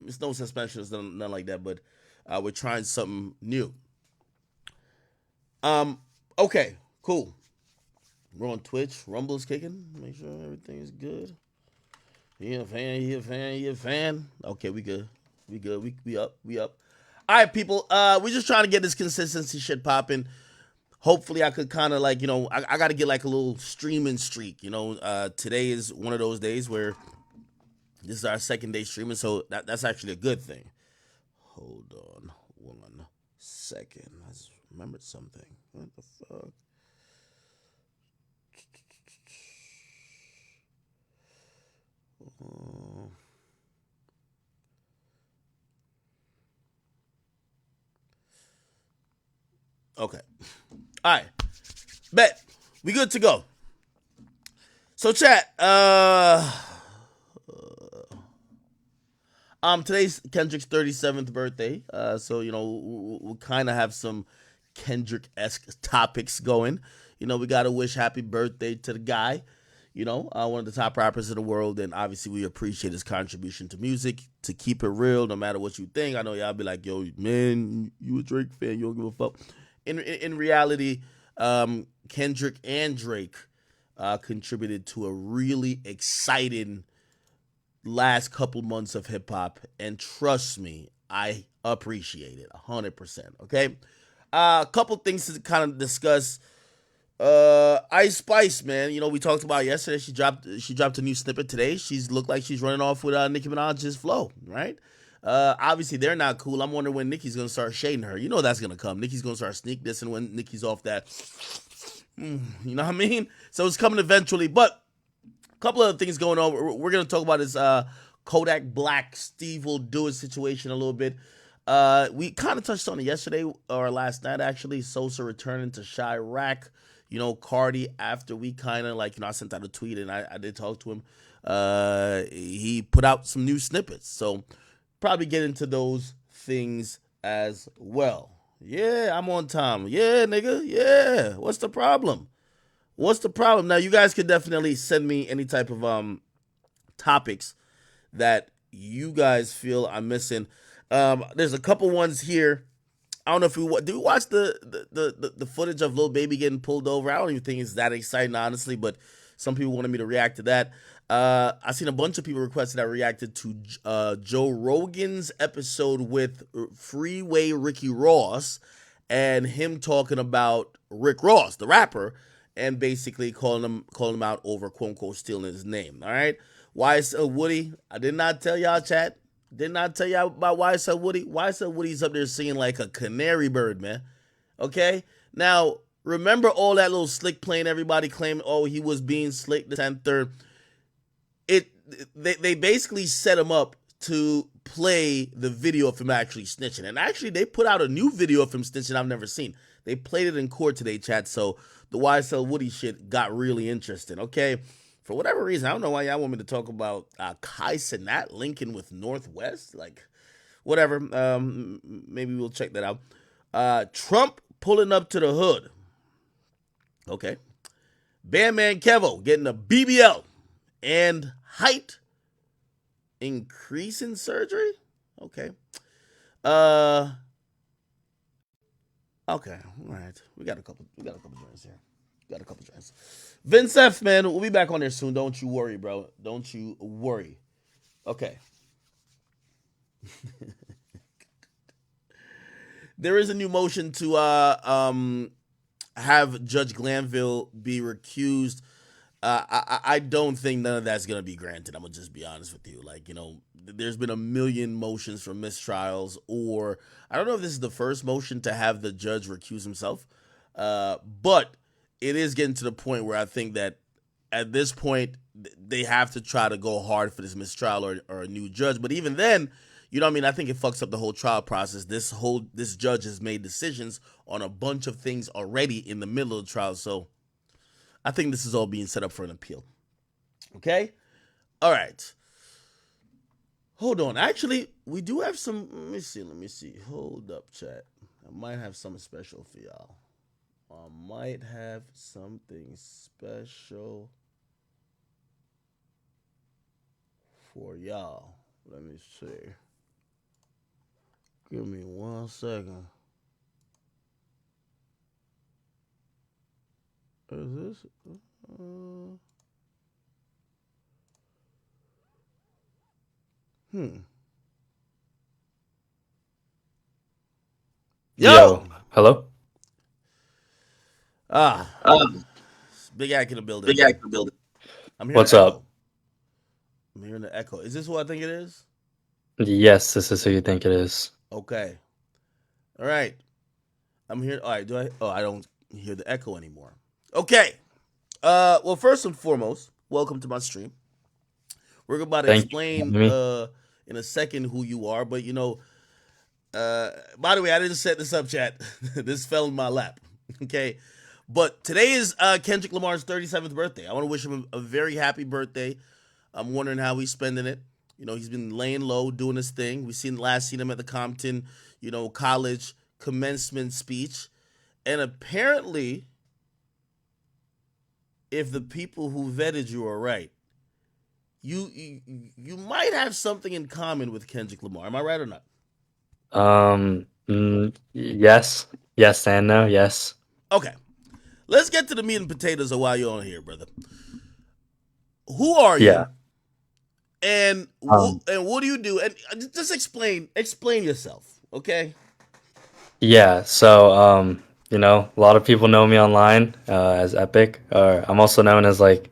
it's no suspension, it's nothing like that. But we're trying something new. Um, okay, cool. We're on Twitch. Rumble's kicking. Make sure everything is good. He a fan. He a fan. He a fan. Okay, we good. We good. We up. We up. All right, people. We're just trying to get this consistency shit popping. Hopefully, I could kind of like I got to get like a little streaming streak. Today is one of those days where this is our second day streaming, so that's actually a good thing. Hold on 1 second. I just remembered something. What the fuck? Uh, okay. All right. Bet. We good to go. So chat. Today's Kendrick's 37th birthday. So we'll kind of have some Kendrick-esque topics going. We gotta wish happy birthday to the guy. One of the top rappers in the world, and obviously we appreciate his contribution to music. To keep it real, no matter what you think, I know y'all be like, "Yo, man, you a Drake fan? You don't give a fuck." In reality, Kendrick and Drake contributed to a really exciting last couple months of hip hop, and trust me, I appreciate it 100%. Okay, a couple things to kind of discuss. Ice Spice, man. We talked about yesterday. She dropped a new snippet today. She's looked like she's running off with Nicki Minaj's flow, right? Obviously they're not cool. I'm wondering when Nicki's gonna start shading her. That's gonna come. Nicki's gonna start sneak dissing when Nicki's off that. You know what I mean? So it's coming eventually. But a couple of things going on. We're gonna talk about this Kodak Black Steve Will Do It situation a little bit. We kind of touched on it yesterday or last night actually. Sosa returning to Chirac. Cardi, after we kind of like, I sent out a tweet and I did talk to him. He put out some new snippets. So probably get into those things as well. Yeah, I'm on time. Yeah, nigga. Yeah. What's the problem? What's the problem? Now, you guys could definitely send me any type of topics that you guys feel I'm missing. There's a couple ones here. I don't know if we watch the footage of Lil Baby getting pulled over. I don't even think it's that exciting, honestly, but some people wanted me to react to that. I seen a bunch of people requested I reacted to Joe Rogan's episode with Freeway Ricky Ross and him talking about Rick Ross, the rapper, and basically calling him out over quote unquote stealing his name. All right, YSL Woody, I did not tell y'all, chat. Did not tell y'all about YSL Woody. YSL Woody's up there singing like a canary bird, man. Okay? Now, remember all that little slick playing everybody claimed, oh, he was being slick, this and third. They basically set him up to play the video of him actually snitching. And actually, they put out a new video of him snitching I've never seen. They played it in court today, chat, so the YSL Woody shit got really interesting, okay? For whatever reason, I don't know why y'all want me to talk about Kai Cenat linking with Northwest. Like, whatever. Maybe we'll check that out. Trump pulling up to the hood. Okay. Bandman Kevo getting a BBL. And height increase in surgery. Okay. Okay. All right. We got a couple joints here. Got a couple joints. Vince F, man, we'll be back on there soon. Don't you worry, bro. Don't you worry. Okay. There is a new motion to have Judge Glanville be recused. I don't think none of that's gonna be granted. I'm gonna just be honest with you. Like, there's been a million motions for mistrials, or I don't know if this is the first motion to have the judge recuse himself. But it is getting to the point where I think that at this point they have to try to go hard for this mistrial or a new judge. But even then, you know what I mean? I think it fucks up the whole trial process. This judge has made decisions on a bunch of things already in the middle of the trial. So I think this is all being set up for an appeal. Okay? All right. Hold on. Actually, we do have some. Let me see. Hold up, chat. I might have something special for y'all. I might have something special for y'all. Let me see. Give me 1 second. Is this? Uh, hmm. Yo, Yo! hello. Ah, Um, Big Act in the building, Big man. Actor building. I'm hearing What's the up? echo. I'm hearing the echo. Is this who I think it is? Yes, this is who you think it is. Okay. All right. I'm here. All right. Do I? Oh, I don't hear the echo anymore. Okay. Well, first and foremost, welcome to my stream. We're about to Thank you for explain having me. in a second who you are, but by the way, I didn't set this up, chat. This fell in my lap. Okay. But today is Kendrick Lamar's 37th birthday. I want to wish him a very happy birthday. I'm wondering how he's spending it. He's been laying low, doing his thing. We seen him at the Compton, college commencement speech. And apparently, if the people who vetted you are right, you might have something in common with Kendrick Lamar. Am I right or not? Yes, yes, and no, yes, Okay, let's get to the meat and potatoes of why you're on here, brother. Who are yeah, you, and um, what do you do? And just explain yourself, okay? yeah. A lot of people know me online as Epic, or I'm also known as like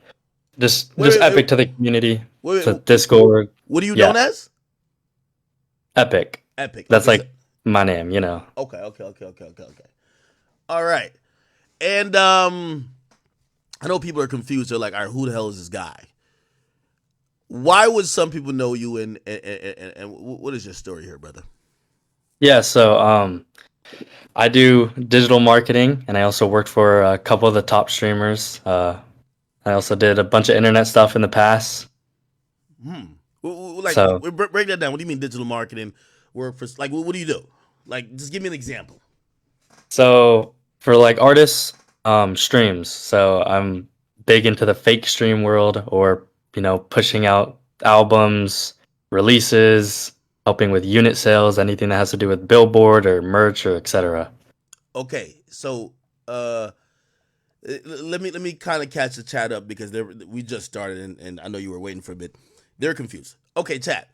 Wait, just wait, wait, Epic to the community, wait, to wait. Discord. What are you known Yeah, as? Epic. Epic. That's Okay, so like my name. okay. All right, and I know people are confused. They're like, all right, who the hell is this guy? Why would some people know you, and what is your story here, brother? Yeah. I do digital marketing, and I also worked for a couple of the top streamers. I also did a bunch of internet stuff in the past. Hmm. Like, So, break that down. What do you mean digital marketing? Work for like, what do you do? Like, just give me an example. so for like artists, streams. So I'm big into the fake stream world, or pushing out albums, releases, helping with unit sales, anything that has to do with billboard or merch or etc. Okay, so uh, let me kind of catch the chat up because we just started and I know you were waiting for a bit. They're confused. Okay, chat.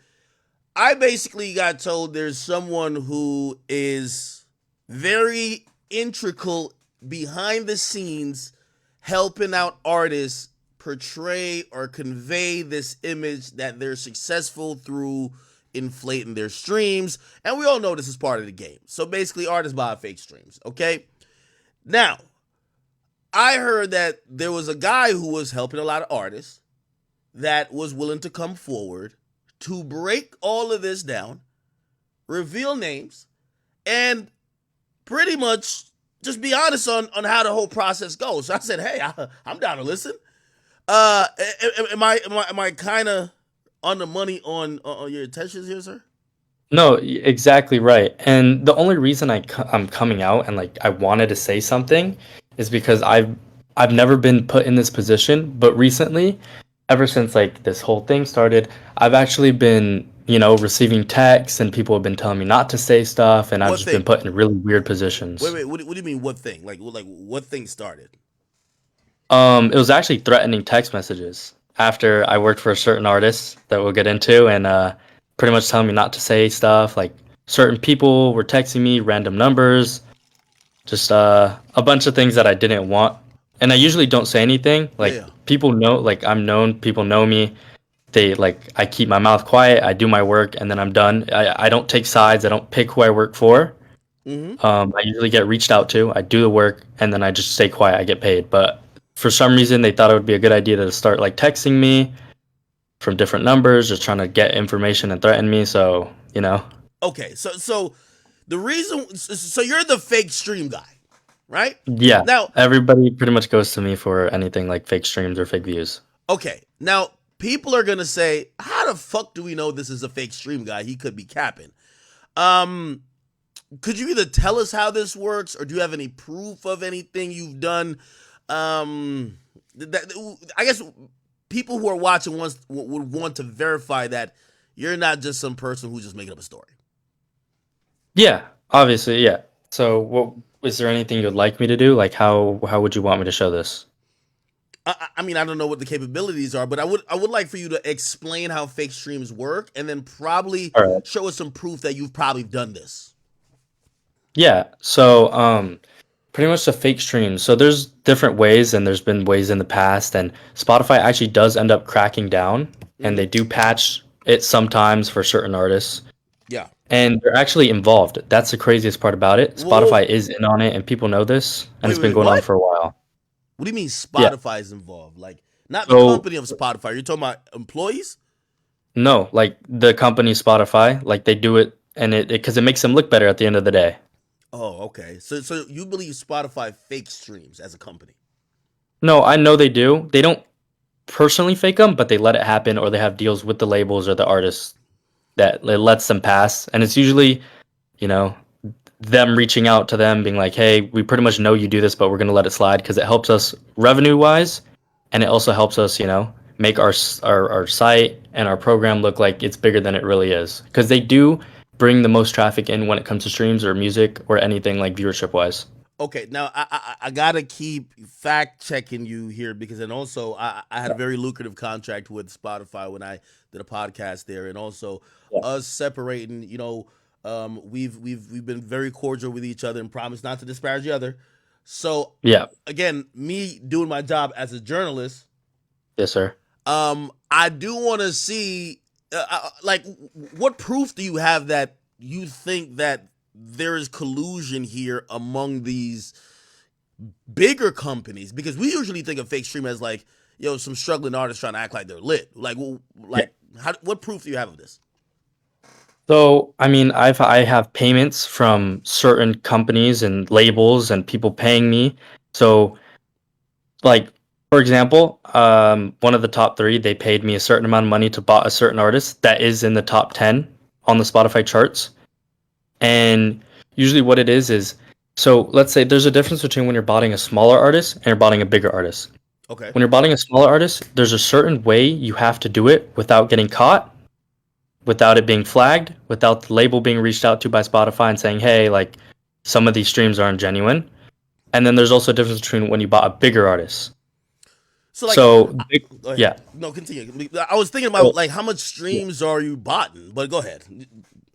I basically got told there's someone who is very integral behind the scenes helping out artists portray or convey this image that they're successful through inflating their streams. And we all know this is part of the game. So basically, artists buy fake streams. Okay. Now, I heard that there was a guy who was helping a lot of artists that was willing to come forward to break all of this down, reveal names, and pretty much just be honest on how the whole process goes. So I said, hey, I'm down to listen. Am I kind of on the money on your intentions here, sir? No, exactly right. And the only reason I'm coming out and like I wanted to say something is because I've never been put in this position, but recently, ever since like this whole thing started, I've actually been, receiving texts and people have been telling me not to say stuff, and I've What just been thing? put in really weird Wait, positions. wait. What do you mean? What thing? Like what thing started? It was actually threatening text messages after I worked for a certain artist that we'll get into, and pretty much telling me not to say stuff. Like certain people were texting me random numbers, just a bunch of things that I didn't want. And I usually don't say anything. Like Yeah. people know, like I'm known. People know me. They like I keep my mouth quiet. I do my work, and then I'm done. I don't take sides. I don't pick who I work for. Mm-hmm. I usually get reached out to. I do the work, and then I just stay quiet. I get paid. But for some reason, they thought it would be a good idea to start like texting me from different numbers, just trying to get information and threaten me. So. Okay. So the reason. So you're the fake stream guy, right? Yeah, Now, everybody pretty much goes to me for anything like fake streams or fake views. okay. Now people are gonna say, how the fuck do we know this is a fake stream guy? He could be capping. Um, could you either tell us how this works, or do you have any proof of anything you've done? I guess people who are watching would want to verify that you're not just some person who's just making up a story. Yeah, obviously, yeah. So, what is there anything you'd like me to do? Like, how would you want me to show this? I mean, I don't know what the capabilities are, but I would like for you to explain how fake streams work, and then probably All right. show us some proof that you've probably done this. Yeah. So, pretty much the fake streams. So there's different ways, and there's been ways in the past, and Spotify actually does end up cracking down, and Mm-hmm. they do patch it sometimes for certain artists, Yeah. and they're actually involved. That's the craziest part about it. Whoa. Spotify is in on it, and people know this, and Wait, it's wait, been wait. going on What? for a while. What do you mean Yeah. Spotify is involved? Like, not the So company of Spotify. You're talking about employees? no, like the company Spotify, like they do it, and it because it makes them look better at the end of the day. Oh, okay. So you believe Spotify fake streams as a company? No, I know they do. They don't personally fake them, but they let it happen, or they have deals with the labels or the artists that it lets them pass. And it's usually, you know, them reaching out to them, being like, "Hey, we pretty much know you do this, but we're gonna let it slide because it helps us revenue wise, and it also helps us, make our site and our program look like it's bigger than it really is. Because they do bring the most traffic in when it comes to streams or music or anything like viewership wise. Okay, now I gotta keep fact checking you here because, and also I had a very lucrative contract with Spotify when I did a podcast there, and also Yeah. us separating. We've been very cordial with each other and promised not to disparage the other. So Yeah. again, me doing my job as a journalist, Yes, sir. I do want to see, like, what proof do you have that you think that there is collusion here among these bigger companies? Because we usually think of fake stream as like, yo, some struggling artists trying to act like they're lit. Like, well, Yeah. like, what proof do you have of this? So, I mean, I have payments from certain companies and labels and people paying me. So, like for example, one of the top three, they paid me a certain amount of money to bought a certain artist that is in the top 10 on the Spotify charts. And usually, what it is so let's say there's a difference between when you're buying a smaller artist and you're buying a bigger artist. Okay. When you're buying a smaller artist, there's a certain way you have to do it without getting caught, without it being flagged, without the label being reached out to by Spotify and saying, hey, like some of these streams aren't genuine. And then there's also a difference between when you bought a bigger artist. So like, So, go ahead. yeah. No, continue. I was thinking about So, like how much yeah. streams are you botting, but go ahead.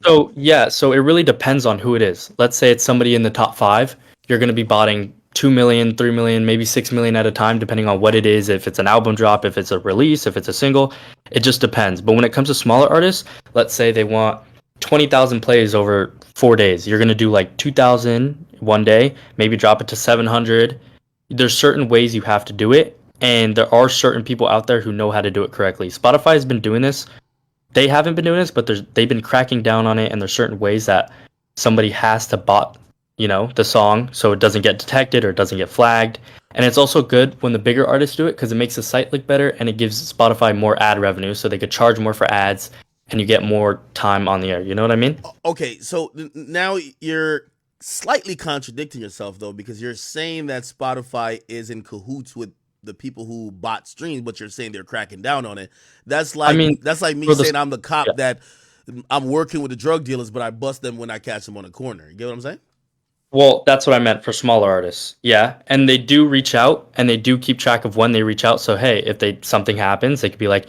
So it really depends on who it is. Let's say it's somebody in the top five. You're going to be botting 2 million, 3 million, maybe 6 million at a time, depending on what it is. If it's an album drop, if it's a release, if it's a single, it just depends. But when it comes to smaller artists, let's say they want 20,000 plays over 4 days. You're going to do like 2,000 one day, maybe drop it to 700. There's certain ways you have to do it. And there are certain people out there who know how to do it correctly. Spotify has been doing this. They haven't been doing this, but they've been cracking down on it, and there's certain ways that somebody has to bot, the song so it doesn't get detected or it doesn't get flagged. And it's also good when the bigger artists do it because it makes the site look better and it gives Spotify more ad revenue, so they could charge more for ads, and you get more time on the air. You know what I mean? Okay, so now you're slightly contradicting yourself though, because you're saying that Spotify is in cahoots with the people who bought streams, but you're saying they're cracking down on it. That's I like mean, that's like me for the saying I'm the yeah. cop that I'm working with the drug dealers, but I bust them when I catch them on the corner. You get what I'm saying? Well, that's what I meant for smaller artists. Yeah, and they do reach out and they do keep track of when they reach out. So hey, if they something happens, they could be like,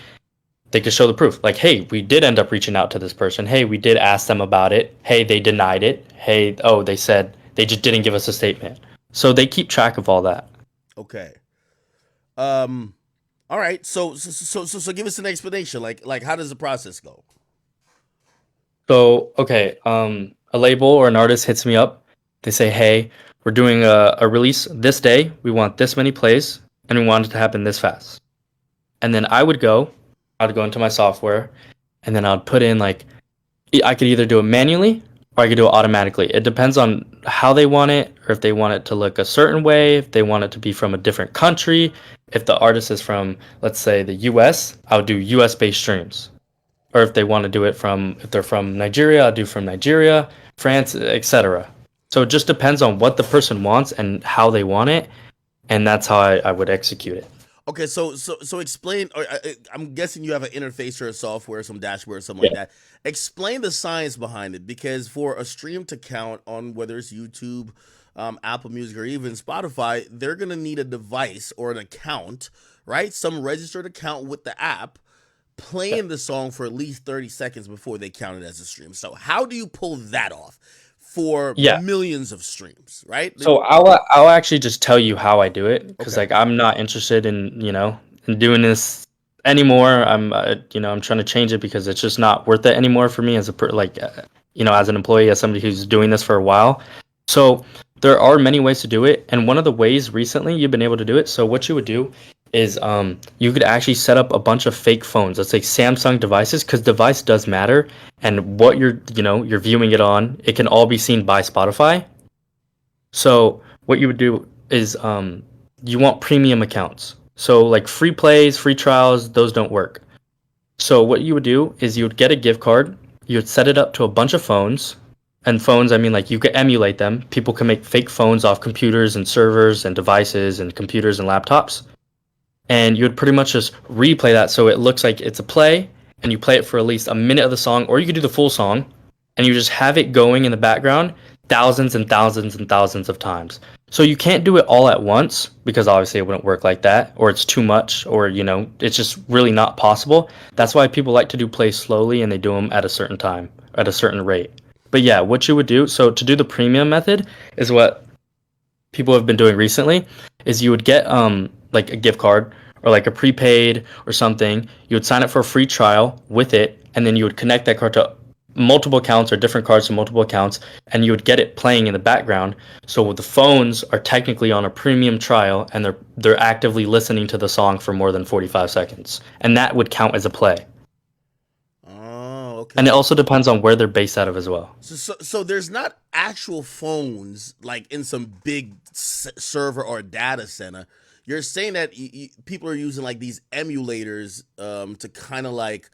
they could show the proof. Like, hey, we did end up reaching out to this person. Hey, we did ask them about it. Hey, they denied it. Hey, oh, they said they just didn't give us a statement. So they keep track of all that. Okay. Um. All right. So give us an explanation. Like how does the process go? So, okay, a label or an artist hits me up. They say, hey, we're doing a release this day. We want this many plays and we want it to happen this fast. And then I'd go into my software and then I'd put in like, I could either do it manually or I could do it automatically. It depends on how they want it, or if they want it to look a certain way, if they want it to be from a different country. If the artist is from, let's say, the US, I'll do US based streams. Or if they want to do it if they're from Nigeria, I'll do from Nigeria, France, etc. So it just depends on what the person wants and how they want it, and that's how I would execute it. Okay, so explain. Or I'm guessing you have an interface or a software, some dashboard, something like that. Explain the science behind it, because for a stream to count on whether it's YouTube, Apple Music, or even Spotify, they're gonna need a device or an account, right? Some registered account with the app Yeah. playing the song for at least 30 seconds before they count it as a stream. So how do you pull that off for Yeah. millions of streams, right? So I'll actually just tell you how I do it because Okay. like I'm not interested in in doing this anymore. I'm trying to change it because it's just not worth it anymore for me as as an employee, as somebody who's doing this for a while. So there are many ways to do it, and one of the ways recently you've been able to do it. So what you would do is you could actually set up a bunch of fake phones. Let's say Samsung devices, because device does matter, and what you're viewing it on, it can all be seen by Spotify. So what you would do is you want premium accounts. So like free plays, free trials, those don't work. So what you would do is you would get a gift card, you would set it up to a bunch of phones. And phones, I mean like you could emulate them. People can make fake phones off computers and servers and devices and computers and laptops. And you would pretty much just replay that so it looks like it's a play, and you play it for at least a minute of the song, or you could do the full song, and you just have it going in the background thousands and thousands and thousands of times. So you can't do it all at once because obviously it wouldn't work like that, or it's too much, or it's just really not possible. That's why people like to do plays slowly and they do them at a certain time, at a certain rate. But yeah, what you would do, so to do the premium method is what people have been doing recently, is you would get like a gift card or like a prepaid or something. You would sign up for a free trial with it, and then you would connect that card to multiple accounts or different cards to multiple accounts, and you would get it playing in the background. So the phones are technically on a premium trial, and they're actively listening to the song for more than 45 seconds, and that would count as a play. Oh, And it okay. also depends on where they're based out of as well. So there's not actual phones like in some big server or data center. You're saying that people are using like these emulators to kind of like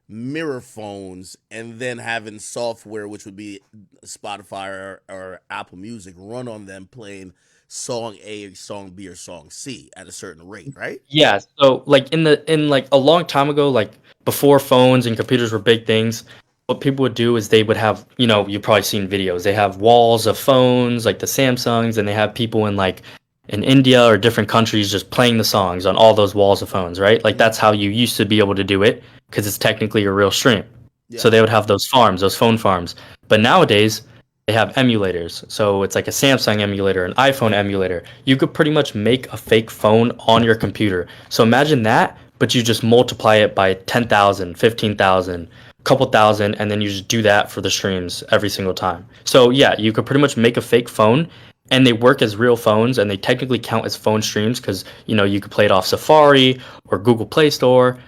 mirror phones, and then having software, which would be Spotify or Apple Music, run on them playing song A, song B, or song C at a certain rate, right? Yeah, so like in like a long time ago, like before phones and computers were big things, what people would do is they would have, you've probably seen videos. They have walls of phones, like the Samsungs, and they have people in India or different countries just playing the songs on all those walls of phones, right? Like Mm-hmm. that's how you used to be able to do it because it's technically a real stream. Yeah. So they would have those farms, those phone farms. But nowadays, they have emulators. So it's like a Samsung emulator, an iPhone emulator. You could pretty much make a fake phone on your computer. So imagine that, but you just multiply it by 10,000, 15,000, couple thousand, and then you just do that for the streams every single time. So yeah, you could pretty much make a fake phone, and they work as real phones, and they technically count as phone streams because you could play it off Safari or Google Play Store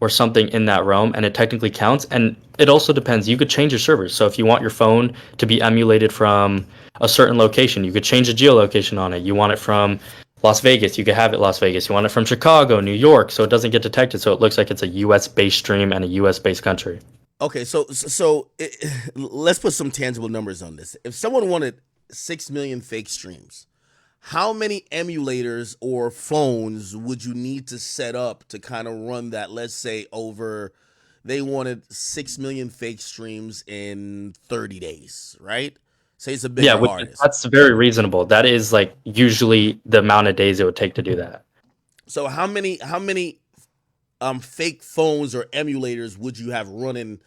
or something in that realm, and it technically counts. And it also depends. You could change your servers. So if you want your phone to be emulated from a certain location, you could change the geolocation on it. You want it from Las Vegas, you could have it Las Vegas. You want it from Chicago, New York, so it doesn't get detected. So it looks like it's a US based stream and a US based country. Okay, let's put some tangible numbers on this. If someone wanted 6 million fake streams, how many emulators or phones would you need to set up to kind of run that? Let's say over, they wanted 6 million fake streams in 30 days, right? Say it's a Yeah, bigger which artist. that's very reasonable. That is like usually the amount of days it would take to do that. So how many fake phones or emulators would you have running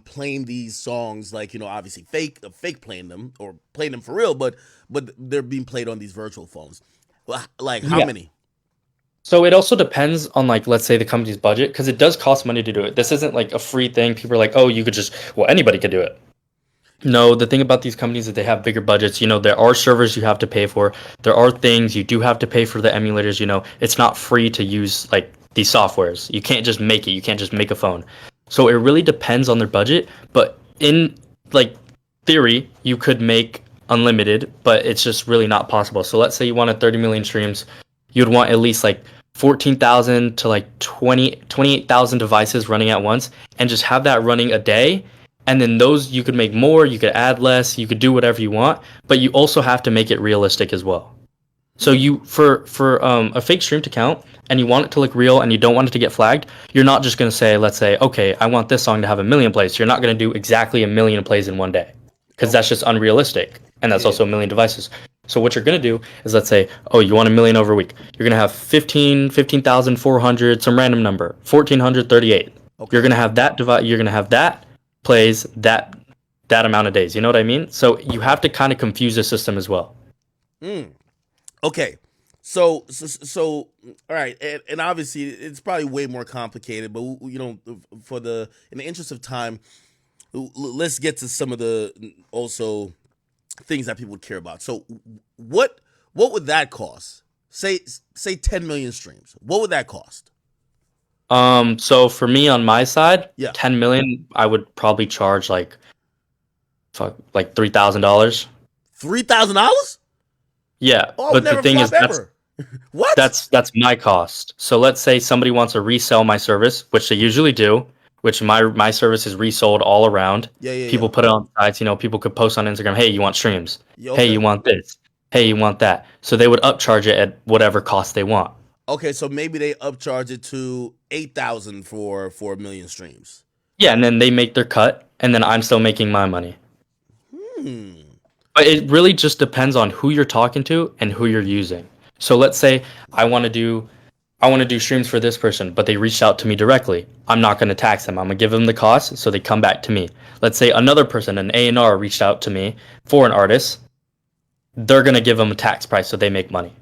playing these songs, like, obviously fake playing them or playing them for real, but they're being played on these virtual phones. Like how Yeah. many? So it also depends on like let's say the company's budget because it does cost money to do it. This isn't like a free thing. People are like, "Oh, you could just well anybody could do it." No, the thing about these companies is they have bigger budgets. There are servers you have to pay for. There are things you do have to pay for the emulators. It's not free to use like these softwares. You can't just make it. You can't just make a phone. So it really depends on their budget. But in like theory, you could make unlimited, but it's just really not possible. So let's say you wanted 30 million streams, you'd want at least like 14,000 to like 28,000 devices running at once, and just have that running a day. And then those you could make more, you could add less, you could do whatever you want, but you also have to make it realistic as well. So you for a fake stream to count and you want it to look real and you don't want it to get flagged, you're not just gonna say, let's say, okay, I want this song to have 1 million plays. You're not gonna do exactly 1 million plays in one day because Okay. that's just unrealistic and that's Yeah. also 1 million devices. So what you're gonna do is let's say, oh, you want 1 million over a week. You're gonna have 15,400, some random number, 1,438. You're Okay. gonna have that device. You're gonna have that plays that amount of days. You know what I mean? So you Okay. have to kind of confuse the system as well. Mm. Okay. So all right, and obviously it's probably way more complicated, but for the in the interest of time, let's get to some of the also things that people would care about. So what what would that cost? Say 10 million streams. What would that cost? So for me on my side, Yeah. 10 million, I would probably charge like fuck like $3,000. $3,000? Yeah, Oh, I would but the never thing flop is ever. What? that's my cost. So let's say somebody wants to resell my service, which they usually do, which my service is resold all around. Yeah, yeah, yeah. People put it on sites, people could post on Instagram, "Hey, you want streams? Yeah, Hey, okay. you want this? Hey, you want that?" So they would upcharge it at whatever cost they want. Okay, so maybe they upcharge it to 8,000 for a million streams. Yeah, and then they make their cut, and then I'm still making my money. Hmm. But it really just depends on who you're talking to and who you're using. So let's say I want to do I want to do streams for this person, but they reached out to me directly. I'm not going to tax them. I'm going to give them the cost so they come back to me. Let's say another person, an A&R reached out to me for an artist. They're going to give them a tax price so they make money.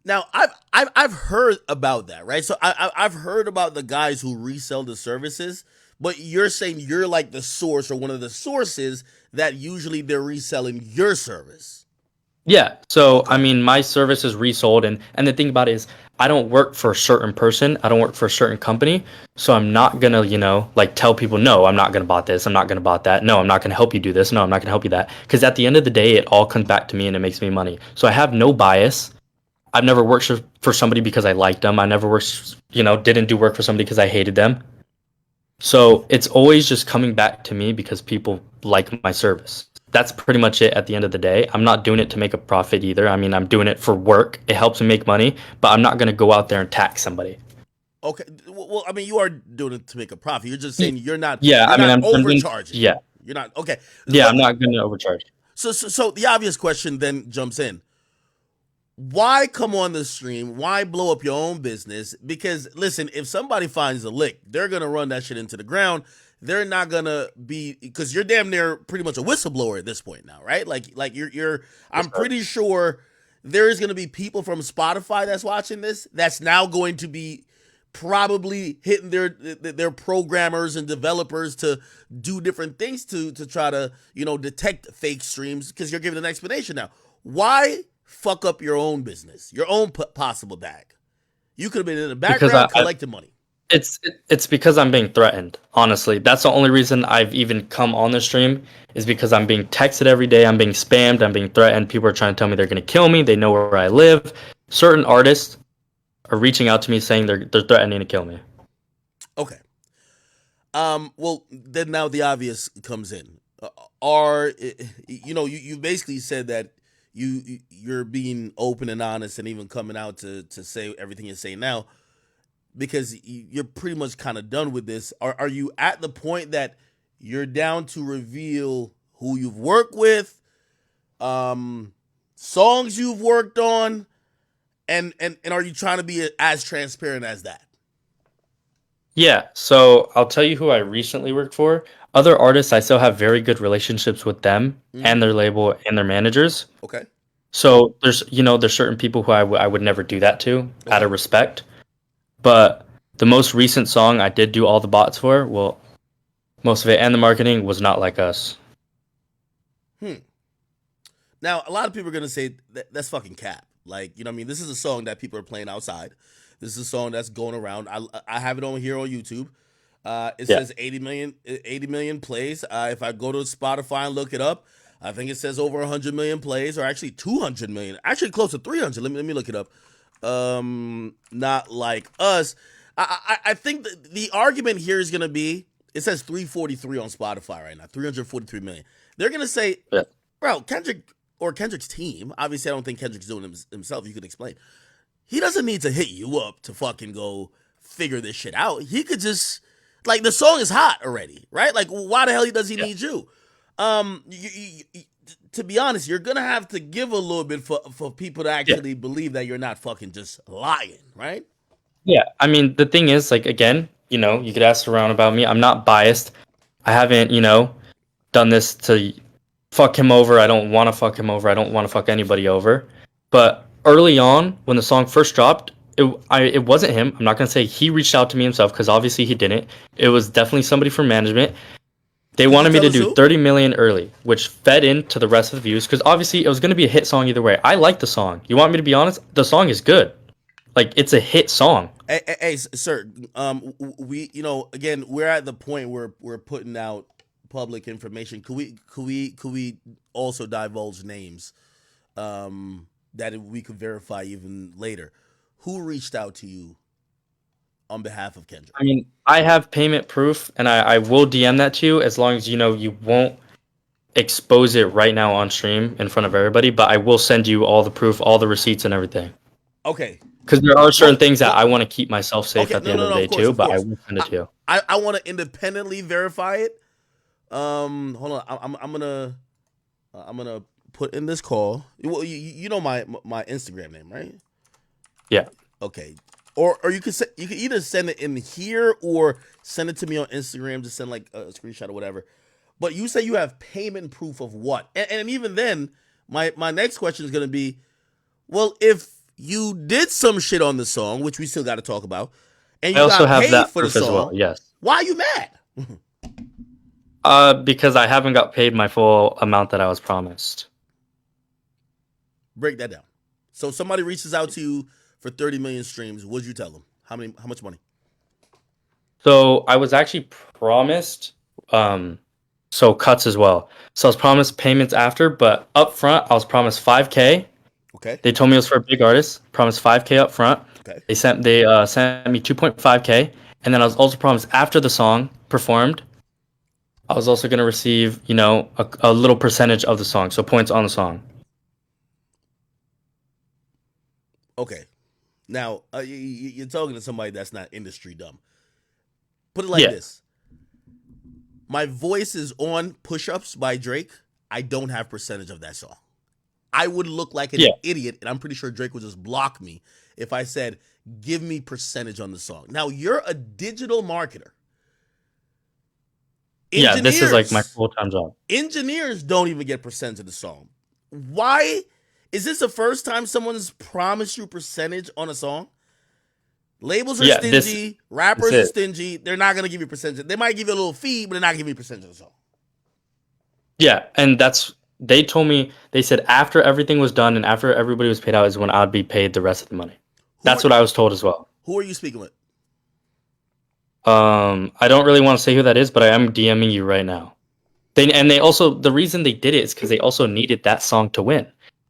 Now I've heard about that, right? So I've heard about the guys who resell the services, but you're saying you're like the source or one of the sources that usually they're reselling your service. Yeah. So I Okay. mean, my service is resold, and the thing about it is, I don't work for a certain person. I don't work for a certain company. So I'm not gonna, like tell people, no, I'm not gonna bought this. I'm not gonna bought that. No, I'm not gonna help you do this. No, I'm not gonna help you that. Because at the end of the day, it all comes back to me and it makes me money. So I have no bias. I've never worked for somebody because I liked them. I never worked, didn't do work for somebody because I hated them. So it's always just coming back to me because people like my service. That's pretty much it at the end of the day. I'm not doing it to make a profit either. I mean, I'm doing it for work. It helps me make money, but I'm not going to go out there and tax somebody. Okay. Well, I mean, you are doing it to make a profit. You're just Y- saying you're not Yeah, you're I mean, not I'm doing, overcharging. yeah, You're not okay. yeah, But I'm not going to overcharge. so the obvious question then jumps in. Why come on the stream? Why blow up your own business? Because listen, if somebody finds a lick, they're gonna run that shit into the ground. They're not gonna be because you're damn near pretty much a whistleblower at this point now, right? Like you're. Yes, I'm sir. pretty sure there is gonna be people from Spotify that's watching this that's now going to be probably hitting their programmers and developers to do different things to try to detect fake streams because you're giving an explanation now. Why fuck up your own business, your own possible bag? You could have been in the Because background collecting money. it's because I'm being threatened. Honestly, that's the only reason I've even come on the stream is because I'm being texted every day. I'm being spammed. I'm being threatened. People are trying to tell me they're going to kill me. They know where I live. Certain artists are reaching out to me saying they're threatening to kill me. Okay. Well, then now the obvious comes in. Are you basically said that you're being open and honest and even coming out to say everything you say now because you're pretty much kind of done with this. Are you at the point that you're down to reveal who you've worked with, um, songs you've worked on, and are you trying to be as transparent as that? Yeah, so I'll tell you who I recently worked for. Other artists, I still have very good relationships with them Mm-hmm. and their label and their managers. Okay. So there's certain people who I would never do that to out Okay. of respect. But the most recent song I did do all the bots for, well, most of it and the marketing was not like us. Hmm. Now, a lot of people are gonna say that's fucking cap. Like, what I mean, this is a song that people are playing outside. This is a song that's going around. I have it on here on YouTube. It Yeah. says 80 million plays. If I go to Spotify and look it up, I think it says over 100 million plays, or actually 200 million. Actually, close to 300. Let me look it up. Not like us. I think the argument here is gonna be it says 343 on Spotify right now. 343 million. They're gonna say, Yeah. bro, Kendrick. or Kendrick's team. Obviously, I don't think Kendrick's doing it himself. You could explain. He doesn't need to hit you up to fucking go figure this shit out. He could just like the song is hot already, right? Like why the hell does he Yeah. need you? To be honest, you're gonna have to give a little bit for people to Yeah. actually believe that you're not fucking just lying, right? Yeah. I mean, the thing is, like, again, you could ask around about me. I'm not biased. I haven't, done this to fuck him over. I don't want to fuck him over. I don't want to fuck anybody over. But early on, when the song first dropped, it wasn't him. I'm not gonna say he reached out to me himself because obviously he didn't. It was definitely somebody from management. They Could you wanted me tell to us do who? 30 million early, which fed into the rest of the views because obviously it was gonna be a hit song either way. I like the song. You want me to be honest? The song is good. Like it's a hit song. Hey, sir. We, again, we're at the point where we're putting out public information. Could we also divulge names that we could verify even later? Who reached out to you on behalf of Kendrick? I mean, I have payment proof, and I will DM that to you as long as you won't expose it right now on stream in front of everybody. But I will send you all the proof, all the receipts, and everything. Okay. Because there are certain Well, things that well, I want to keep myself safe okay. at the No, end no, of the no. day Of course, too. of But I course. will send it I to you. I want to independently verify it. Hold on. I'm gonna put in this call. Well, you know my Instagram name, right? Yeah. Okay. Or you could either send it in here or send it to me on Instagram. Just send like a screenshot or whatever. But you say you have payment proof of what? And even then, my next question is gonna be, well, if you did some shit on the song, which we still got to talk about, and I you also got have paid that for the proof as well. song, Yes. why are you mad? Because I haven't got paid my full amount that I was promised. Break that down. So somebody reaches out to you for 30 million streams. What'd you tell them? How much money? So I was actually promised so cuts as well. So I was promised payments after, but up front I was promised 5K. Okay. They told me it was for a big artist. Promised 5K up front. Okay. They sent me 2.5K, and then I was also promised after the song performed, I was also gonna receive a little percentage of the song, so points on the song. Okay. Now, you're talking to somebody that's not industry dumb. Put it like Yeah, this. My voice is on Push Ups by Drake. I don't have percentage of that song. I would look like an yeah, idiot, and I'm pretty sure Drake would just block me if I said, give me percentage on the song. Now, you're a digital marketer. yeah. This is like my Engineers, full time job. engineers don't even get percentage of the song. Why? Is this the first time someone's promised you percentage on a song? Labels are Yeah, stingy. this Rappers are is stingy. They're not gonna give you percentage. They might give you a little fee, but they're not giving you percentage of the song. yeah, and they told me they said after everything was done and after everybody was paid out is when I'd be paid the rest of the money. Who That's are what I was told as well. who are you speaking with? I don't really want to say who that is, but I am DMing you right now. They also the reason they did it is because they also needed that song to win.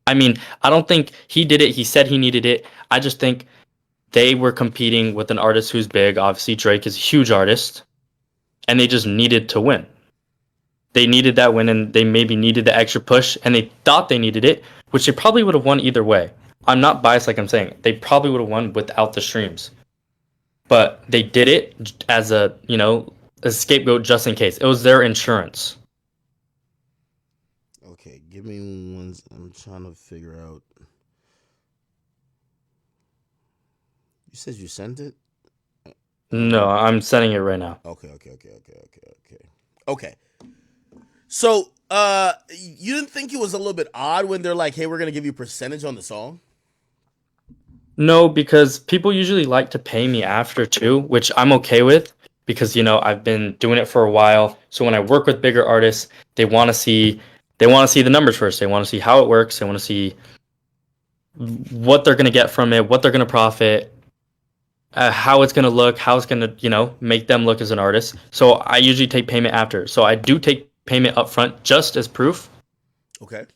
I mean, I don't think he did it. He said he needed it. I just think they were competing with an artist who's big. Obviously, Drake is a huge artist, and they just needed to win. They needed that win, and they maybe needed the extra push, and they thought they needed it, which they probably would have won either way. I'm not biased, like I'm saying. They probably would have won without the streams, but they did it as a scapegoat just in case. It was their insurance. Okay, give me one. I'm trying to figure out. You said you sent it. No, I'm sending it right now. Okay. Okay. So, you didn't think it was a little bit odd when they're like, "Hey, we're gonna give you percentage on the song." No, because people usually like to pay me after too, which I'm okay with because I've been doing it for a while. So when I work with bigger artists, they want to see the numbers first. They want to see how it works. They want to see what they're going to get from it, what they're going to profit, how it's going to look, how it's going to, make them look as an artist. So I usually take payment after. So I do take payment up front just as proof, Okay.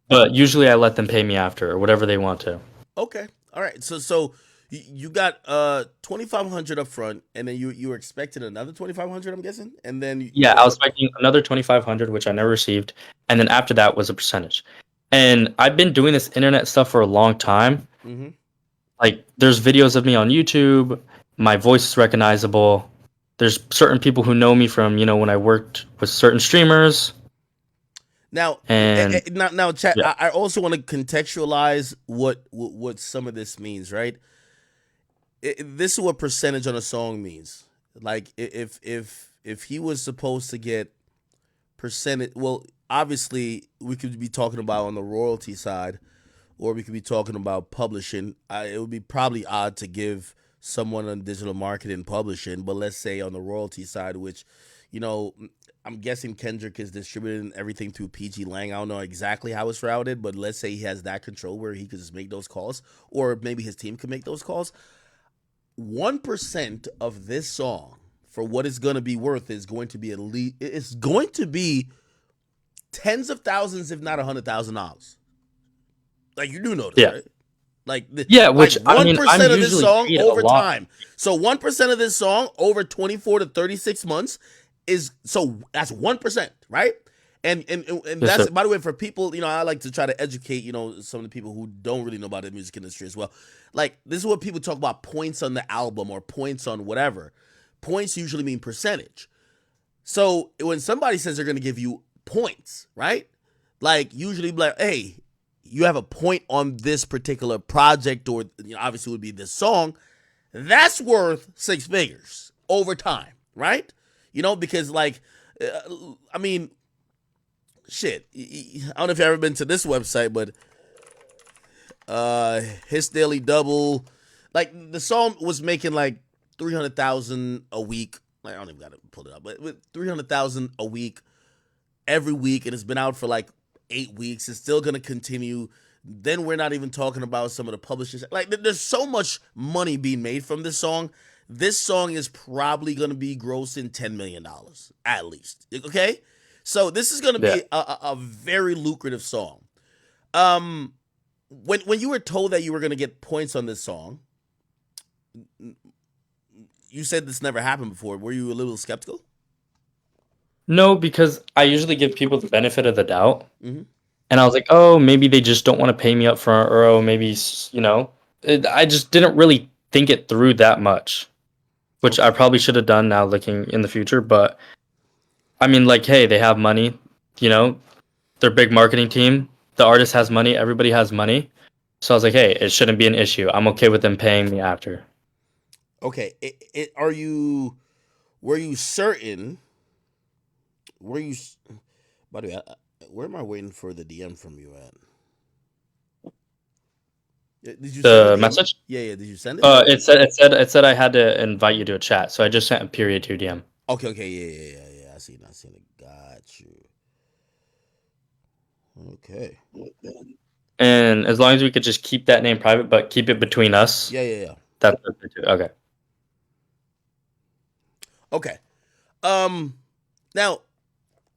but usually I let them pay me after or whatever they want to. Okay. All right. So you got 2,500 up front, and then you were expecting another 2,500. I'm guessing, and then Yeah, I was expecting another 2,500, which I never received, and then after that was a percentage. And I've been doing this internet stuff for a long time. Mm-hmm. Like, there's videos of me on YouTube. My voice is recognizable. There's certain people who know me from, when I worked with certain streamers. Now, And now, chat. yeah, I also want to contextualize what some of this means, right? This is what percentage on a song means. Like, if he was supposed to get percentage, well, obviously we could be talking about on the royalty side, or we could be talking about publishing. It would be probably odd to give someone on digital marketing publishing, but let's say on the royalty side, which, you know, I'm guessing Kendrick is distributing everything through PG Lang. I don't know exactly how it's routed, but let's say he has that control where he could just make those calls, or maybe his team could make those calls. 1% of this song for what it's going to be worth is going to be it's going to be tens of thousands, if not $100,000. Like, you do know this, yeah, right? Like yeah. like Which I one mean, I'm percent of this usually song paid a over lot. time. So 1% of this song over 24 to 36 months is, so that's 1%, right? And Yes, that's, sir. by the way, for people, I like to try to educate, some of the people who don't really know about the music industry as well. Like, this is what people talk about: points on the album or points on whatever. Points usually mean percentage. So when somebody says they're going to give you points, right? Like, usually like, hey, you have a point on this particular project, or obviously it would be this song. That's worth six figures over time, right? Because like, I mean, shit. I don't know if you've ever been to this website, but His Daily Double, like, the song was making like 300,000 a week. Like, I don't even gotta pull it up, but with 300,000 a week every week, and it's been out for like 8 weeks. It's still gonna continue. Then we're not even talking about some of the publishers. Like, there's so much money being made from this song. This song is probably gonna be grossing $10 million at least. Okay, so this is gonna Yeah. be a very lucrative song. Um, when you were told that you were gonna get points on this song, you said this never happened before. Were you a little skeptical? No, because I usually give people the benefit of the doubt. Mm-hmm. And I was like, oh, maybe they just don't want to pay me up front, or oh, maybe I just didn't really think it through that much, which Okay. I probably should have done now, looking in the future. But I mean, like, hey, they have money, you know, they're a big marketing team. The artist has money, everybody has money. So I was like, hey, it shouldn't be an issue. I'm okay with them paying me after. Okay. Are you? Were you certain? Were you? By the way, where am I waiting for the DM from you at? Did you send the The DM? message? Yeah, yeah. Did you send it? It said I had to invite you to a chat, so I just sent a period to DM. Okay, okay. Yeah, yeah, yeah, yeah. I seen it. I seen it. Got you. Okay. And as long as we could just keep that name private, but keep it between us, Yeah, yeah, yeah. that's okay too. Okay. Okay. Um. Now,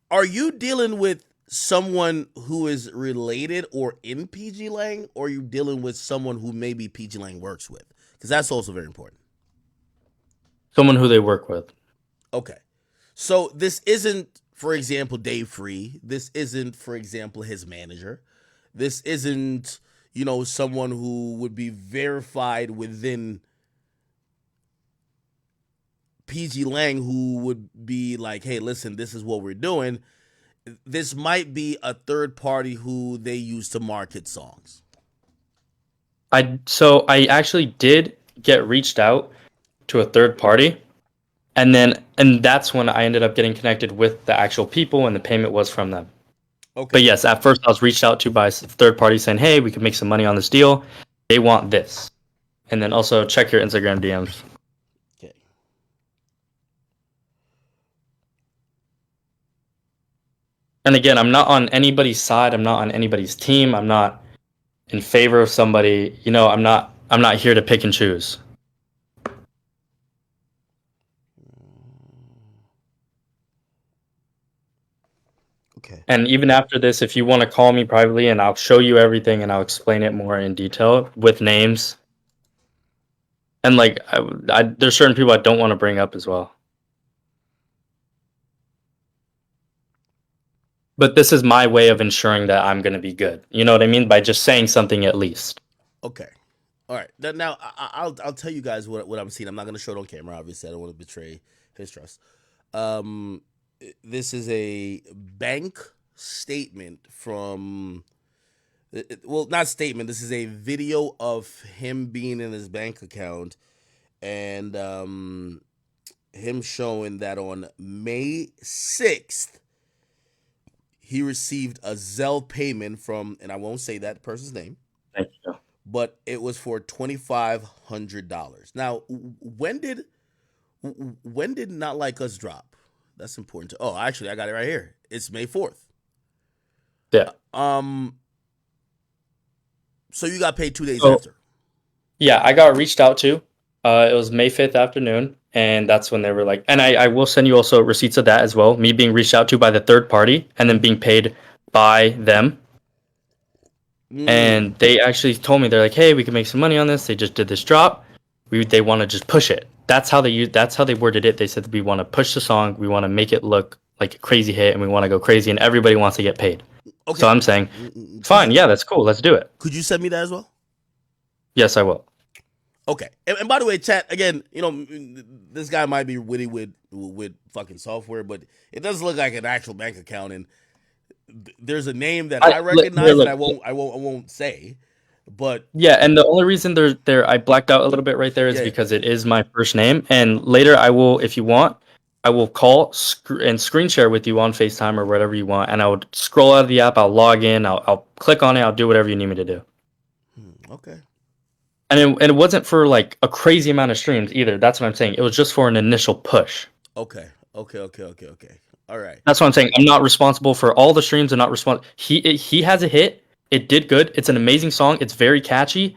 are you dealing with someone who is related or in PG Lang, or are you dealing with someone who maybe PG Lang works with? Because that's also very important. Someone who they work with. Okay. So this isn't, for example, Dave Free. This isn't, for example, his manager. This isn't, someone who would be verified within PG Lang, who would be like, hey, listen, this is what we're doing. This might be a third party who they use to market songs. I actually did get reached out to a third party, and that's when I ended up getting connected with the actual people, and the payment was from them. But Okay. yes, at first I was reached out to by a third party saying, "Hey, we could make some money on this deal. They want this." And then also check your Instagram DMs. Okay. And again, I'm not on anybody's side. I'm not on anybody's team. I'm not in favor of somebody. I'm not here to pick and choose. Okay. And even after this, if you want to call me privately and I'll show you everything and I'll explain it more in detail with names. And like, there's certain people I don't want to bring up as well. But this is my way of ensuring that I'm going to be good. You know what I mean? By just saying something at least. Okay. All right. Now I'll tell you guys what I'm seeing. I'm not gonna show it on camera. Obviously, I don't want to betray his trust. Um, this is a bank statement from. Well, not statement. This is a video of him being in his bank account and him showing that on May 6th he received a Zelle payment from, and I won't say that person's name, Thank you. but it was for $2,500. Now, when did Not Like Us drop? That's important. Oh, actually, I got it right here. It's May 4th. Yeah. Um, so you got paid 2 days So after. yeah, I got reached out to. It was May 5th afternoon, and that's when they were like, and I will send you also receipts of that as well. Me being reached out to by the third party and then being paid by them. Mm, And they actually told me they're like, hey, we can make some money on this. They just did this drop. They want to just push it. That's how they worded it. They said we want to push the song. We want to make it look like a crazy hit, and we want to go crazy, and everybody wants to get paid. So okay. I'm saying, Could you fine, yeah, that's cool. Let's do it. could you send me that as well? Yes, I will. Okay. And by the way, chat again. This guy might be witty with fucking software, but it does look like an actual bank account, and there's a name that I Here, recognize that look, I won't say, but yeah, and the only reason there I blacked out a little bit right there is yeah. because it is my first name, and later I will, if you want, I will call and screen share with you on FaceTime or whatever you want, and I would scroll out of the app, I'll log in, I'll click on it, I'll do whatever you need me to do. Okay. And it wasn't for like a crazy amount of streams either. That's what I'm saying. It was just for an initial push. Okay. Okay. Okay. Okay. Okay. All right. That's what I'm saying. I'm not responsible for all the streams. I'm not responsible. He has a hit. It did good. It's an amazing song. It's very catchy,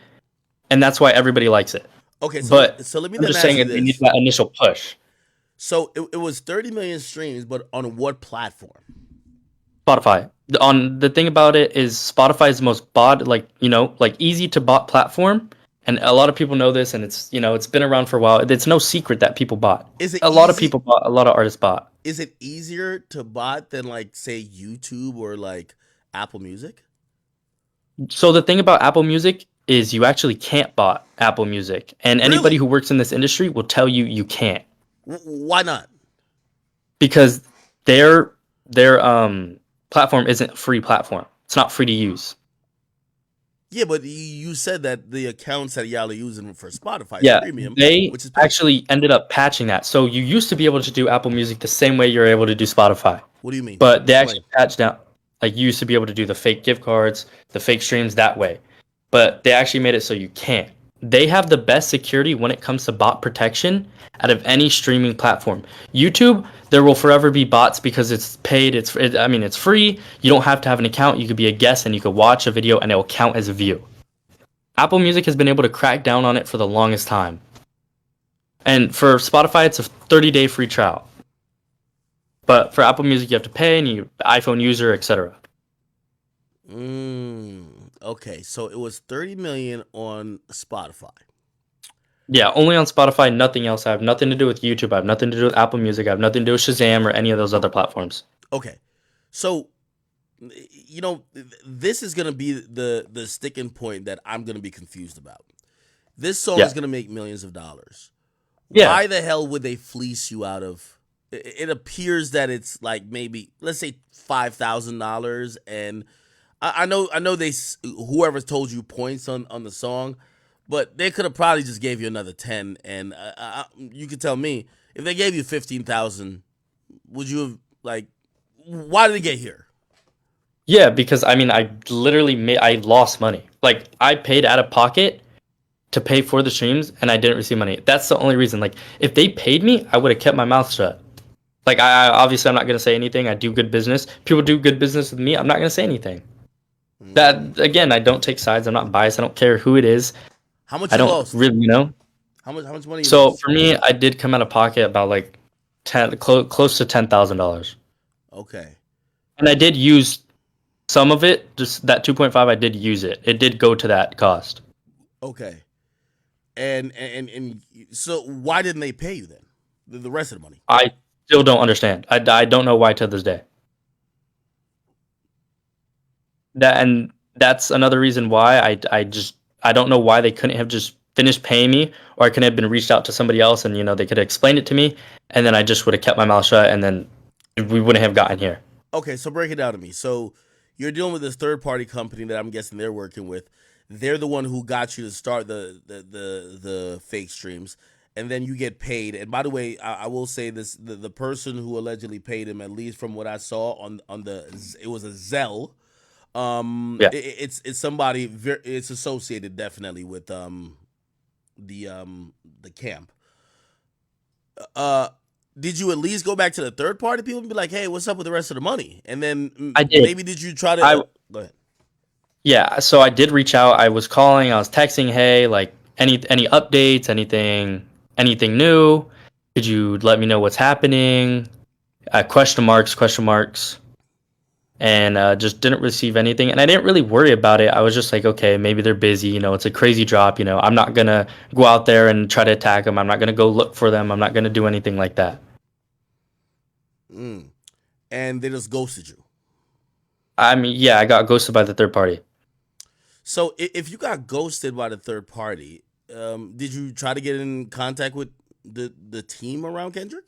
and that's why everybody likes it. Okay. So But so let me I'm then just ask saying you it needs this. that initial push. So it was 30 million streams, but on what platform? Spotify. On the thing about it is Spotify is the most bought, like like easy to bought platform, and a lot of people know this, and it's been around for a while. It's no secret that people bought. Is it A lot of easy? people bought. A lot of artists bought. Is it easier to bot than like say YouTube or like Apple Music? So the thing about Apple Music is you actually can't bot Apple Music, and anybody Really? who works in this industry will tell you you can't Why not? because their their platform isn't a free platform. It's not free to use. Yeah, but you said that the accounts that y'all are using for Spotify is Yeah, premium, they which is paid. actually ended up patching that. So you used to be able to do Apple Music the same way you're able to do Spotify, What do you mean? but they actually Explain. patched down. Like you used to be able to do the fake gift cards, the fake streams that way, but they actually made it so you can't. They have the best security when it comes to bot protection out of any streaming platform. YouTube, there will forever be bots because it's paid. I mean, it's free. You don't have to have an account. You could be a guest and you could watch a video and it will count as a view. Apple Music has been able to crack down on it for the longest time. And for Spotify, it's a 30-day free trial. But for Apple Music, you have to pay, and you iPhone user, etc. Okay, so it was 30 million on Spotify. Yeah, only on Spotify, nothing else. I have nothing to do with YouTube. I have nothing to do with Apple Music. I have nothing to do with Shazam or any of those other platforms. Okay, so this is gonna be the sticking point that I'm gonna be confused about. This song is Yeah, gonna make millions of dollars. yeah, Why the hell would they fleece you out of? It appears that it's like maybe let's say $5,000, and I know whoever told you points on the song, but they could have probably just gave you another 10, and you could tell me if they gave you 15,000, would you have like? Why did it get here? yeah. Because I mean, I lost money. Like I paid out of pocket to pay for the streams, and I didn't receive money. That's the only reason. Like if they paid me, I would have kept my mouth shut. Like obviously I'm not gonna say anything. I do good business. People do good business with me. I'm not gonna say anything. Mm. That again, I don't take sides. I'm not biased. I don't care who it is. How much I you don't lost? really, How much money you So lost? for me, I did come out of pocket about like close to $10,000, Okay, and I did use some of it. Just that 2.5, I did use it. It did go to that cost. okay, and so why didn't they pay you then? The rest of the money? I still don't understand. I don't know why to this day. that's another reason why I don't know why they couldn't have just finished paying me, or I couldn't have been reached out to somebody else, and they could have explained it to me, and then I just would have kept my mouth shut, and then we wouldn't have gotten here. Okay, so break it down to me. So you're dealing with this third party company that I'm guessing they're working with. They're the one who got you to start the fake streams, and then you get paid. And by the way, I will say this: the person who allegedly paid him, at least from what I saw on the, it was a Zelle. Yeah, It's somebody it's associated definitely with the camp. Uh, did you at least go back to the third party people and be like, "Hey, what's up with the rest of the money?" And then I did. maybe did you try to? I Go ahead. Yeah, so I did reach out. I was calling, I was texting, hey, like any updates, anything new? Could you let me know what's happening? Question marks, and just didn't receive anything. And I didn't really worry about it. I was just like, okay, maybe they're busy. It's a crazy drop. I'm not gonna go out there and try to attack them. I'm not gonna go look for them. I'm not gonna do anything like that. Mm. And they just ghosted you. I mean, yeah, I got ghosted by the third party. So if you got ghosted by the third party, did you try to get in contact with the team around Kendrick?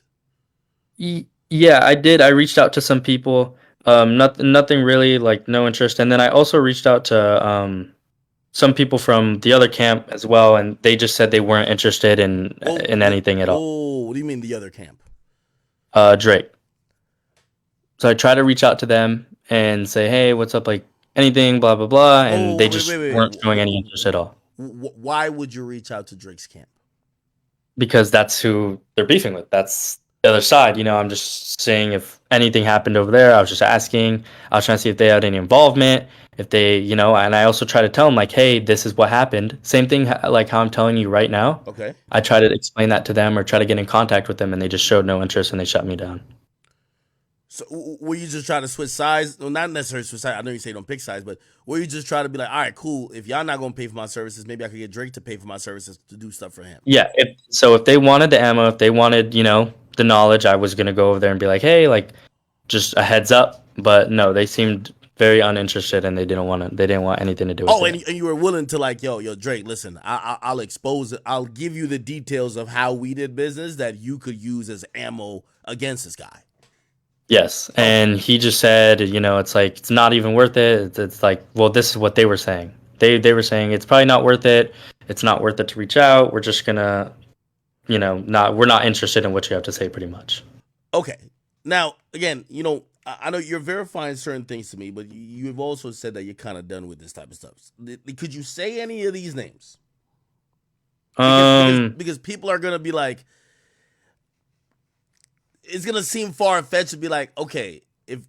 Yeah, I did. I reached out to some people. Nothing really, like no interest. And then I also reached out to some people from the other camp as well, and they just said they weren't interested in anything at all. Whoa, what do you mean the other camp? Drake. So I tried to reach out to them and say, hey, what's up? Like anything, blah blah blah, and Oh, they wait, just wait, wait. weren't showing any interest at all Why would you reach out to Drake's camp? because that's who they're beefing with. That's the other side. I'm just saying if anything happened over there. I was just asking. I was trying to see if they had any involvement. If they, and I also try to tell them like, hey, this is what happened. Same thing like how I'm telling you right now. Okay. I try to explain that to them or try to get in contact with them, and they just showed no interest and they shut me down. So were you just trying to switch sides? Well, not necessarily switch sides. I know you say don't pick sides, but were you just trying to be like, all right, cool. If y'all not gonna pay for my services, maybe I could get Drake to pay for my services to do stuff for him. Yeah. If they wanted the ammo, if they wanted, the knowledge, I was gonna go over there and be like, hey, like just a heads up. But no, they seemed very uninterested and they didn't want anything to do with Oh, and, it. and you were willing to like, yo, Drake, listen, I'll expose it. I'll give you the details of how we did business that you could use as ammo against this guy. Yes, Okay. and he just said, it's like it's not even worth it. It's like, well, this is what they were saying. They were saying it's probably not worth it. It's not worth it to reach out. We're just gonna, not we're not interested in what you have to say, pretty much. Okay. Now, again, I know you're verifying certain things to me, but you've also said that you're kind of done with this type of stuff. Could you say any of these names? Because because Um, because people are gonna be like, it's gonna seem far fetched to be like, okay, if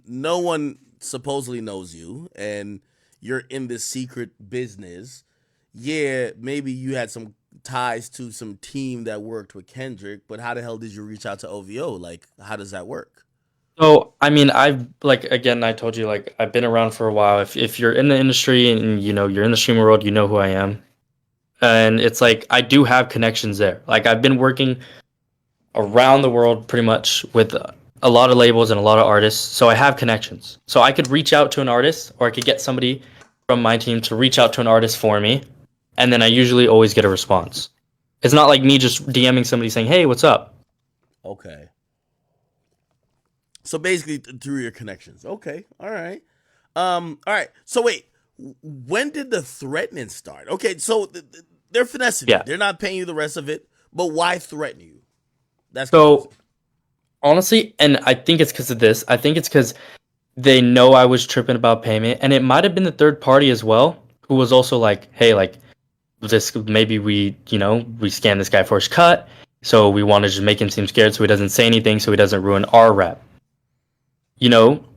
no one supposedly knows you and you're in this secret business, yeah, maybe you had some ties to some team that worked with Kendrick, but how the hell did you reach out to OVO? Like, how does that work? so I mean, I've like again, I told you like I've been around for a while. If you're in the industry and you're in the streamer world, you know who I am, and it's like I do have connections there. Like I've been working around the world pretty much with a lot of labels and a lot of artists. So I have connections. So I could reach out to an artist or I could get somebody from my team to reach out to an artist for me. And then I usually always get a response. It's not like me just DMing somebody saying, hey, what's up? Okay. So basically through your connections. Okay. All right. All right. So wait, when did the threatening start? Okay, so they're finessing you. Yeah. They're not paying you the rest of it, but why threaten you? That's confusing. So honestly, and I think it's because of this, I think it's because they know I was tripping about payment. And it might have been the third party as well, who was also like, hey, like, this maybe we scan this guy for his cut. So we want to just make him seem scared so he doesn't say anything so he doesn't ruin our rep.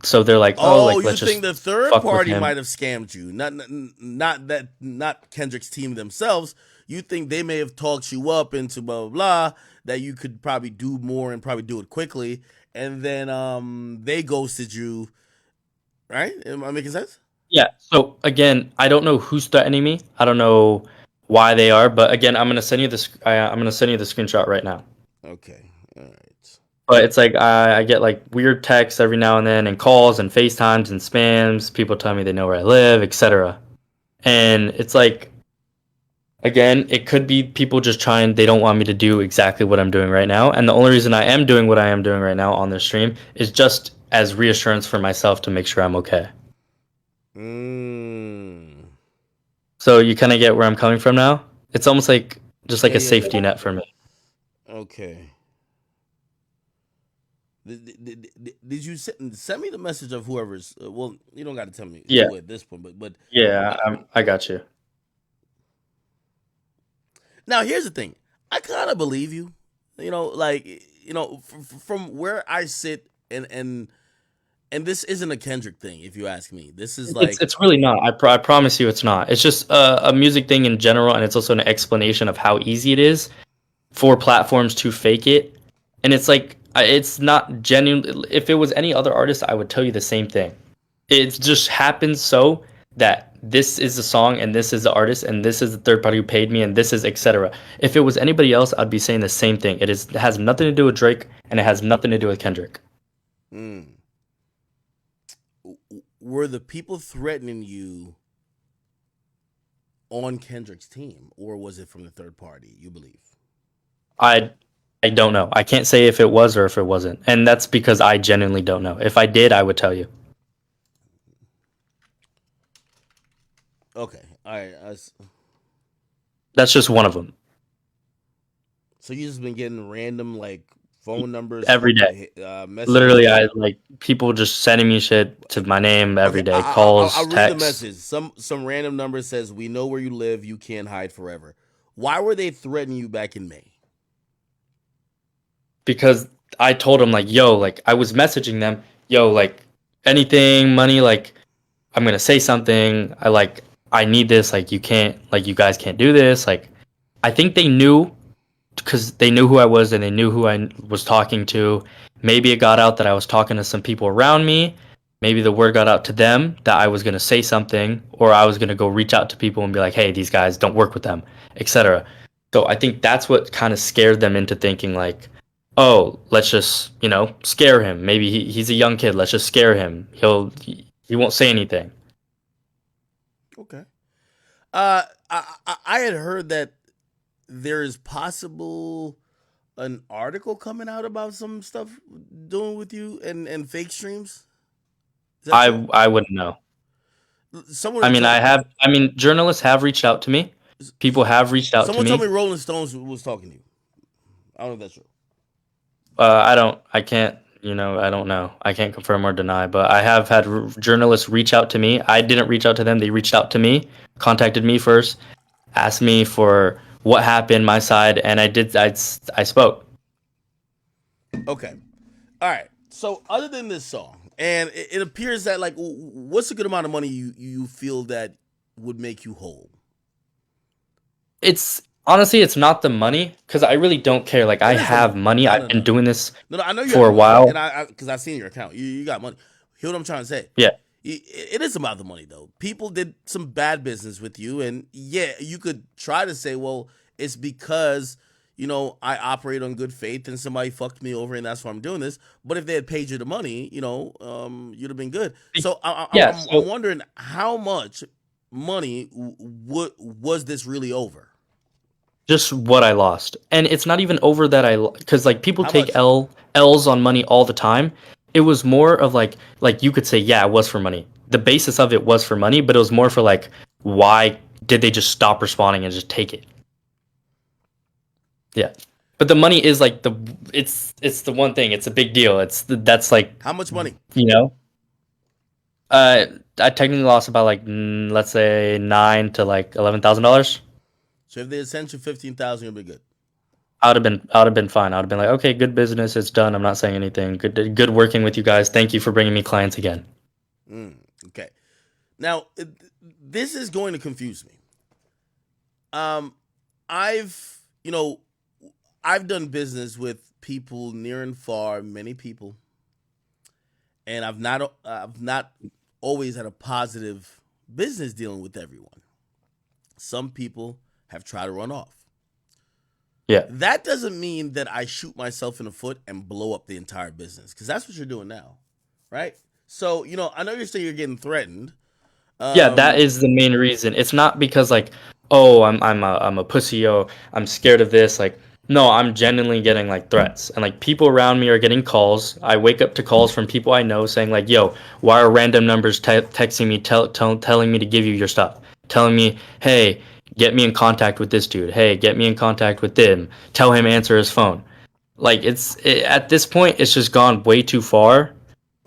So they're like, oh, Oh, like you let's think just the third fuck with party him. might have scammed you? Not Kendrick's team themselves. You think they may have talked you up into blah blah blah that you could probably do more and probably do it quickly, and then they ghosted you, right? Am I making sense? Yeah. So again, I don't know who's threatening me. I don't know why they are, but again, I'm gonna send you this. I'm gonna send you the screenshot right now. Okay, all right. but it's like I get like weird texts every now and then, and calls and FaceTimes and spams. People tell me they know where I live, etc. And it's like, again, it could be people just trying. They don't want me to do exactly what I'm doing right now, and the only reason I am doing what I am doing right now on this stream is just as reassurance for myself to make sure I'm okay. Mm. So you kind of get where I'm coming from now. It's almost like just like Yeah, a yeah, safety yeah. net for me. Okay. Did you send me the message of whoever's? Well, you don't got to tell me Yeah, who at this point, but yeah, uh, I got you. now here's the thing. I kind of believe you. Like from where I sit, and this isn't a Kendrick thing, if you ask me. This is like It's really not. I promise you, it's not. It's just a music thing in general, and it's also an explanation of how easy it is for platforms to fake it. And it's like it's not genuine. If it was any other artist, I would tell you the same thing. It just happens so that this is the song, and this is the artist, and this is the third party who paid me, and this is etc. If it was anybody else, I'd be saying the same thing. It has nothing to do with Drake, and it has nothing to do with Kendrick. mm, were the people threatening you on Kendrick's team, or was it from the third party? You believe? I I don't know. I can't say if it was or if it wasn't. And that's because I genuinely don't know. If I did, I would tell you. Okay, all right. That's just one of them. So you just been getting random like phone numbers, Every day. Literally, messages. I like people just sending me shit to my name Okay, every day. Calls, I'll read the texts. message. Some random number says, "We know where you live. You can't hide forever." Why were they threatening you back in May? Because I told them like, yo, like I was messaging them, yo, like anything, money, like I'm gonna say something. I need this. Like you can't, like you guys can't do this. Like I think they knew because they knew who I was and they knew who I was talking to. Maybe it got out that I was talking to some people around me. Maybe the word got out to them that I was gonna say something, or I was gonna go reach out to people and be like, "Hey, these guys don't work with them," etc. So I think that's what kind of scared them into thinking like, "Oh, let's just scare him. Maybe he's a young kid. Let's just scare him. He won't say anything." Okay. I had heard that there is possible an article coming out about some stuff doing with you and fake streams. Is that true? I wouldn't know. I Someone mean, told journalists have reached out to me. People have reached out to someone told me me. Rolling Stones was talking to you. I don't know if that's true. I can't, I don't know. I can't confirm or deny, but I have had journalists reach out to me. I didn't reach out to them. They reached out to me, contacted me first, asked me for what happened, my side, and I spoke. Okay. All right. So other than this song, and it appears that like, what's a good amount of money you feel that would make you whole? It's honestly, it's not the money because I really don't care. Like, I It is the have money. money. No, I've no, been no, doing this no. I know you have for the a money, and while. I because I seen your account. You got money. Hear what I'm trying to say? Yeah. It is about the money though. People did some bad business with you, and yeah, you could try to say, well, it's because I operate on good faith, and somebody fucked me over, and that's why I'm doing this. But if they had paid you the money, you'd have been good. So Yeah. I'm So wondering how much money was this really over? just what I lost. And it's not even over that because like people How take much? L's on money all the time. It was more of like you could say, yeah, it was for money. The basis of it was for money, but it was more for like, why did they just stop responding and just take it? Yeah. But the money is like it's the one thing. It's a big deal. That's like, How much money? you know, uh I technically lost about like let's say $9,000 to like $11,000. So if they had sent you 15,000, you'll be good. I would have been fine. I would have been like, okay, good business, it's done. I'm not saying anything. Good working with you guys. Thank you for bringing me clients again. Mm, okay. Now this is going to confuse me. Um, I've I've done business with people near and far, many people, and I've not always had a positive business dealing with everyone. Some people have tried to run off. Yeah. That doesn't mean that I shoot myself in the foot and blow up the entire business, because that's what you're doing now, right? So I know you're saying you're getting threatened. Yeah, that Um, is the main reason. It's not because like, oh, I'm a pussy, oh, I'm scared of this. Like, no, I'm genuinely getting like threats, and like people around me are getting calls. I wake up to calls from people I know saying like, yo, why are random numbers texting me, telling me to give you your stuff, telling me, hey, get me in contact with this dude. Hey, get me in contact with them. Tell him answer his phone. Like at this point, it's just gone way too far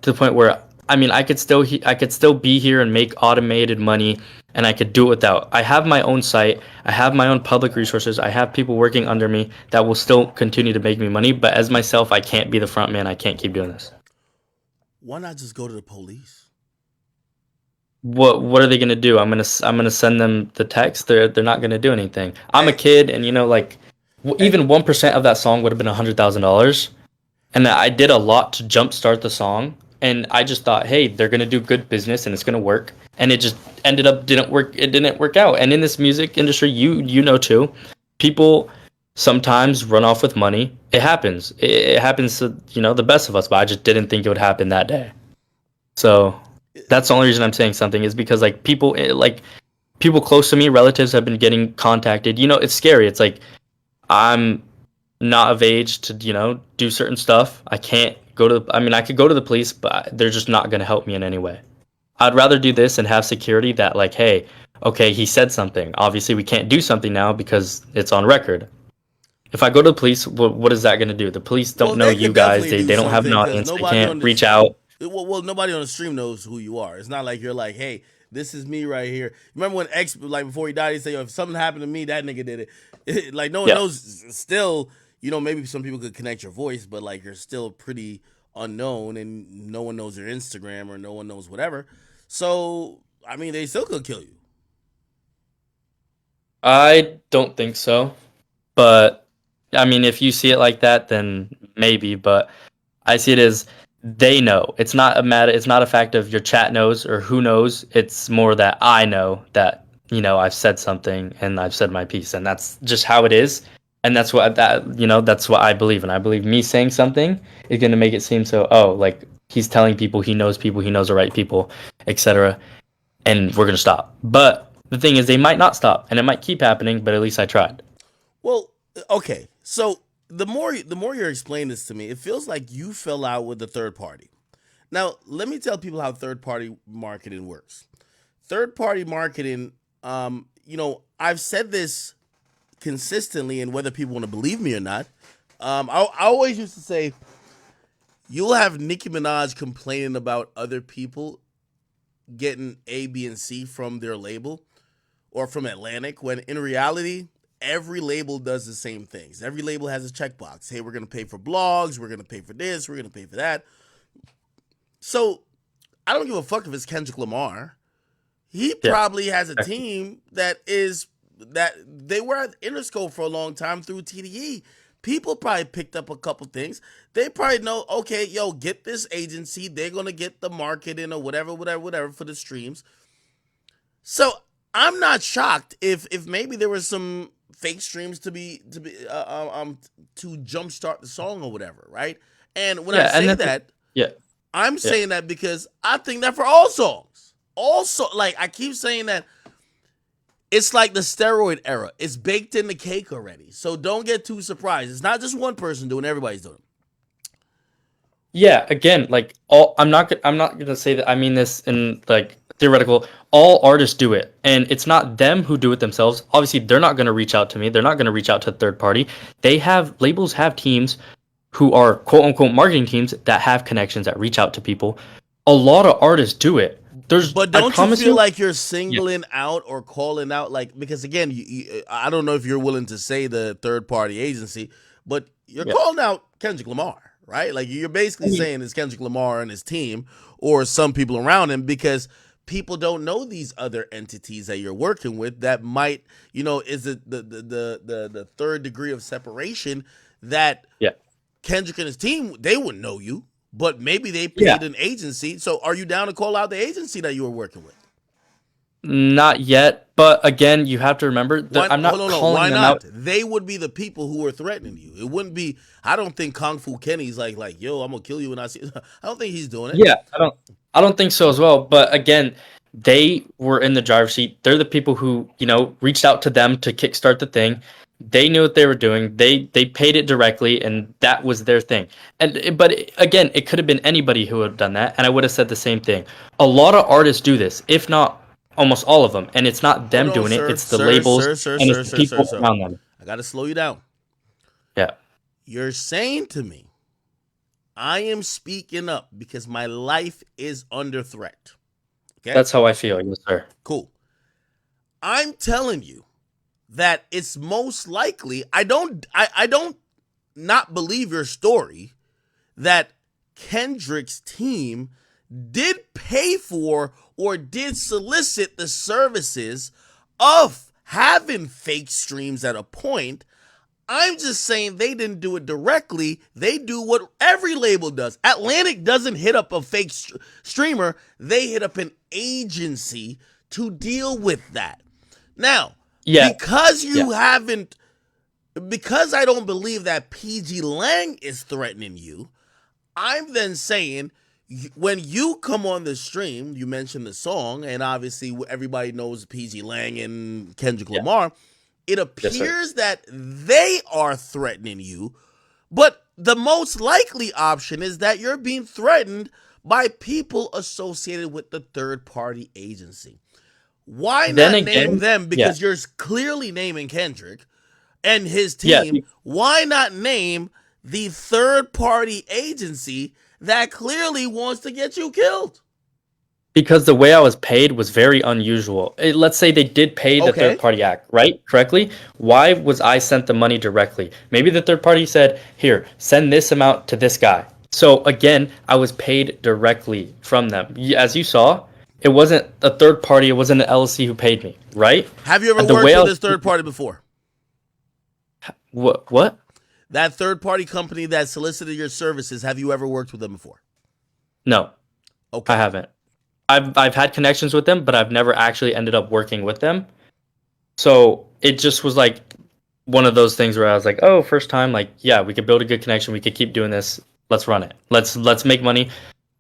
to the point where I mean I could still be here and make automated money, and I could do it without. I have my own site, I have my own public resources, I have people working under me that will still continue to make me money, but as myself I can't be the front man. I can't keep doing this. why not just go to the police? What are they going to do? I'm going to send them the text. They're not going to do anything. I'm a And, kid, and like and even 1% of that song would have been $100,000. And I did a lot to jumpstart the song. And I just thought, hey, they're gonna do good business and it's gonna work. And it just ended up didn't work. It didn't work out. And in this music industry, you know too, people sometimes run off with money. It happens. It happens to the best of us. But I just didn't think it would happen that day. So that's the only reason I'm saying something is because like people close to me, relatives have been getting contacted. It's scary. It's like I'm not of age to do certain stuff. I can't go to. I mean, I could go to the police, but they're just not going to help me in any way. I'd rather do this and have security that like, hey, okay, he said something. Obviously, we can't do something now because it's on record. If I go to the police, what is that going to do? The police don't well, know they you could guys. definitely They do don't have an something, because audience. They nobody can't on reach this. out. Nobody on the stream knows who you are. It's not like you're like, hey, this is me right here. Remember when X, like before he died, he said, "Yo, if something happened to me, that nigga did it." Like no one Yeah. knows. Still, maybe some people could connect your voice, but like you're still pretty unknown, and no one knows your Instagram or no one knows whatever. So I mean, they still could kill you. I don't think so. But I mean, if you see it like that, then maybe. But I see it as they know. It's not a matter. It's not a fact of your chat knows or who knows. It's more that I know that I've said something and I've said my piece, and that's just how it is. And that's what I believe, and I believe me saying something is going to make it seem so. Oh, like he's telling people, he knows the right people, etc. And we're going to stop. But the thing is, they might not stop, and it might keep happening. But at least I tried. Well, okay. So the more you're explaining this to me, it feels like you fell out with the third party. Now, let me tell people how third party marketing works. Third party marketing, I've said this consistently, and whether people want to believe me or not, I always used to say, you'll have Nicki Minaj complaining about other people getting A, B, and C from their label or from Atlantic, when in reality, every label does the same things. Every label has a checkbox. Hey, we're going to pay for blogs. We're going to pay for this. We're going to pay for that. So I don't give a fuck if it's Kendrick Lamar. He Yeah. probably has a team that they were at Interscope for a long time through TDE. People probably picked up a couple things. They probably know, okay, yo, get this agency. They're gonna get the marketing or whatever for the streams. So I'm not shocked if maybe there was some fake streams to jumpstart the song or whatever, right? And when I Yeah. And say then that, yeah. I'm Yeah. saying that because I think that for all songs. Also, like I keep saying that it's like the steroid era. It's baked in the cake already. So don't get too surprised. It's not just one person doing it, everybody's doing it. Yeah, again, like I'm not gonna say that I mean this in like theoretical. All artists do it, and it's not them who do it themselves. Obviously, they're not gonna reach out to me. They're not gonna reach out to a third party. Labels have teams who are quote unquote marketing teams that have connections that reach out to people. A lot of artists do it. But I don't you promise feel you. like you're Yeah, singling out or calling out, like, because again, I don't know if you're willing to say the third party agency, but you're yeah. calling out Kendrick Lamar, right? Like you're I basically mean, saying it's Kendrick Lamar and his team or some people around him, because people don't know these other entities that you're working with that might, is it the third degree of separation that yeah, Kendrick and his team, they wouldn't know you, but maybe they yeah. paid an agency. So are you down to call out the agency that you were working with? Not yet, but again, you have to remember Why? that I'm Hold not on, no. calling Why them out. not? They would be the people who are threatening you. It wouldn't be. I don't think Kung Fu Kenny's like, yo, I'm gonna kill you when I see. I don't think he's doing it. Yeah, I don't think so as well. But again, they were in the driver's seat. They're the people who, reached out to them to kickstart the thing. They knew what they were doing. They paid it directly, and that was their thing. Again, it could have been anybody who would have done that, and I would have said the same thing. A lot of artists do this, if not almost all of them, and it's not Hold them on, doing it. sir, It's the sir, labels sir, sir, and it's sir, the sir, sir, people sir. around them. I gotta slow you down. Yeah, You're saying to me, I am speaking up because my life is under threat. Okay, that's how I feel. Yes, sir. cool. I'm telling you that it's most likely. I don't not believe your story that Kendrick's team did pay for or did solicit the services of having fake streams at a point. I'm just saying they didn't do it directly. They do what every label does. Atlantic doesn't hit up a fake streamer, they hit up an agency to deal with that. Now, Yeah, because yeah. you haven't, because I don't believe that PG Lang is threatening you, I'm then saying when you come on the stream, you mentioned the song, and obviously everybody knows PG Lang and Kendrick Yeah. Lamar. It Yes, sir. appears that they are threatening you, but the most likely option is that you're being threatened by people associated with the third party agency. Why Then not name again, them? yeah, Because you're clearly naming Kendrick and his yeah. team. Why not name the third party agency that clearly wants to get you killed? Because the way I was paid was very unusual. Let's say they did pay the third Okay. party act, right? Correctly? Why was I sent the money directly? Maybe the third party said, "Here, send this amount to this guy." So again, I was paid directly from them. As you saw, it wasn't a third party, it wasn't an LLC who paid me, right? Have you ever And the worked way I with was this third party before? what? That third party company that solicited your services, have you ever worked with them before? No, I Okay. haven't. I've had connections with them, but I've never actually ended up working with them. So it just was like one of those things where I was like, oh, first time, like, yeah, we could build a good connection. We could keep doing this. Let's run it. Let's make money.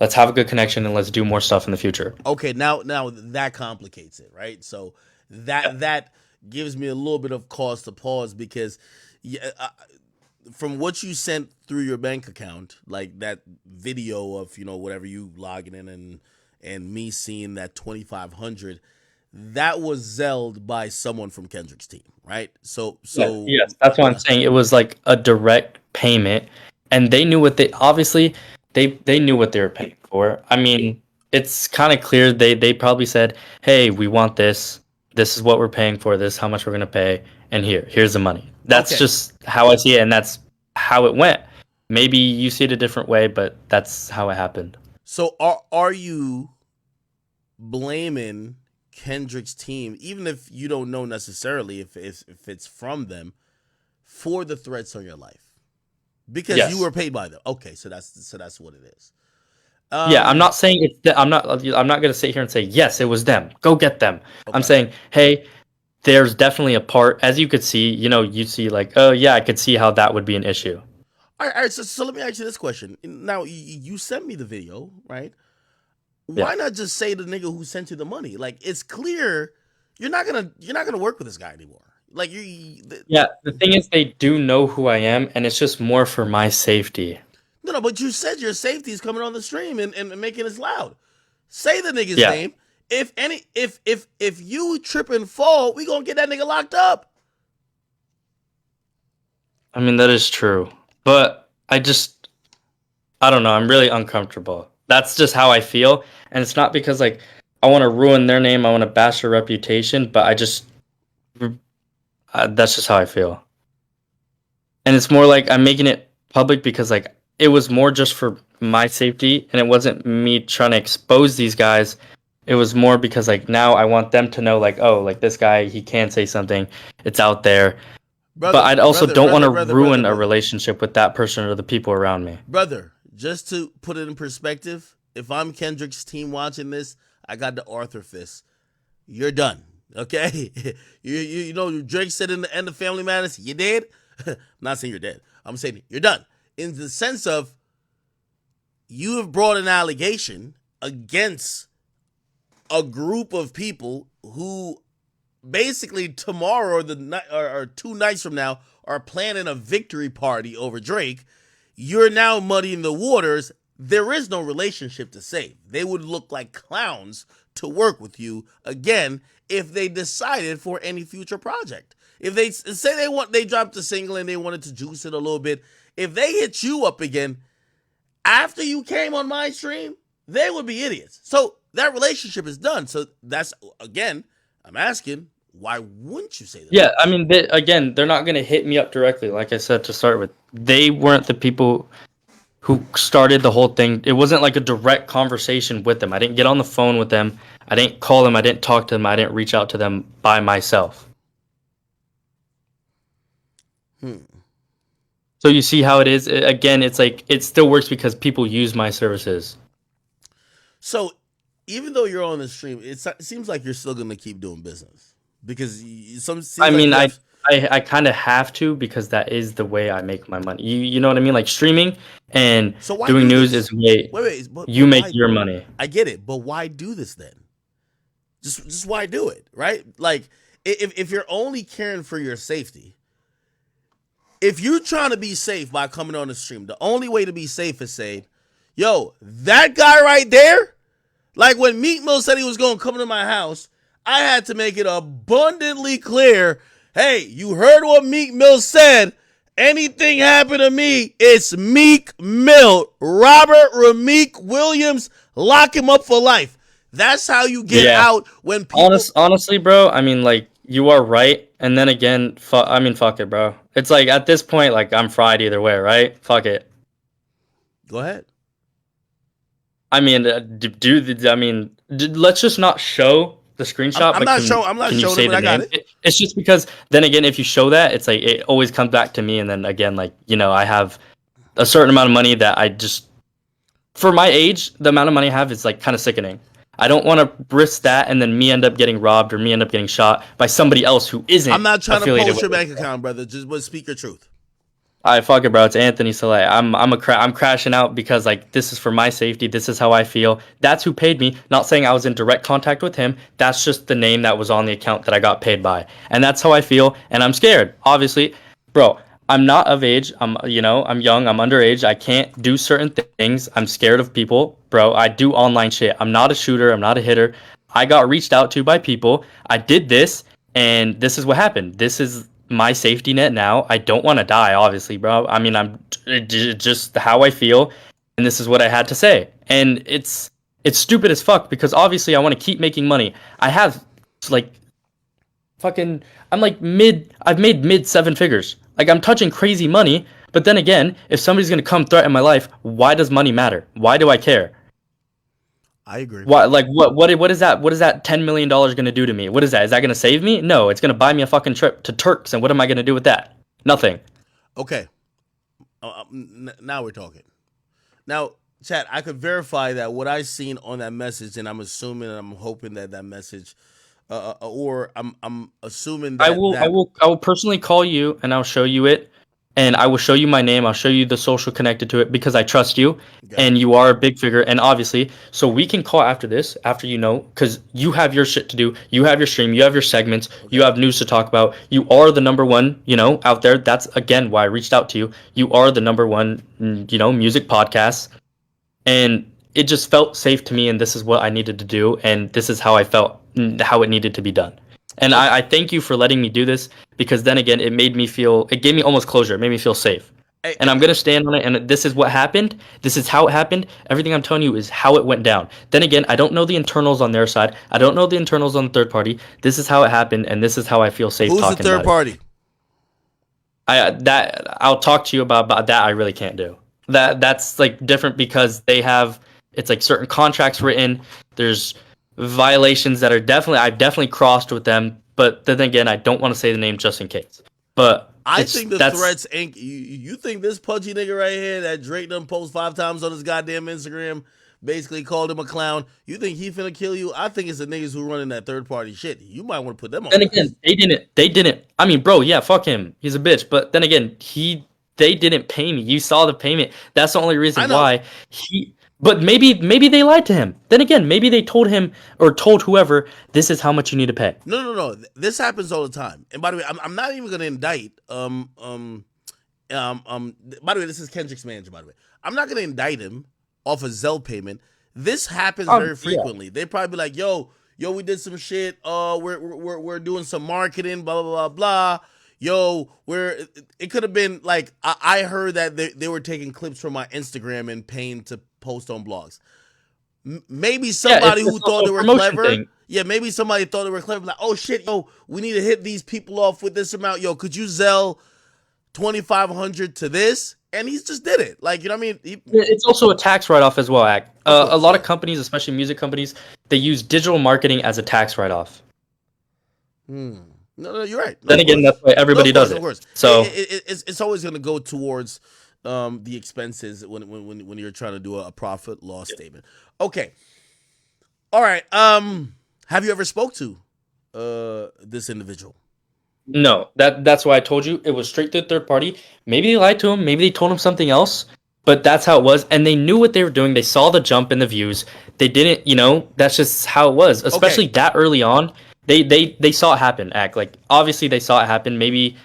Let's have a good connection and let's do more stuff in the future. Okay, now that complicates it, right? So Yeah. that gives me a little bit of cause to pause because yeah, from what you sent through your bank account, like that video of whatever you logging in and me seeing that 2,500, that was zelled by someone from Kendrick's team, right? So Yeah. so Yes, that's what I'm saying. It was like a direct payment, and they knew what they obviously they knew what they were paying for. I mean, it's kind of clear they probably said, "Hey, we want this. This is what we're paying for. This is how much we're gonna pay, and here's the money." That's okay. just how I see it, and that's how it went. Maybe you see it a different way, but that's how it happened. So are you blaming Kendrick's team, even if you don't know necessarily if it's from them, for the threats on your life because you Yes. were paid by them? Okay, so that's what it is. Yeah, I'm Um. not saying it's. I'm not gonna sit here and say yes, it was them. Go get them. I'm Okay. saying, hey, there's definitely a part, as you could see, you see like, oh yeah, I could see how that would be an issue. All right. So let me ask you this question. Now you sent me the video, right? Yeah. Why not just say the nigga who sent you the money? Like it's clear you're not gonna work with this guy anymore. Like Yeah, the thing is they do know who I am and it's just more for my safety. no, but you said your safety is coming on the stream and making it loud. Say the nigga's Yeah. name. If you trip and fall, we gonna get that nigga locked up. I mean that is true. But I don't know, I'm really uncomfortable. That's just how I feel. And it's not because like I want to ruin their name, I want to bash their reputation, but that's just how I feel. And it's more like I'm making it public because like it was more just for my safety and it wasn't me trying to expose these guys. It was more because like now I want them to know like, oh, like this guy, he can say something. It's out there. But Brother, I also brother, don't want brother, to brother, brother, ruin a brother. relationship with that person or the people around me. Brother, just to put it in perspective, if I'm Kendrick's team watching this, I got the Arthur fist. you're done. Okay, you know Drake said in the end of Family Matters, you dead. I'm not saying you're dead. I'm saying you're done in the sense of you have brought an allegation against a group of people who basically tomorrow or the night or 2 nights from now are planning a victory party over Drake. You're now muddying the waters. There is no relationship to save. They would look like clowns to work with you again if they decided for any future project. If they say they dropped a single and they wanted to juice it a little bit, if they hit you up again after you came on my stream, they would be idiots. So that relationship is done. So that's again, I'm asking, why wouldn't you say that? Yeah, I mean, again, they're not going to hit me up directly. Like I said to start with, they weren't the people who started the whole thing. It wasn't like a direct conversation with them. I didn't get on the phone with them. I didn't call them. I didn't talk to them. I didn't reach out to them by myself. Hmm. So you see how it is. Again, it's like it still works because people use my services. So even though you're on the stream, it seems like you're still gonna keep doing business because some I seems like mean, you I have. I kind of have to because that is the way I make my money. You know what I mean? Like streaming and So why doing do news is this? the way Wait, you but make why? your money. I get it, but why do this then? Just why do it, right? Like if you're only caring for your safety, if you're trying to be safe by coming on the stream, the only way to be safe is saying, "Yo, that guy right there." Like when Meek Mill said he was going to come to my house, I had to make it abundantly clear. Hey, you heard what Meek Mill said. Anything happen to me, it's Meek Mill. Robert Rameek Williams, lock him up for life. That's how you get Yeah. out when people. Honestly, bro, I mean, like, you are right. And then again, I mean, fuck it, bro. It's like, at this point, like, I'm fried either way, right? Fuck it. Go ahead. I mean, let's just not show the screenshot, I'm but not showing. I'm not can you showing it, say but the I got name? it. It's just because then again, if you show that, it's like it always comes back to me, and then again, like, I have a certain amount of money that I just, for my age, the amount of money I have is like kind of sickening. I don't want to risk that and then me end up getting robbed or me end up getting shot by somebody else who I'm isn't not trying to affiliated post with your it. bank account, brother. Just but speak your truth. I fuck it, bro. It's Anthony Soleil. I'm crashing out because like this is for my safety. This is how I feel. That's who paid me. Not saying I was in direct contact with him. That's just the name that was on the account that I got paid by, and that's how I feel. And I'm scared, obviously, bro. I'm not of age. I'm young. I'm underage. I can't do certain things. I'm scared of people, bro. I do online shit. I'm not a shooter. I'm not a hitter. I got reached out to by people. I did this, and this is what happened. This is my safety net now. I don't want to die, obviously, bro. I mean, I'm just how I feel, and this is what I had to say. And it's stupid as fuck because obviously I want to keep making money. I have like fucking I'm like I've made mid seven figures. Like I'm touching crazy money, but then again, if somebody's going to come threaten my life, why does money matter? Why do I care? I agree. Why like what is that? What is that $10 million going to do to me? What is that? Is that going to save me? No, it's going to buy me a fucking trip to Turks and what am I going to do with that? Nothing. Okay. Now we're talking. Now, chat, I could verify that what I seen on that message, and I'm assuming and I'm hoping that that message, or I'm assuming I that will I that. will I will personally call you and I'll show you it and I will show you my name. I'll show you the social connected to it because I trust you Okay. and you are a big figure and obviously so we can call after this after cuz you have your shit to do. You have your stream, you have your segments, you Okay. have news to talk about. You are the number one, out there. That's again why I reached out to you. You are the number one, music podcast and it just felt safe to me and this is what I needed to do and this is how I felt how it needed to be done and Okay. I thank you for letting me do this because then again it gave me almost closure, it made me feel safe Hey, and I'm going to stand on it and this is what happened, this is how it happened, everything I'm telling you is how it went down. Then again, I don't know the internals on their side, I don't know the internals on the third party, this is how it happened and this is how I feel safe who's the talking third about it. party? I'll talk to you about that. I really can't do that's like different because they have it's like certain contracts written. There's violations that are I've definitely crossed with them, but then again, I don't want to say the name just in case. But I it's think the that's threats ain't. You think this pudgy nigga right here that Drake done post 5 times on his goddamn Instagram basically called him a clown. You think he finna kill you? I think it's the niggas who running that third party shit. You might want to put them on Then blast. again, they didn't. I mean, bro, yeah, fuck him. He's a bitch. But then again, they didn't pay me. You saw the payment. That's the only I reason know. why he. But maybe they lied to him. Then again, maybe they told him or told whoever this is how much you need to pay. No, no, no. This happens all the time. And by the way, I'm not even gonna indict. By the way, this is Kendrick's manager. By the way, I'm not gonna indict him off a Zelle payment. This happens very Yeah, frequently. They probably be like, yo, we did some shit. We're doing some marketing. Blah blah blah blah. Yo, it could have been like I heard that they were taking clips from my Instagram and paying to post on blogs. Maybe yeah. somebody who It's thought also they a were promotion clever. thing. Yeah, maybe somebody thought they were clever. Like, oh shit, yo, we need to hit these people off with this amount. Yo, could you Zelle 2,500 to this? And he just did it. Like, you know what I mean? It's also a tax write-off as well, Act. Of A course, lot yeah. of companies, especially music companies, they use digital marketing as a tax write-off. Hmm. No, no, you're right. No, Then of again, course. that's why No, of everybody course, does of it. course. So It's always going to go towards the expenses when you're trying to do a profit loss statement. Okay. All right. Have you ever spoke to this individual? no, that's why I told you it was straight to the third party. Maybe they lied to him. Maybe they told him something else. But that's how it was, and they knew what they were doing. They saw the jump in the views. They didn't, that's just how it was. Okay. Especially that early on, they saw it happen. Act like obviously they saw it happen. Maybe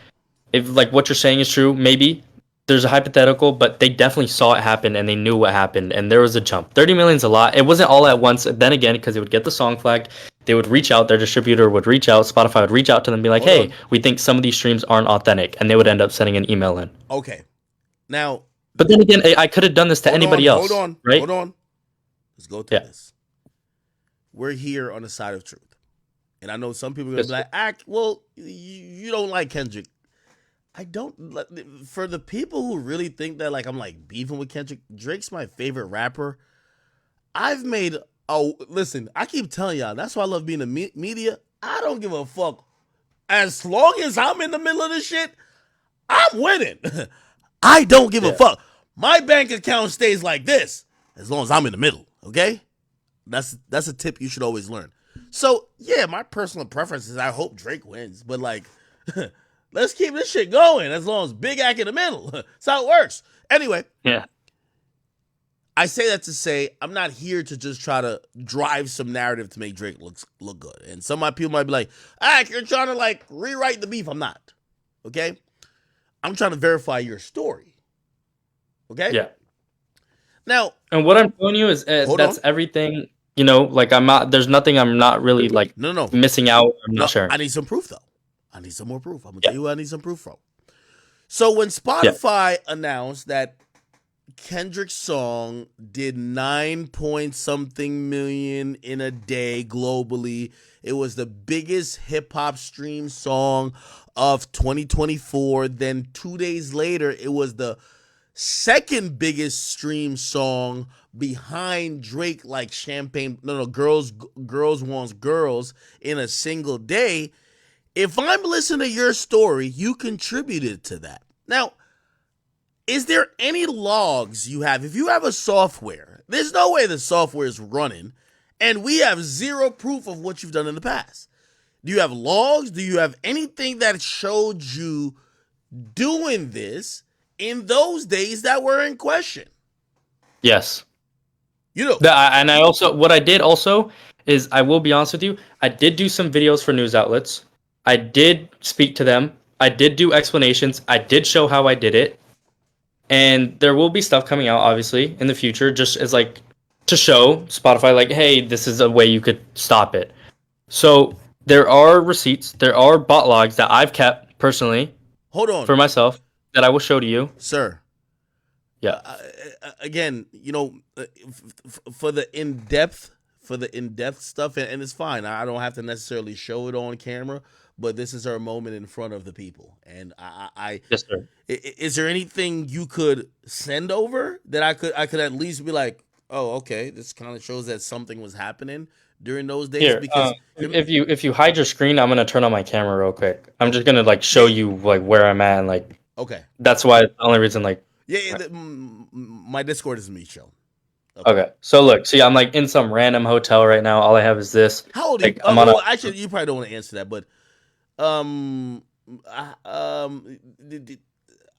if like what you're saying is true, maybe there's a hypothetical, but they definitely saw it happen and they knew what happened, and there was a jump. 30 million's a lot. It wasn't all at once. Then again, because they would get the song flagged, they would reach out. Their distributor would reach out. Spotify would reach out to them, and be like, Hold "Hey, on. we think some of these streams aren't authentic," and they would end up sending an email in. Okay. Now, But then again, I could have done this to anybody hold else, on, right? hold on. Let's go through Yeah. this. We're here on the side of truth. And I know some people are going to Yes, be sir. like, well, you don't like Kendrick. I don't. For the people who really think that, like, I'm like beefing with Kendrick, Drake's my favorite rapper. I've made, listen, I keep telling y'all, that's why I love being in the media. I don't give a fuck. As long as I'm in the middle of this shit, I'm winning. I don't give a Yeah. fuck. My bank account stays like this as long as I'm in the middle. Okay, that's a tip you should always learn. So yeah, my personal preference is I hope Drake wins, but like, let's keep this shit going as long as Big Act in the middle. That's how it works. Anyway, Yeah. I say that to say I'm not here to just try to drive some narrative to make Drake look good. And some of my people might be like, you're trying to like rewrite the beef. I'm not. Okay, I'm trying to verify your story. Okay. Yeah. Now, And what I'm telling you is hold that's on. everything. Like I'm not. There's nothing I'm not really like No, no, no. missing out. I'm No, not sharing. I need some proof though. I need some more proof. I'm gonna Yeah. tell you what I need some proof from. So when Yeah. Spotify announced that Kendrick's song did 9 point something million in a day globally, it was the biggest hip hop stream song of 2024. Then 2 days later, it was the second biggest stream song behind Drake, like Champagne. No, girls wants girls in a single day. If I'm listening to your story, you contributed to that. Now, is there any logs you have? If you have a software, there's no way the software is running, and we have zero proof of what you've done in the past. Do you have logs? Do you have anything that showed you doing this in those days that were in question? Yes. You know, And I also what I did also is I will be honest with you. I did do some videos for news outlets. I did speak to them. I did do explanations. I did show how I did it. And there will be stuff coming out, obviously, in the future, just as like to show Spotify, like, hey, this is a way you could stop it. So there are receipts, there are bot logs that I've kept personally hold on, for myself that I will show to you. sir. Yeah. Again, for the in-depth stuff, and it's fine. I don't have to necessarily show it on camera, but this is our moment in front of the people. And Yes, sir. is there anything you could send over that I could at least be like, oh, okay, this kind of shows that something was happening during those days? Here, Because if you hide your screen, I'm gonna turn on my camera real quick. I'm just gonna like show you like where I'm at, and like okay, that's why the only reason like yeah, my Discord is me show. Okay. Okay. So look, see, I'm like in some random hotel right now. All I have is this. How old are you? Like I'm on a Well, actually, you probably don't want to answer that, but um,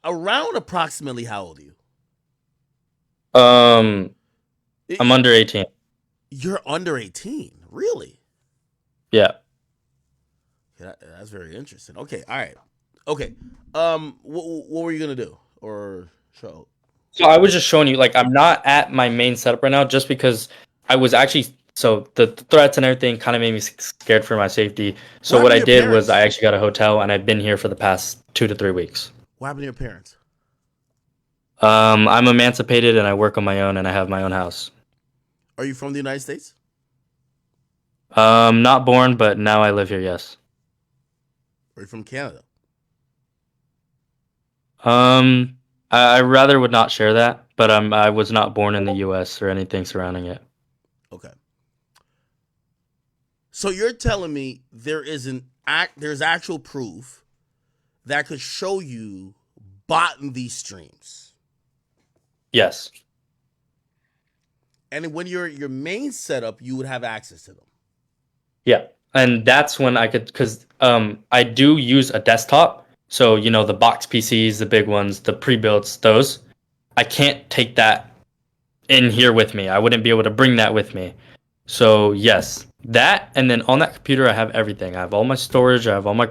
around approximately how old are you? um I'm under 18. You're under 18, really? Yeah. Yeah, that's very interesting. Okay, all right. Okay. What were you gonna do or show? So I was just showing you, like, I'm not at my main setup right now just because I was actually, so the threats and everything kind of made me scared for my safety. What So what happened to I your did was I parents? actually got a hotel and I've been here for the past 2 to 3 weeks. What happened to your parents? I'm emancipated and I work on my own and I have my own house. Are you from the United States? Not born, but now I live here. Yes. Or are you from Canada? I rather would not share that, but I was not born in the U.S. or anything surrounding it. Okay. So you're telling me there's actual proof that could show you bought these streams. Yes. And when you're your main setup, you would have access to them. Yeah, and that's when I could, because I do use a desktop. So the box PCs, the big ones, the pre-builts, those I can't take that in here with me. I wouldn't be able to bring that with me. So yes, that, and then on that computer I have everything. I have all my storage. I have all my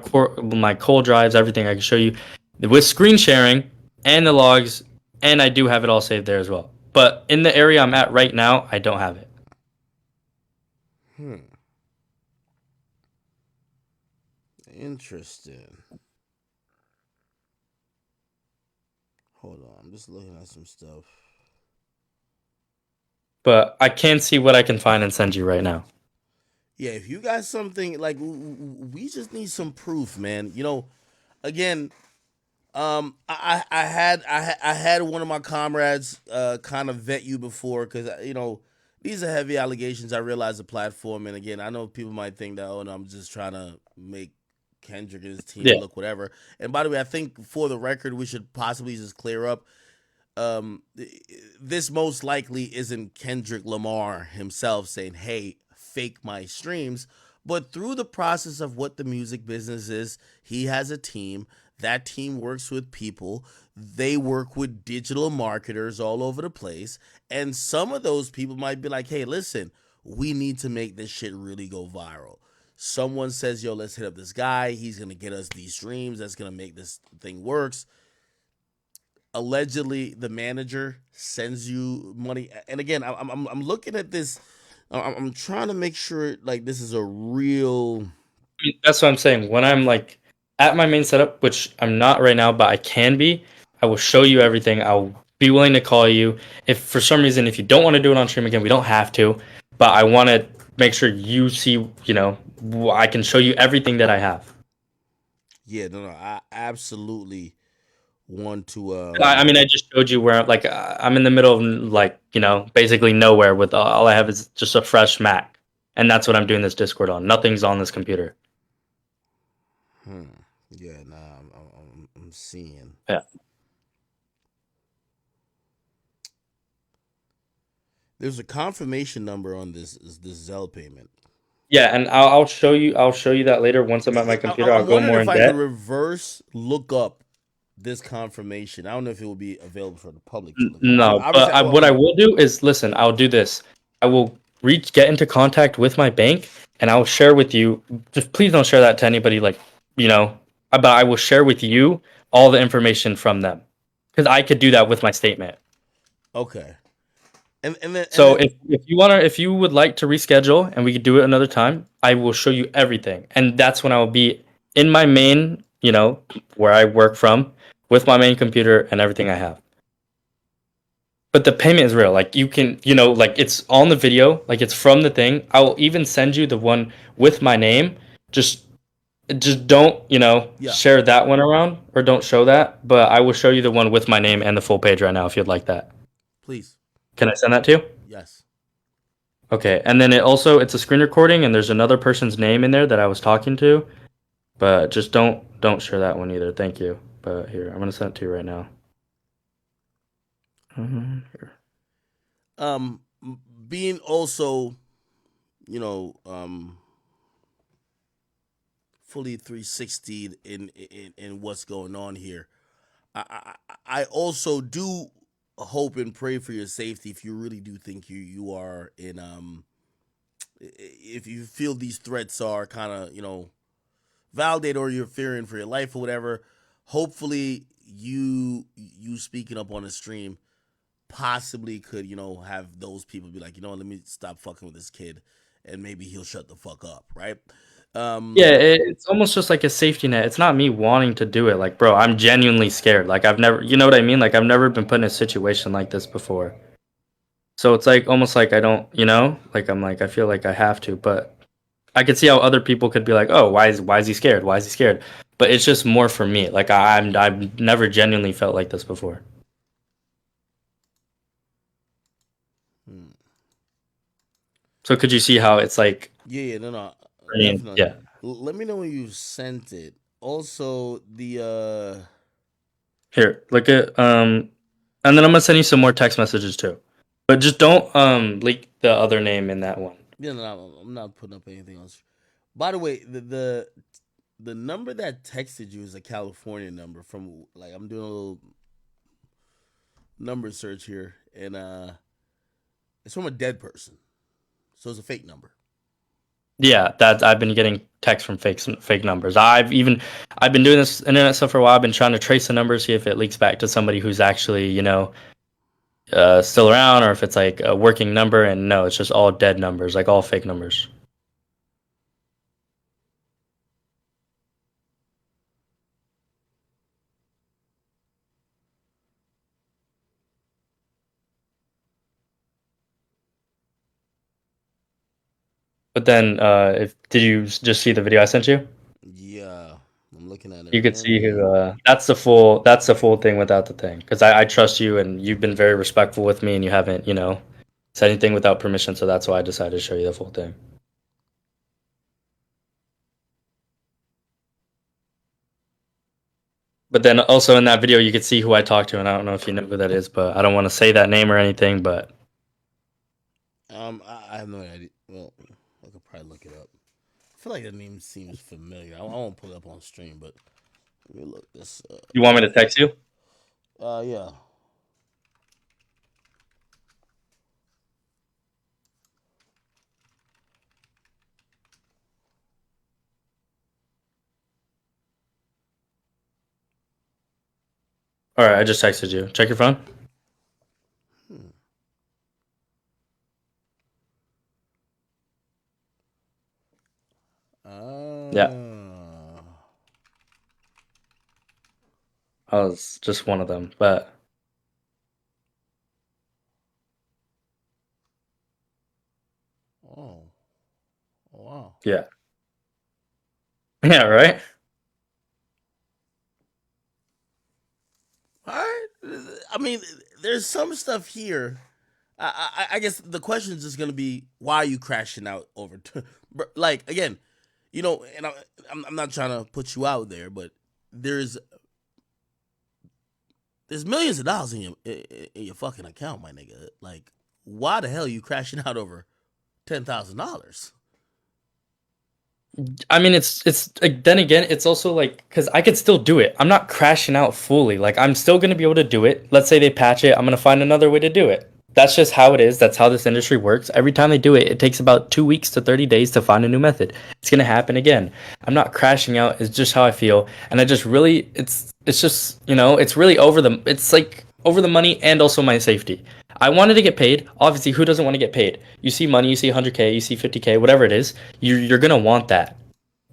cold drives, everything. I can show you with screen sharing and the logs, and I do have it all saved there as well. But in the area I'm at right now, I don't have it. Hmm. Interesting. Hold on, I'm just looking at some stuff. But I can see what I can find and send you right now. Yeah, if you got something like we just need some proof, man. Again, I had one of my comrades kind of vet you before because these are heavy allegations. I realize the platform, and again, I know people might think that, oh no, I'm just trying to make Kendrick and his team Yeah. look whatever. And by the way, I think for the record, we should possibly just clear up. Um, this most likely isn't Kendrick Lamar himself saying, "Hey, fake my streams," but through the process of what the music business is, he has a team. That team works with people. They work with digital marketers all over the place, and some of those people might be like, "Hey, listen, we need to make this shit really go viral." Someone says, "Yo, let's hit up this guy. He's gonna get us these streams. That's gonna make this thing works." Allegedly the manager sends you money, and again I'm looking at this. I'm trying to make sure like this is a real. That's what I'm saying. When I'm like at my main setup, which I'm not right now, but I can be, I will show you everything. I'll be willing to call you. If for some reason, if you don't want to do it on stream again, we don't have to, but I want to make sure you see, I can show you everything that I have. Yeah, no, I absolutely want to I mean, I just showed you where like I'm in the middle of like, basically nowhere with all I have is just a fresh Mac. And that's what I'm doing this Discord on. Nothing's on this computer. hmm, yeah, nah, I'm seeing Yeah. there's a confirmation number on this Zelle payment. Yeah, and I'll show you. I'll show you that later once I'm at my computer. I'll I'm go wondering more if in I could depth. reverse look up this confirmation. I don't know if it will be available for the public to look at. No, but Obviously, what I will do is listen. I'll do this. I will get into contact with my bank, and I'll share with you. Just please don't share that to anybody. Like you know, but I will share with you all the information from them because I could do that with my statement. okay, and then So if you would like to reschedule and we could do it another time, I will show you everything. And that's when I will be in my main, where I work from with my main computer and everything I have. But the payment is real. Like you can, like it's on the video, like it's from the thing. I will even send you the one with my name. Just don't, yeah, share that one around or don't show that, but I will show you the one with my name and the full page right now if you'd like that. please, Can I send that to you? yes. Okay, and then it's a screen recording, and there's another person's name in there that I was talking to, but just don't share that one either. Thank you. But here, I'm gonna send it to you right now. Here. Um, being also, you know, fully 360 in what's going on here. I also do hope and pray for your safety if you really do think you are in if you feel these threats are kind of validate or you're fearing for your life or whatever. Hopefully you speaking up on the stream possibly could have those people be like, let me stop fucking with this kid, and maybe he'll shut the fuck up, right? Yeah, um it's almost just like a safety net. It's not me wanting to do it. Like, bro, I'm genuinely scared. Like, I've never, you know what I mean? Like, I've never been put in a situation like this before. So it's like almost like I don't, like I'm like I feel like I have to, but I could see how other people could be like, "Oh, why is he scared? Why is he scared?" But it's just more for me. Like I've never genuinely felt like this before. hmm. So could you see how it's like? Yeah, no, no, I mean, definitely. yeah. Let me know when you sent it. Also, Here, look at and then I'm gonna send you some more text messages too. But just don't leak the other name in that one. yeah, no, no, I'm not putting up anything else. By the way, the number that texted you is a California number from, like, I'm doing a little number search here, and it's from a dead person, so it's a fake number. Yeah, that I've been getting texts from fake numbers. I've been doing this internet stuff for a while. I've been trying to trace the number, see if it leaks back to somebody who's actually still around, or if it's like a working number. And no, it's just all dead numbers, like all fake numbers. But then, if did you just see the video I sent you? Yeah, I'm looking at it You could right see who. now. That's the full thing without the thing. Because I trust you, and you've been very respectful with me, and you haven't said anything without permission. So that's why I decided to show you the full thing. But then also in that video, you could see who I talked to, and I don't know if you know who that is, but I don't want to say that name or anything. But I have no idea. Well, I could probably look it up. I feel like the name seems familiar. I won't pull it up on stream, but let me look this. you want me to text you? Yeah. All right, I just texted you. Check your phone. Hmm. Yeah, Uh, I was just one of them. But oh, oh, wow. yeah, yeah, right. All right. I mean, there's some stuff here. I guess the question is just gonna be, why are you crashing out over? Like, again, and I'm not trying to put you out there, but there's there's millions of dollars in your fucking account, my nigga. Like, why the hell are you crashing out over $10,000? I mean, it's like, then again, it's also like because I could still do it. I'm not crashing out fully. Like I'm still gonna be able to do it. Let's say they patch it, I'm gonna find another way to do it. That's just how it is. That's how this industry works. Every time they do it, it takes about 2 weeks to 30 days to find a new method. It's gonna happen again. I'm not crashing out. It's just how I feel, and I just really, it's just it's really it's like over the money and also my safety. I wanted to get paid. Obviously, who doesn't want to get paid? You see money, you see 100K, you see 50K, whatever it is. You're gonna want that.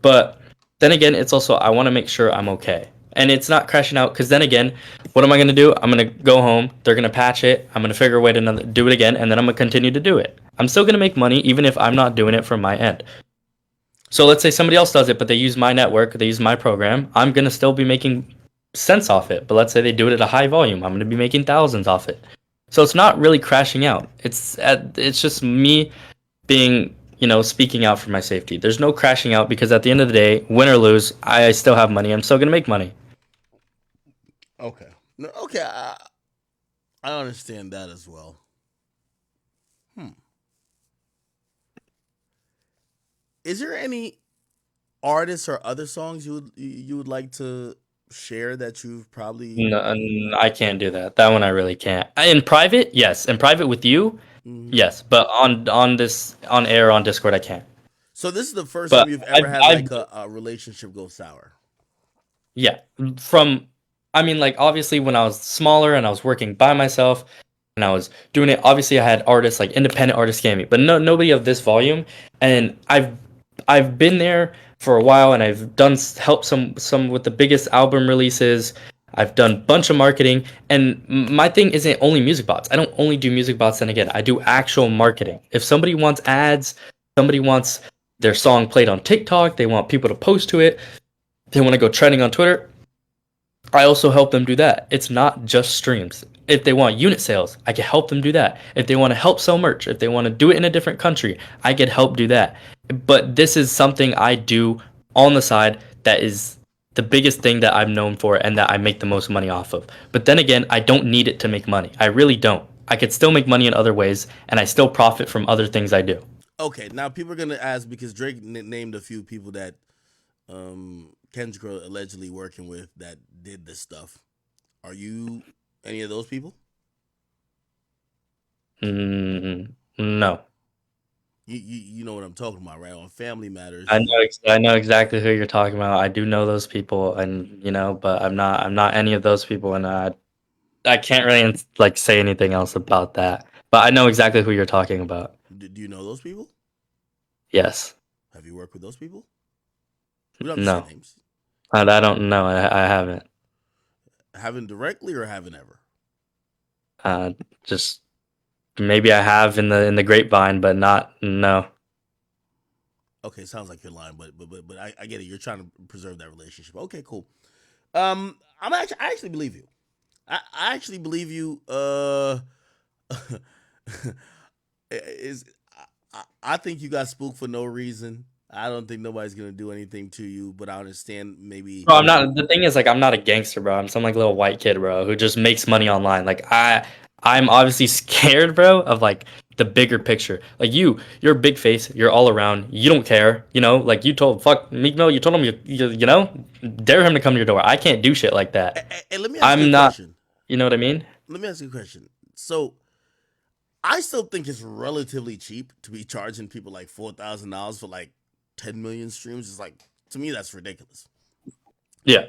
But then again, it's also I want to make sure I'm okay. And it's not crashing out because then again, what am I going to do? I'm going to go home. They're going to patch it. I'm going to figure a way to do it again, and then I'm going to continue to do it. I'm still going to make money even if I'm not doing it from my end. So let's say somebody else does it, but they use my network, they use my program. I'm going to still be making cents off it. But let's say they do it at a high volume. I'm going to be making thousands off it. So it's not really crashing out. It's just me being speaking out for my safety. There's no crashing out because at the end of the day, win or lose, I still have money. I'm still gonna make money. Okay. No, okay. I understand that as well. Hmm. Is there any artists or other songs you would like to share that you've probably? No, I can't do that. That one I really can't. In private, yes. In private with you, Mhm. yes. But on this on air on Discord, I can't. So this is the first But time you've ever had I've like a relationship go sour. yeah. From I mean, like obviously when I was smaller and I was working by myself and I was doing it, obviously I had artists like independent artists scam me, but nobody of this volume. And I've been there for a while and I've done helped some with the biggest album releases. I've done a bunch of marketing and my thing isn't only music bots. I don't only do music bots then again. I do actual marketing. If somebody wants ads, somebody wants their song played on TikTok, they want people to post to it, they want to go trending on Twitter, I also help them do that. It's not just streams. If they want unit sales, I can help them do that. If they want to help sell merch, if they want to do it in a different country, I can help do that. But this is something I do on the side that is the biggest thing that I'm known for and that I make the most money off of. But then again, I don't need it to make money. I really don't. I could still make money in other ways and I still profit from other things I do. Okay, now people are gonna ask because Drake named a few people that Kendrick are allegedly working with that did this stuff. Are you any of those people? No. You know what I'm talking about, right? On Family Matters, I you know I know exactly who you're talking about. I do know those people, and but I'm not any of those people, and I can't really like say anything else about that. But I know exactly who you're talking about. do you know those people? Yes. Have you worked with those people? We don't have to say No. names. I don't know. I haven't. Haven't directly or haven't ever. Uh, just maybe I have in the grapevine, but not no. Okay, sounds like you're lying, but I get it. You're trying to preserve that relationship. Okay, cool. I actually believe you. I actually believe you. Is I think you got spooked for no reason. I don't think nobody's gonna do anything to you, but I understand maybe. Bro, I'm not. The thing is, like, I'm not a gangster, bro. I'm some like little white kid, bro, who just makes money online. I'm obviously scared, bro, of like the bigger picture. Like you're a big face. You're all around. You don't care, Like you told fuck Meek Mill. You told him dare him to come to your door. I can't do shit like that. And let me ask you a I'm not. question. You know what I mean? Let me ask you a question. So I still think it's relatively cheap to be charging people like $4,000 for like 10 million streams. It's like to me that's ridiculous. Yeah.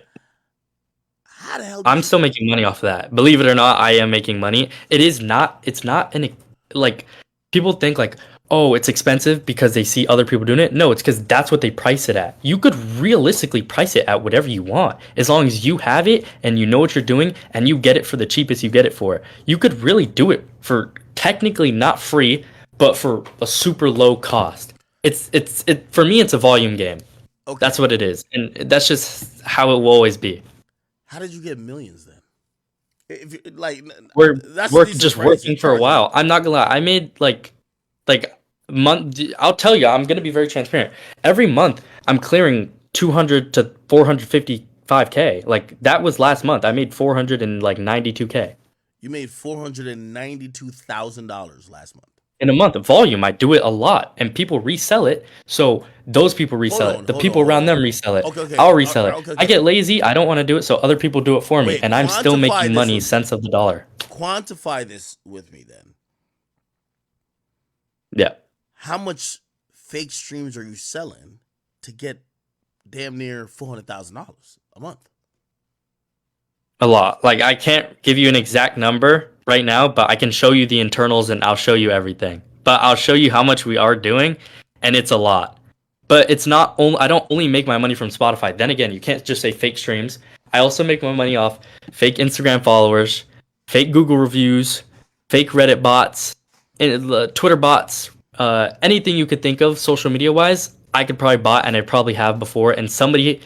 How the hell did I'm you? still making money off of that. Believe it or not, I am making money. It is not. It's not an like people think like, oh, it's expensive because they see other people doing it. No, it's because that's what they price it at. You could realistically price it at whatever you want as long as you have it and you know what you're doing and you get it for the cheapest you get it for. You could really do it for technically not free, but for a super low cost. It for me. It's a volume game. That's Okay, what it is, and that's just how it will always be. how did you get millions then? If you, like We're that's a work decent just price to working for a charge, right? while. I'm not gonna lie. I made like month. I'll tell you. I'm gonna be very transparent. Every month, I'm clearing 200 to 455K. Like that was last month. I made 492K You made $492,000 last month. in a month. Volume. I do it a lot, and people resell it. So those people resell it. The people Hold around on. them resell it. Okay, okay, I'll resell it. okay, I okay. get lazy. I don't want to do it, so other people do it for me, Wait, and I'm still quantify making this money with me. cents of the dollar. Quantify this with me then. Yeah. How much fake streams are you selling to get damn near $400,000 a month? A lot. Like I can't give you an exact number right now, but I can show you the internals and I'll show you everything. But I'll show you how much we are doing, and it's a lot. But it's not only I don't only make my money from Spotify. Then again, you can't just say fake streams. I also make my money off fake Instagram followers, fake Google reviews, fake Reddit bots, and Twitter bots, anything you could think of social media wise. I could probably bot, and I probably have before. And somebody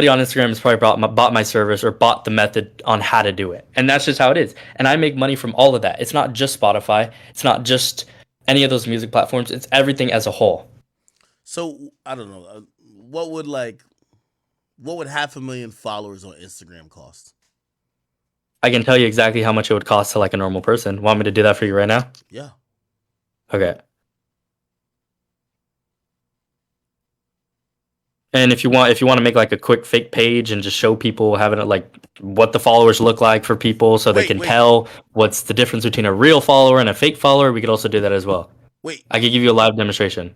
on Instagram has probably bought my service or bought the method on how to do it. And that's just how it is. And I make money from all of that. It's not just Spotify. It's not just any of those music platforms. It's everything as a whole. So I don't know. What would 500,000 followers on Instagram cost? I can tell you exactly how much it would cost to like a normal person. Want me to do that for you right now? Yeah. Okay. And if you want to make like a quick fake page and just show people having it like what the followers look like for people so they Wait, can wait, tell what's the difference between a real follower and a fake follower, we could also do that as well. wait. I could give you a live demonstration.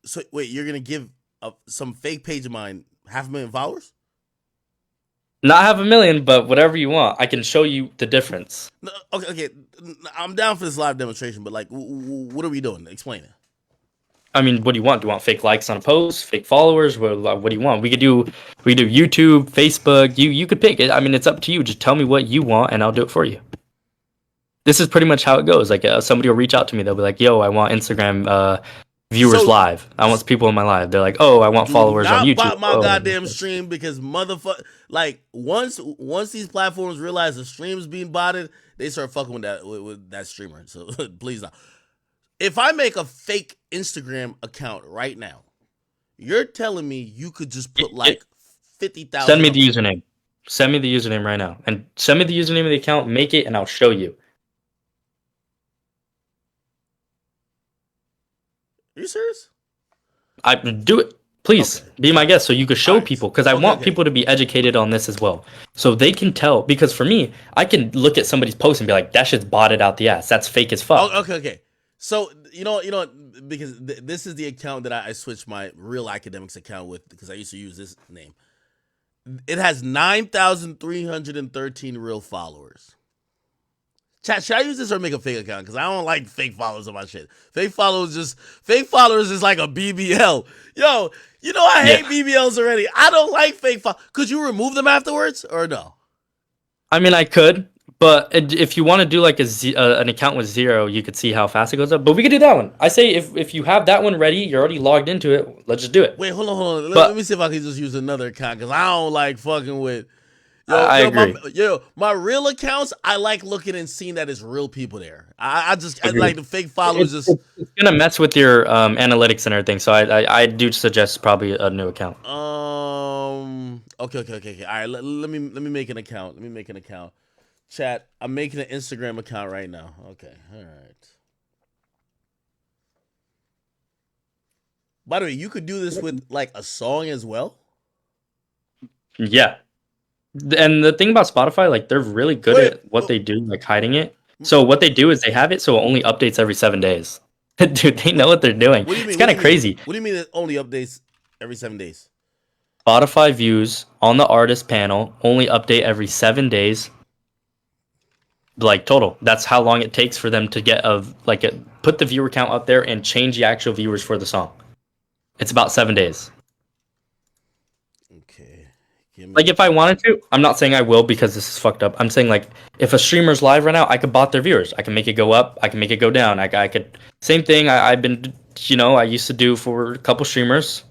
So wait, you're gonna give some fake page of mine 500,000 followers? Not half a million, but whatever you want. I can show you the difference. No, okay, okay. I'm down for this live demonstration, but like, what are we doing? Explain it. I mean, what do you want? Do you want fake likes on a post, fake followers? What do you want? We could do YouTube, Facebook. You could pick it. I mean, it's up to you. Just tell me what you want, and I'll do it for you. This is pretty much how it goes. Like somebody will reach out to me. They'll be like, "Yo, I want Instagram viewers So live. I want people in my live." They're like, "Oh, I want do followers on not YouTube." bot my Oh, goddamn stream because motherfucker, like once these platforms realize the stream's being botted, they start fucking with that streamer. So please not. If I make a fake Instagram account right now, you're telling me you could just put like send 50,000 me up? the username. Send me the username right now, and send me the username of the account. Make it, and I'll show you. Are you serious? I do it. Please Okay. be my guest so you could All show right. people because I Okay. want Okay. people to be educated on this as well. So they can tell because for me, I can look at somebody's post and be like, that shit's botted out the ass. That's fake as fuck. Oh, okay. Okay. So because this is the account that I switched my real academics account with because I used to use this name. It has 9,313 real followers. Chat, should I use this or make a fake account? Because I don't like fake followers on my shit. Fake followers is like a BBL. Yo, I Yeah. hate BBLs already. I don't like fake followers. Could you remove them afterwards or no? I mean, I could, but if you want to do like an account with zero, you could see how fast it goes up. But we could do that one. I say if you have that one ready, you're already logged into it. Let's just do it. Wait, hold on. Let But me see if I can just use another account because I don't like fucking with I agree. my real accounts. I like looking and seeing that it's real people there. I like Agreed. the fake followers. It's gonna mess with your analytics and everything. So I do suggest probably a new account. Okay. All right, let me make an account. Let me make an account. Chat. I'm making an Instagram account right now. Okay. All right. By the way, you could do this with like a song as well. Yeah. And the thing about Spotify, like they're really good Wait. at what they do, like hiding it. So what they do is they have it so it only updates every 7 days. Dude, they know what they're doing. What do you It's mean? What kind do of you mean? crazy. What do you mean? It only updates every 7 days. Spotify views on the artist panel only update every 7 days, like total. That's how long it takes for them to get put the viewer count up there and change the actual viewers for the song. It's about 7 days. Okay. Give me. Like if I wanted to, I'm not saying I will because this is fucked up. I'm saying like if a streamer's live right now, I could bot their viewers. I can make it go up. I can make it go down. I could same thing. I've been I used to do for a couple streamers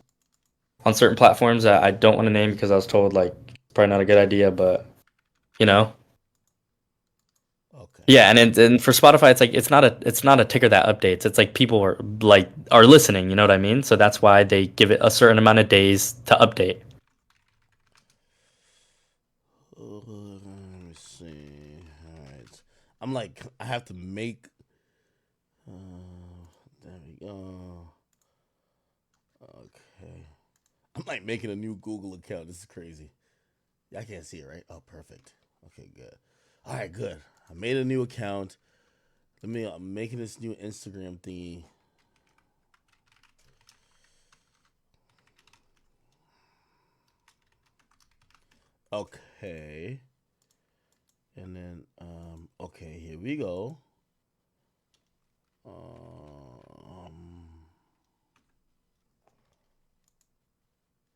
on certain platforms that I don't want to name because I was told like probably not a good idea, but you know. Okay. Yeah, and for Spotify, it's like it's not a ticker that updates. It's like people are listening. You know what I mean? So that's why they give it a certain amount of days to update. Let me see. All right. I'm like, I have to make. There we go. Okay. I'm like making a new Google account. This is crazy. I can't see it, right? Oh, perfect. Okay, good. All right, good. I made a new account. I'm making this new Instagram thingy. Okay. And then, okay, here we go.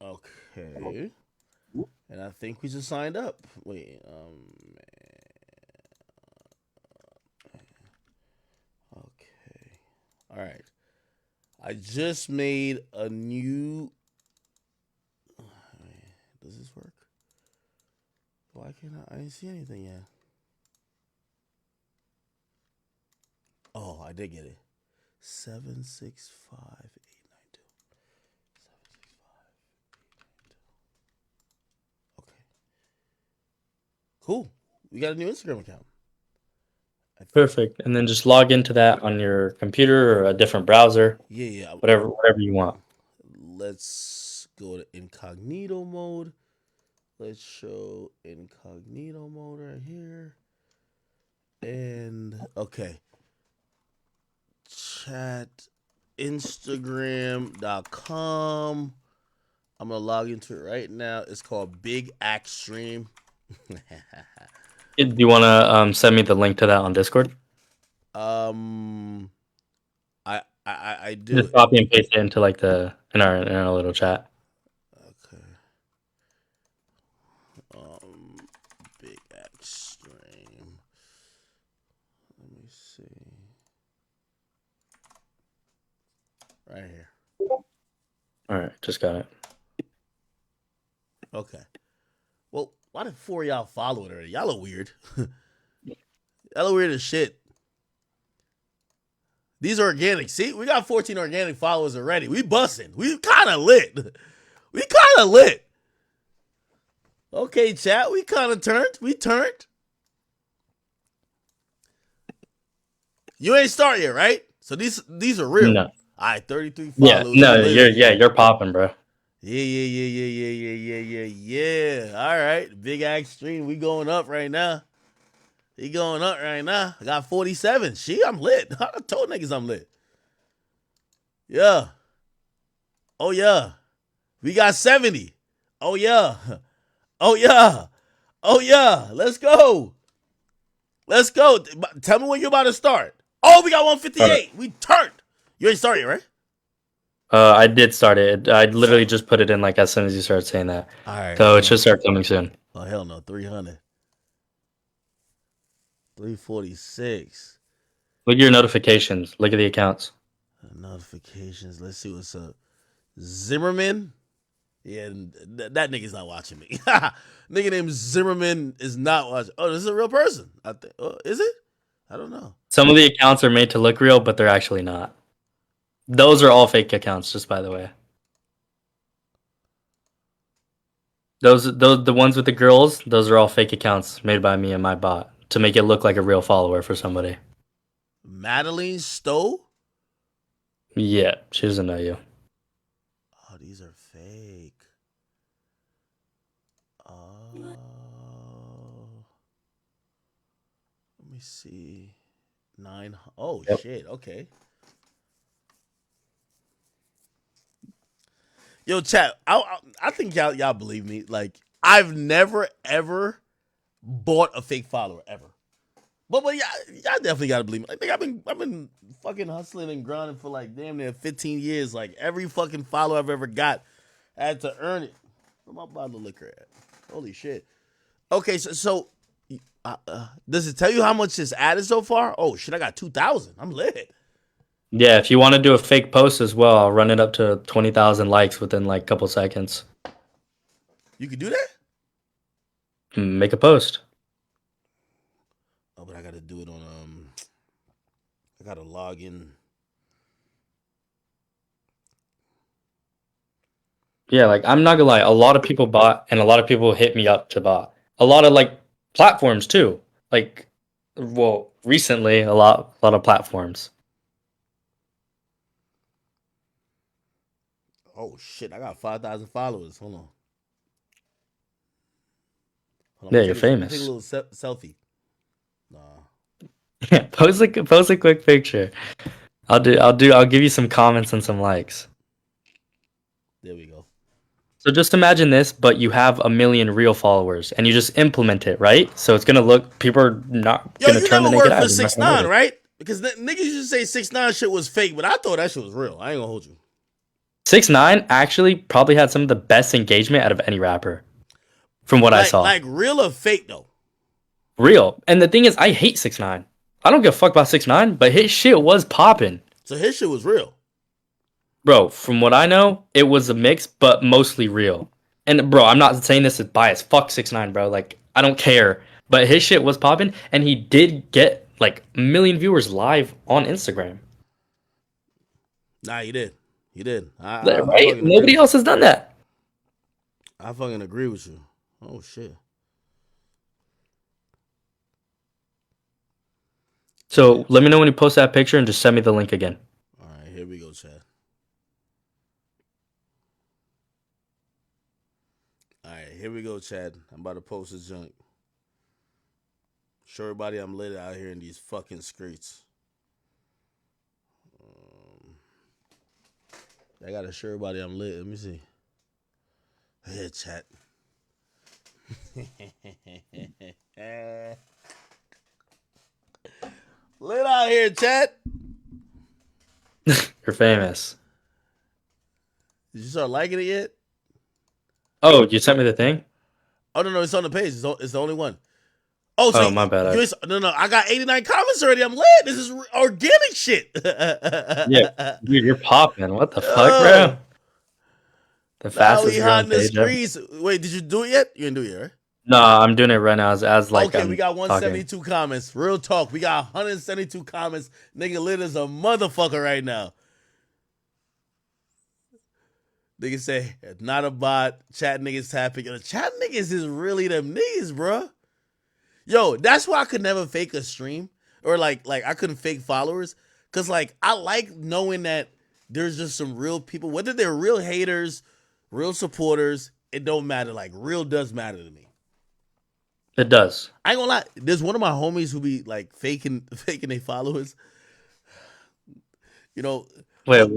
Okay. And I think we just signed up. Wait, okay. All right. I just made a new. Does this work? Why can't I? I didn't see anything yet. Oh, I did get it. 765-892. 765-892. Okay. Cool. We got a new Instagram account. Perfect. And then just log into that on your computer or a different browser, Yeah. whatever you want. Let's go to incognito mode. Let's show incognito mode right here. And okay, chat Instagram.com. I'm gonna log into it right now. It's called Big Axe Stream. Do you want to send me the link to that on Discord? um, I do. Just copy and paste it into like the in our little chat. Okay. Um, Big Axe Stream. Let me see. Right here. All right, just got it. Okay. Well, why did four of y'all follow it already? Y'all are weird. Y'all are weird as shit. These are organic. See, we got 14 organic followers already. We busting. We kind of lit. We kind of lit. Okay, chat. We kind of turned. We turned. You ain't start yet, right? So these are real. No. All right, 33 Yeah, followers. We no, lit. you're popping, bro. Yeah. All right, Big Axe Stream. We going up right now. He going up right now. I got 47. I'm lit. I told niggas I'm lit. Yeah. Oh yeah. We got 70. Oh yeah. Oh yeah. Oh yeah. Let's go. Let's go. Tell me when you're about to start. Oh, we got All right. 158. We turned. You ain't started, right? I did start it. I literally just put it in like as soon as you started saying that. All right, So hold it should on. start coming soon. Oh hell no. 300. 346. Look at your notifications. Look at the accounts. Notifications. Let's see what's up. Zimmerman. Yeah, that nigga's not watching me. Nigga named Zimmerman is not watching. Oh, this is a real person. I think. Oh, is it? I don't know. Some of the accounts are made to look real, but they're actually not. Those are all fake accounts, just by the way. Those the ones with the girls, those are all fake accounts made by me and my bot to make it look like a real follower for somebody. Madeline Stowe. Yeah, she doesn't know you. Oh, these are fake. Oh, let me see. Nine. Oh Yep. shit. Okay. Yo, chat. I think y'all believe me. Like I've never ever bought a fake follower ever. But y'all definitely gotta believe me. Like, I've been fucking hustling and grinding for like damn near 15 years. Like every fucking follower I've ever got, I had to earn it. Where my bottle of liquor at? Holy shit. Okay, so does it tell you how much it's added so far? Oh shit, I got 2,000. I'm lit. Yeah, if you want to do a fake post as well, I'll run it up to 20,000 likes within like a couple seconds. You can do that? Make a post. Oh, but I gotta do it on I gotta log in. Yeah, like I'm not gonna lie, a lot of people bought and a lot of people hit me up to bot. A lot of like platforms too. Like, well, recently a lot of platforms. Oh shit, I got 5,000 followers. Hold on. Hold on. Yeah, you're Let me take a famous. little selfie. Nah. Yeah, post a quick picture. I'll give you some comments and some likes. There we go. So just imagine this, but you have a million real followers and you just implement it, right? So it's gonna look people are not Yo, gonna you turn the never naked worked eye. for They're not six gonna nine, notice. right? Because niggas used to say 6ix9ine shit was fake, but I thought that shit was real. I ain't gonna hold you. 6ix9ine actually probably had some of the best engagement out of any rapper, from what I saw. Like real or fake though? Real. And the thing is, I hate 6ix9ine. I don't give a fuck about 6ix9ine, but his shit was popping. So his shit was real. Bro, from what I know, it was a mix, but mostly real. And bro, I'm not saying this is biased. Fuck 6ix9ine, bro. Like, I don't care. But his shit was popping, and he did get like a million viewers live on Instagram. Nah, he did. He did. I Right? fucking agree Nobody with you. else has done that. I fucking agree with you. Oh shit. So let me know when you post that picture and just send me the link again. All right, here we go, Chad. here we go, Chad. I'm about to post a junk. Show everybody I'm lit out here in these fucking streets. I gotta show everybody I'm lit. Let me see. Here, chat. Lit out here, chat. You're famous. Did you start liking it yet? Oh, you sent me the thing? Oh no, it's on the page. It's the only one. Oh, so Oh, my bad. no. I got 89 comments already. I'm lit. This is organic shit. Yeah, dude, you're popping. What the fuck, Oh, bro? The now we fastest hot growing in the page ever. streets. Wait, did you do it yet? You didn't do it yet, right? No, I'm doing it right now as like Okay, we I'm got talking. 172 comments. Real talk. We got 172 comments. Nigga lit as a motherfucker right now. Niggas say, not a bot. Chat niggas tapping. The chat niggas is really them niggas, bro. Yo, that's why I could never fake a stream. Or like I couldn't fake followers. Cause like I like knowing that there's just some real people, whether they're real haters, real supporters, it don't matter. Like real does matter to me. It does. I ain't gonna lie. There's one of my homies who be like faking their followers. You know, Wait,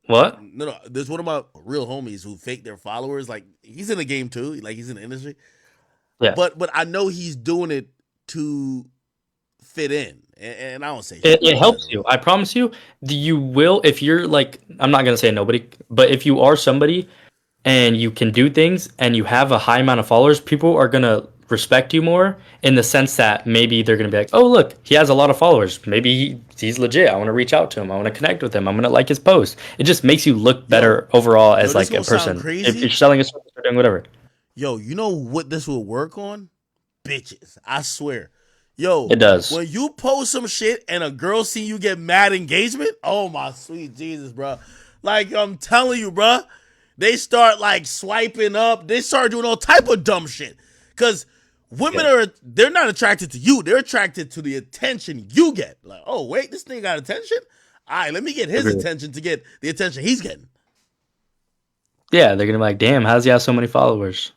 what? no. There's one of my real homies who fake their followers. Like he's in the game too. Like he's in the industry. Yeah. But I know he's doing it to fit in, and I don't say shit. It helps you. I promise you, you will if you're like I'm not gonna say nobody, but if you are somebody and you can do things and you have a high amount of followers, people are gonna respect you more in the sense that maybe they're gonna be like, oh look, he has a lot of followers. Maybe he's legit. I want to reach out to him. I want to connect with him. I'm gonna like his post. It just makes you look Yo, better overall yo, as this like a gonna sound person. If you're crazy. selling a service or doing whatever, Yo, you know what this will work on? Bitches. I swear. Yo, it does. when you post some shit and a girl see you get mad engagement, oh my sweet Jesus, bro. Like I'm telling you, bro. They start like swiping up. They start doing all type of dumb shit. Cause women Yeah. they're not attracted to you. They're attracted to the attention you get. Like, oh wait, this thing got attention? All right, let me get his Agreed. attention to get the attention he's getting. Yeah, they're gonna be like, damn, how's he have so many followers?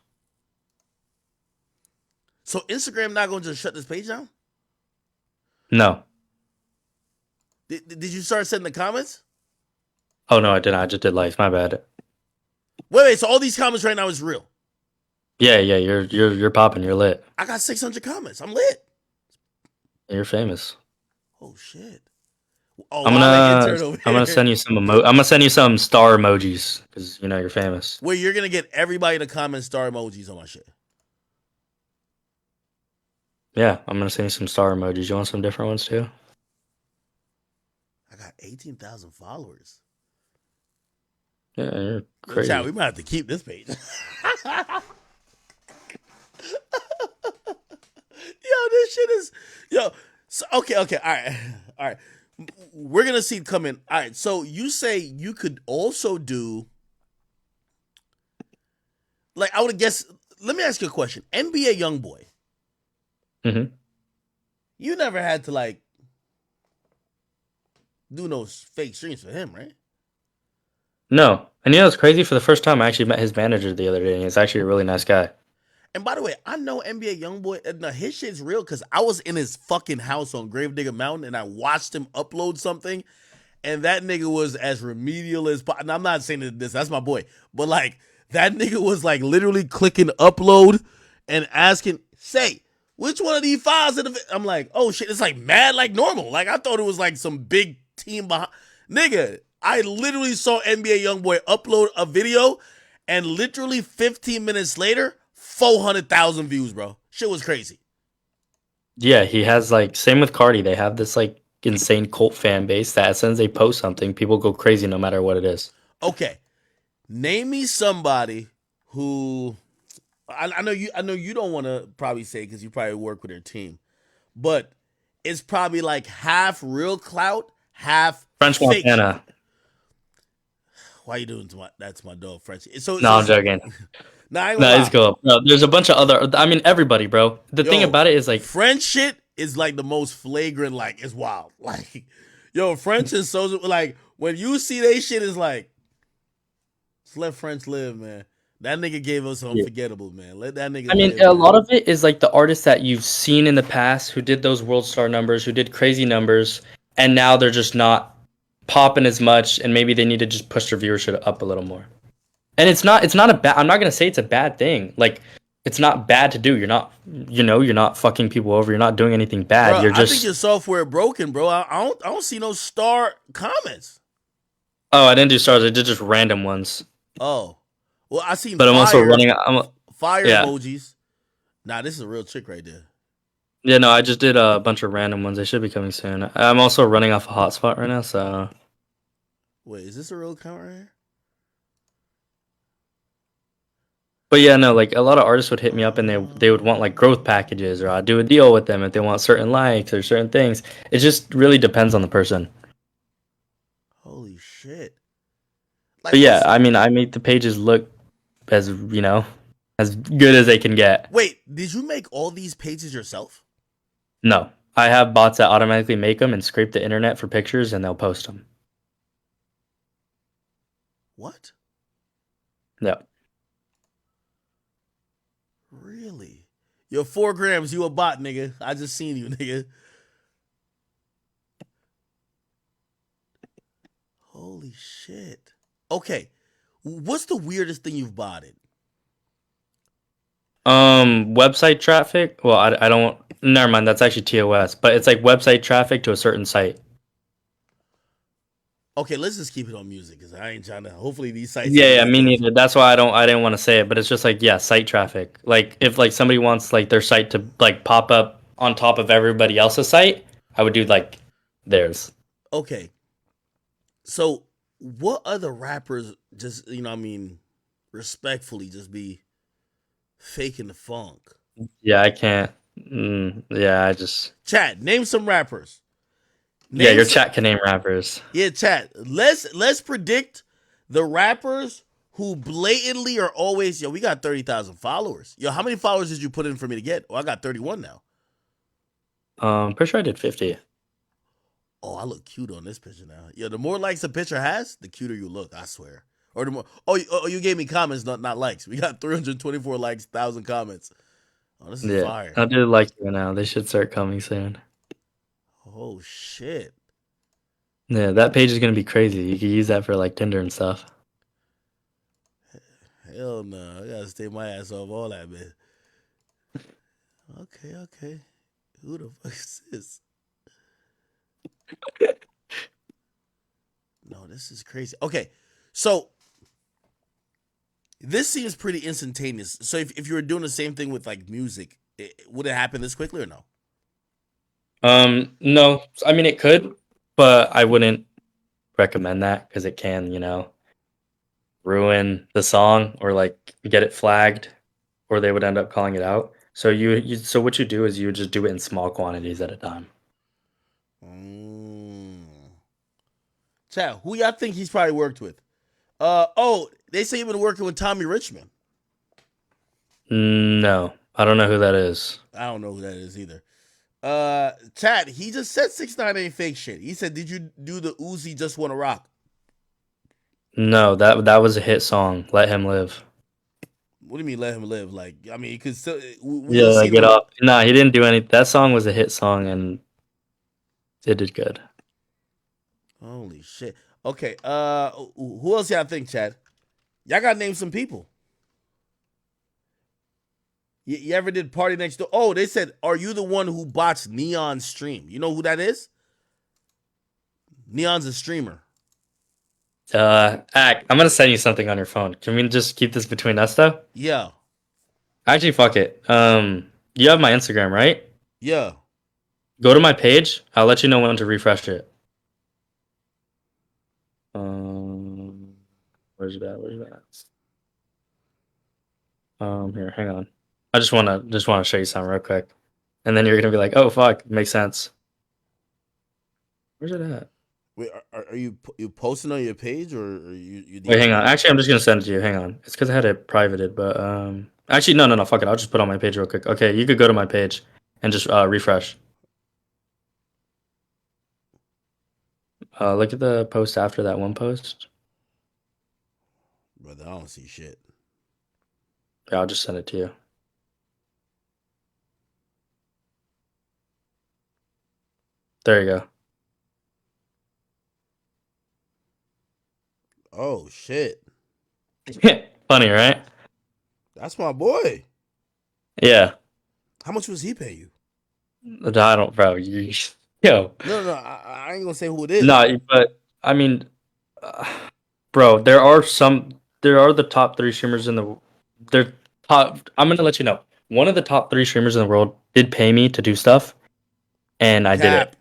So Instagram not gonna just shut this page down? No. Did you start setting the comments? Oh no, I didn't. I just did life. My bad. Wait. So all these comments right now is real. Yeah, you're popping. You're lit. I got 600 comments. I'm lit. You're famous. Oh shit. Oh, I'm wow, that gonna intern over I'm gonna here. send you some I'm gonna send you some star emojis because you know you're famous. Where you're gonna get everybody to comment star emojis on my shit. Yeah, I'm gonna send you some star emojis. You want some different ones too? I got 18,000 followers. Yeah, you're Yo, crazy. chat, we might have to keep this page. Yo, this shit is yo. So, okay, all right. We're gonna see it come in. All right, so you say you could also do like I would guess. Let me ask you a question. NBA YoungBoy, hmm you never had to like do no fake streams for him, right? No, and you know it's crazy. For the first time, I actually met his manager the other day, and he's actually a really nice guy. And by the way, I know NBA YoungBoy. No, his shit's real because I was in his fucking house on Gravedigger Mountain and I watched him upload something, and that nigga was as remedial as. And I'm not saying this. That's my boy, but like that nigga was like literally clicking upload and asking, "Say which one of these files?" I'm like, "Oh shit!" It's like mad like normal. Like I thought it was like some big team behind. Nigga, I literally saw NBA YoungBoy upload a video, and literally 15 minutes later. 400,000 views, bro. Shit was crazy. Yeah, he has like same with Cardi. They have this like insane cult fan base that as soon as they post something, people go crazy no matter what it is. Okay, name me somebody who I know you. I know you don't want to probably say because you probably work with their team, but it's probably like half real clout, half French fake. Montana. Why you doing to my? That's my dog, French. So, No, I'm joking. nah, I ain't gonna No, it's lie. cool. No, there's a bunch of other. I mean, everybody, bro. The thing Yo, about it is like, French shit is like the most flagrant. Like it's wild. Like, yo, French is so like when you see they shit is like, just let French live, man. That nigga gave us Yeah. unforgettable, man. Let that nigga I mean, live, a man. lot of it is like the artists that you've seen in the past who did those world star numbers, who did crazy numbers, and now they're just not popping as much, and maybe they need to just push their viewership up a little more. And it's not a bad. I'm not gonna say it's a bad thing. Like, it's not bad to do. You're not fucking people over. You're not doing anything bad. Bro, You're I think just. your software broken, bro. I don't see no star comments. Oh, I didn't do stars. I did just random ones. Oh, well, I seen But I'm also fire, running. fire Yeah, emojis. Nah, this is a real chick right there. yeah. No, I just did a bunch of random ones. They should be coming soon. I'm also running off a hotspot right now, so. Wait, is this a real account right here? But yeah, no, like a lot of artists would hit me up and they would want like Uh, growth packages, or I'd do a deal with them if they want certain likes or certain things. It just really depends on the person. Holy shit! Like, But yeah, what's? I mean, I make the pages look as as good as they can get. Wait, did you make all these pages yourself? No, I have bots that automatically make them and scrape the internet for pictures, and they'll post them. What? Yeah. Really? Yo, 4 grams, you a bot, nigga. I just seen you, nigga. Holy shit. Okay. What's the weirdest thing you've botted? Website traffic. Well, I don't. Never mind. That's actually TOS, but it's like website traffic to a certain site. Okay, let's just keep it on music because I ain't trying to. Hopefully, these sites Yeah, ain't yeah, leaked me up. neither. That's why I didn't want to say it, but it's just like, yeah, site traffic. Like if like somebody wants like their site to like pop up on top of everybody else's site, I would do like theirs. Okay, so what other rappers just, I mean, respectfully just be faking the funk? Yeah, I can't. Yeah, I just. Chat, name some rappers. Yeah, Name your some. chat can name rappers. Yeah, chat. Let's predict the rappers who blatantly are always, yo, we got 30,000 followers. Yo, how many followers did you put in for me to get? Oh, I got 31 now. Pretty sure I did 50. Oh, I look cute on this picture now. Yo, the more likes a picture has, the cuter you look, I swear. Or the more, you gave me comments, not likes. We got 324 likes, 1,000 comments. Oh, this is Yeah, fire. I do like you now. They should start coming soon. Oh shit. Yeah, that page is gonna be crazy. You can use that for like Tinder and stuff. Hell no. I gotta stay my ass off all that, man. Okay, okay. Who the fuck is this? No, this is crazy. Okay, so this seems pretty instantaneous. So if you were doing the same thing with like music, would it happen this quickly or no? No, I mean it could, but I wouldn't recommend that because it can, ruin the song or like get it flagged, or they would end up calling it out. So so what you do is you would just do it in small quantities at a time. Mm. Chat, who y'all think he's probably worked with? They say you've been working with Tommy Richmond. No, I don't know who that is. I don't know who that is either. Chat, he just said 6ix9ine ain't fake shit. He said, "Did you do the Uzi Just Wanna Rock?" No, that was a hit song. Let him live. What do you mean, let him live? Like, I mean, because still, we just Yeah, seen get him. off. Nah, he didn't do any. That song was a hit song and it did good. Holy shit. Okay. Who else y'all think, Chad? Y'all gotta name some people. You ever did Party Next Door? Oh, they said, "Are you the one who botched Neon's stream?" You know who that is? Neon's a streamer. I'm gonna send you something on your phone. Can we just keep this between us though? Yeah, Actually, fuck it. You have my Instagram, right? yeah. Go to my page. I'll let you know when to refresh it. Where's that? Where's that? Here, hang on. I just wanna show you something real quick, and then you're gonna be like, "Oh fuck, makes sense." Where's it at? Wait, are you posting on your page or are you Wait, hang DMing on. me? Actually, I'm just gonna send it to you. Hang on. It's because I had it privated, but actually, no, no, no. Fuck it. I'll just put it on my page real quick. Okay, you could go to my page and just refresh. Look at the post after that one post. Brother, I don't see shit. Yeah, I'll just send it to you. There you Oh shit, go. Funny, right? that's my boy. Yeah. How much was he pay you? I don't, bro. Yo, No, I ain't gonna say who it is. no, but I mean, uh, bro, there are some. There are the top three streamers in the. They're top. I'm gonna let you know. One of the top three streamers in the world did pay me to do stuff, and I did Cap.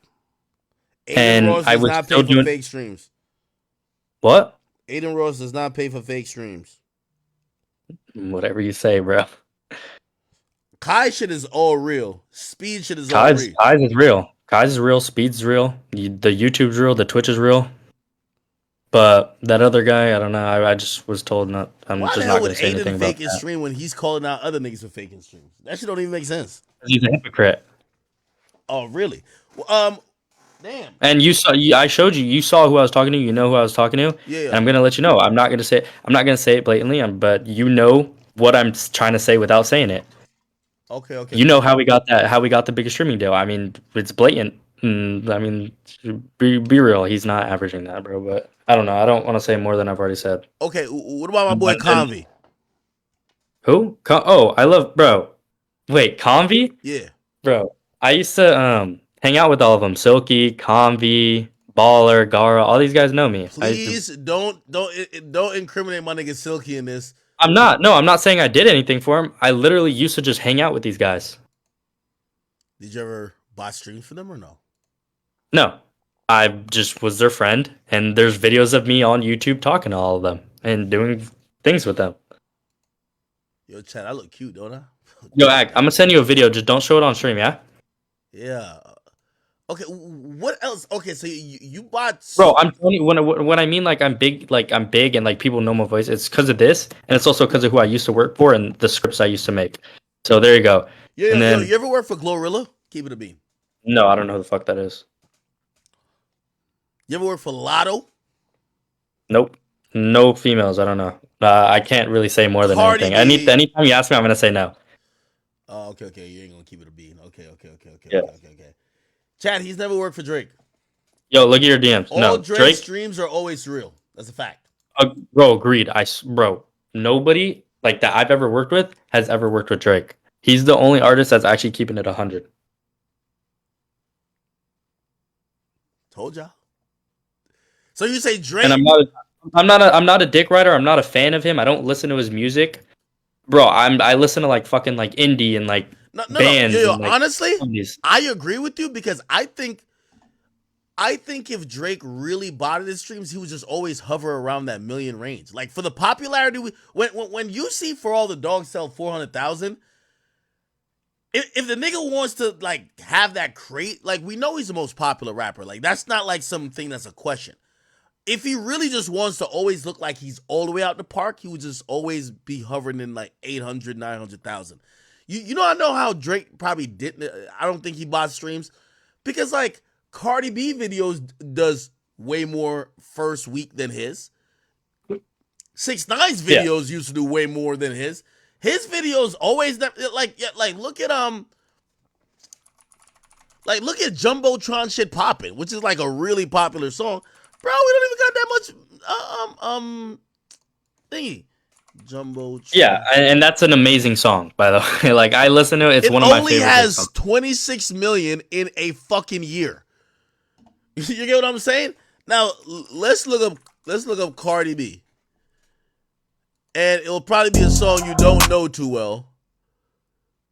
it. Aiden And Ross I does was not pay still for doing fake streams. what? Aiden Ross does not pay for fake streams. Whatever you say, bro. Kai shit is all real. Speed shit is all real. Kai's is real. Kai's is real. Speed's real. The YouTube's real. The Twitch is real. But that other guy, I don't know. I just was told not. I'm Why the just hell not would gonna say Aiden anything about fake his that. stream when he's calling out other niggas for faking streams? That shit don't even make sense. He's a hypocrite. Oh, really? Well, damn. And you saw. I showed you. You saw who I was talking to. You know who I was talking to. Yeah, And yeah. I'm gonna let you know. I'm not gonna say. I'm not gonna say it blatantly. But you know what I'm trying to say without saying it. Okay, okay. You know how we got that. How we got the biggest streaming deal. I mean, it's blatant. I mean, be real. He's not averaging that, bro. But I don't know. I don't want to say more than I've already said. Okay, what about my boy But then Convy? who? Oh, I love, bro. Wait, Convy, Yeah. bro. I used to hang out with all of them. Silky, Convy, Baller, Gara. All these guys know me. I used to. Please don't incriminate my nigga Silky in this. I'm not. No, I'm not saying I did anything for him. I literally used to just hang out with these guys. Did you ever buy streams for them or no? No, I just was their friend, and there's videos of me on YouTube talking to all of them and doing things with them. Yo, Chad, I look cute, don't I? Yo, Ag, I'm gonna send you a video. Just don't show it on stream, yeah? Yeah. Okay, what else? Okay, so you bought. Bro, I'm telling you when I mean like I'm big and like people know my voice. It's because of this, and it's also because of who I used to work for and the scripts I used to make. So there you go. And Yo, then you ever work for Glorilla? Keep it a bean. no, I don't know who the fuck that is. You ever work for Lotto? Nope, no females. I don't know. I can't really say more than Cardi anything. B. Anytime you ask me, I'm gonna say no. Oh, okay. You ain't gonna keep it a bean. Yeah. Okay. Chad, he's never worked for Drake. Yo, look at your DMs. All No, Drake Drake. streams are always real. That's a fact. Bro, agreed. Bro, nobody like that I've ever worked with has ever worked with Drake. He's the only artist that's actually keeping it 100. Told y'all. So you say And Drake? I'm not a dick writer. I'm not a fan of him. I don't listen to his music. Bro, I listen to like fucking like indie and like No. bands Yo. and like Honestly, indies. I agree with you because I think if Drake really bought his streams, he would just always hover around that million range. Like for the popularity, when you see For All the Dogs sell 400,000, if the nigga wants to like have that crate, like we know he's the most popular rapper. Like that's not like something that's a question. If he really just wants to always look like he's all the way out in the park, he would just always be hovering in like 800, 900,000. I know how Drake probably didn't. I don't think he bought streams because like Cardi B videos does way more first week than his. 6ix9ine's Yeah. videos used to do way more than his. His videos always like look at Jumbotron shit popping, which is like a really popular song. Bro, we don't even got that much thingy. Yeah, Jumbotron. and that's an amazing song, by the way. Like I listen to it. It's It one of my only favorite Drake has songs. 26 million in a fucking year. You get what I'm saying? Now let's look up Cardi B. And it'll probably be a song you don't know too well.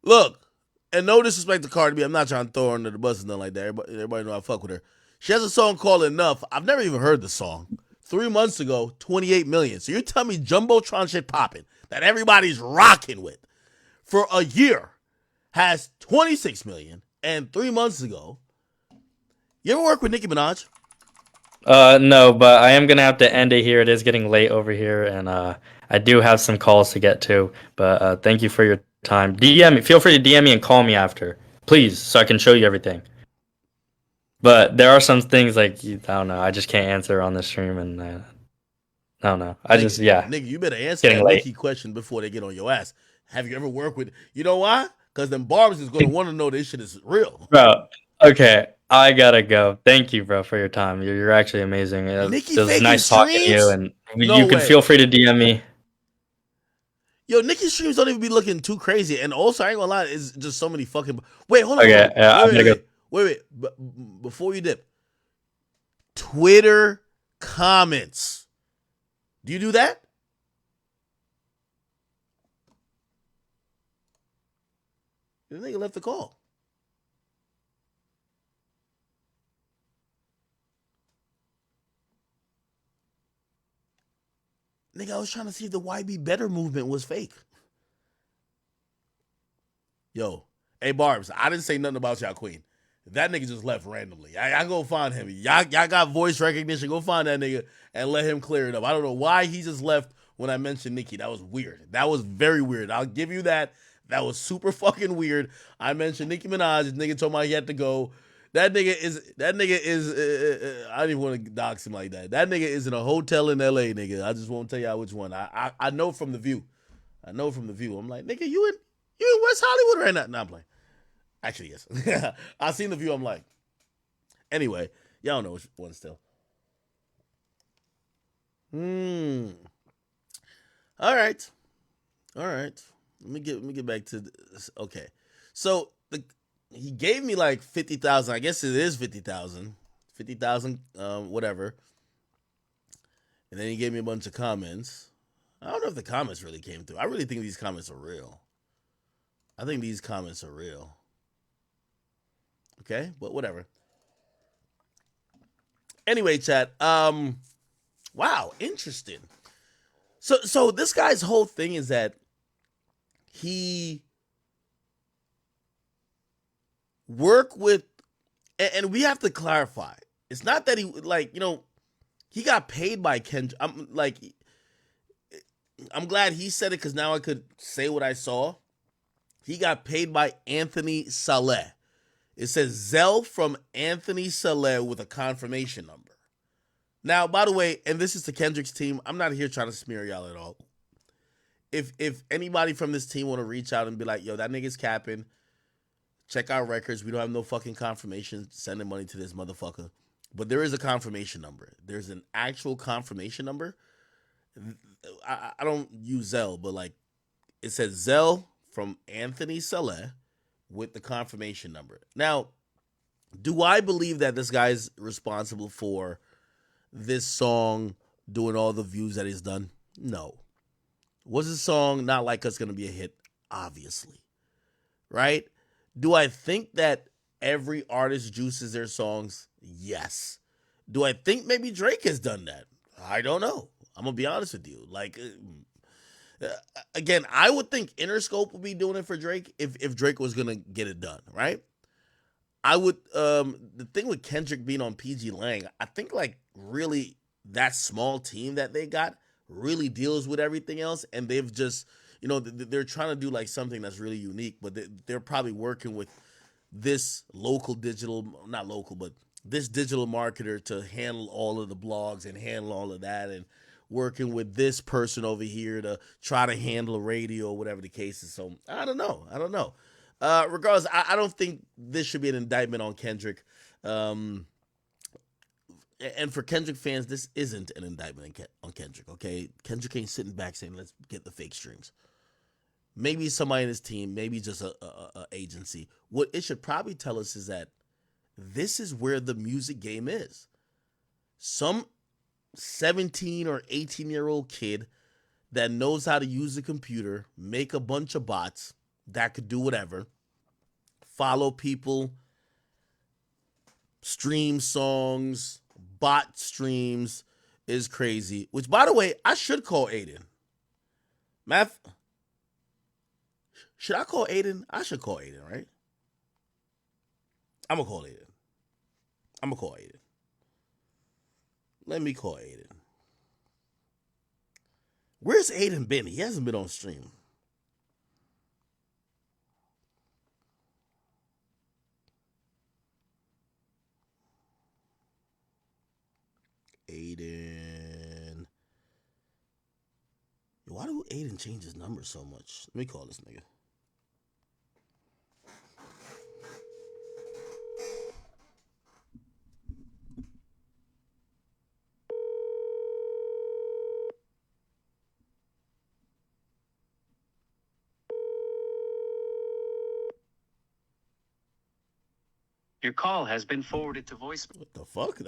Look, and no disrespect to Cardi B, I'm not trying to throw her under the bus and nothing like that. Everybody know I fuck with her. She has a song called Enough. I've never even heard the song. 3 months ago, 28 million. So you're telling me Jumbotron shit popping that everybody's rocking with for a year has 26 million, and 3 months ago, you ever work with Nicki Minaj? No, but I am gonna have to end it here. It is getting late over here, and I do have some calls to get to. But thank you for your time. DM me. Feel free to DM me and call me after, please, so I can show you everything. But there are some things like I don't know. I just can't answer on the stream, and I don't know. I just Nigga, yeah, nigga, you better answer getting that late. Nikki question before they get on your ass. Have you ever worked with? You know why? Because them barbs is gonna want to know this shit is real. Bro, okay, I gotta go. Thank you, bro, for your time. You're actually amazing. Nikki It was faking nice talking to you, streams? and No you can way. feel free to DM me. Yo, Nikki streams don't even be looking too crazy. And also, I ain't gonna lie, it's just so many fucking. Wait, hold Okay, on. yeah, Wait, I'm wait, gonna go. wait, wait, wait. Before you dip, Twitter comments. Do you do that? The nigga left the call. Nigga, I was trying to see if the YB Better movement was fake. Yo, hey Barbs, I didn't say nothing about y'all queen. That nigga just left randomly. I go find him. Y'all got voice recognition. Go find that nigga and let him clear it up. I don't know why he just left when I mentioned Nikki. That was weird. That was very weird. I'll give you that. That was super fucking weird. I mentioned Nicki Minaj. The nigga told me he had to go. I don't even want to dox him like that. That nigga is in a hotel in LA, nigga. I just won't tell y'all which one. I know from the view. I know from the view. I'm like, nigga, you in West Hollywood right now? No, I'm playing. Actually, yes. I seen the view. I'm like, anyway, y'all know which one still. Hmm. All right. All right. Let me get back to this. Okay. So he gave me like 50,000. I guess it is 50,000. 50,000 whatever. And then he gave me a bunch of comments. I don't know if the comments really came through. I really think these comments are real. I think these comments are real. Okay? But whatever. Anyway, chat. Wow, interesting. So this guy's whole thing is that he work with, and we have to clarify. It's not that he like he got paid by Ken. I'm glad he said it because now I could say what I saw. He got paid by Anthony Saleh. It says Zell from Anthony Saleh with a confirmation number. Now, by the way, and this is the Kendrick's team. I'm not here trying to smear y'all at all. If anybody from this team want to reach out and be like, yo, that nigga's capping, check our records. We don't have no fucking confirmation sending money to this motherfucker. But there is a confirmation number. There's an actual confirmation number. I don't use Zelle, but like it says Zelle from Anthony Saleh with the confirmation number. Now, do I believe that this guy's responsible for this song doing all the views that he's done? No. Was this song Not Like Us going to be a hit? Obviously. Right? Do I think that every artist juices their songs? Yes. Do I think maybe Drake has done that? I don't know. I'm going to be honest with you. Like, again, I would think Interscope would be doing it for Drake if Drake was going to get it done, right? I would the thing with Kendrick being on PG Lang, I think like really that small team that they got really deals with everything else, and they've just they're trying to do like something that's really unique, but they're probably working with this local digital, not local, but this digital marketer to handle all of the blogs and handle all of that, and working with this person over here to try to handle radio or whatever the case is. So I don't know. Regardless, I don't think this should be an indictment on Kendrick. Um, and for Kendrick fans, this isn't an indictment on Kendrick. Okay, Kendrick ain't sitting back saying, "Let's get the fake streams." Maybe somebody in his team, maybe just a agency. What it should probably tell us is that this is where the music game is. Some 17 or 18-year-old kid that knows how to use the computer, make a bunch of bots that could do whatever, follow people, stream songs, bot streams is crazy. Which, by the way, I should call Aiden. Math, should I call Aiden? I should call Aiden, right? I'm gonna call Aiden. I'm gonna call Aiden. Let me call Aiden. Where's Aiden been? He hasn't been on stream. Aiden. Why do Aiden change his number so much? Let me call this nigga. Your call has been forwarded to voicemail. What the fuck?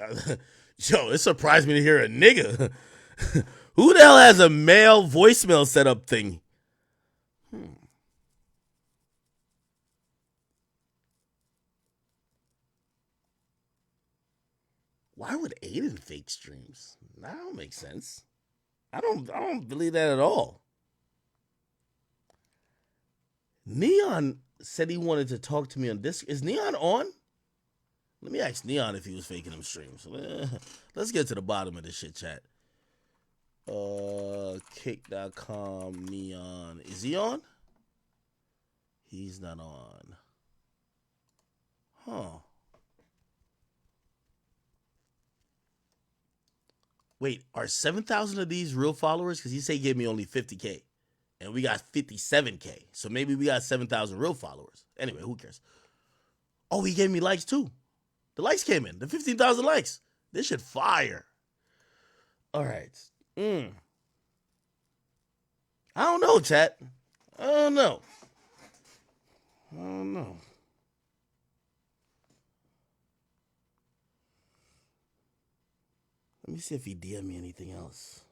Yo, it surprised me to hear a nigga. Who the hell has a male voicemail setup thing? Why would Aiden fake streams? That don't make sense. I don't believe that at all. Neon said he wanted to talk to me on this. Is Neon on? Let me ask Neon if he was faking them streams. Let's get to the bottom of this shit, chat. Kick.com Neon. Is he on? He's not on. Huh. Wait, are 7,000 of these real followers? Because he said he gave me only 50K. And we got 57K. So maybe we got 7,000 real followers. Anyway, who cares? Oh, he gave me likes too. The likes came in. The 15,000 likes. This shit fire. All right. I don't know, chat. I don't know. Let me see if he DM me anything else.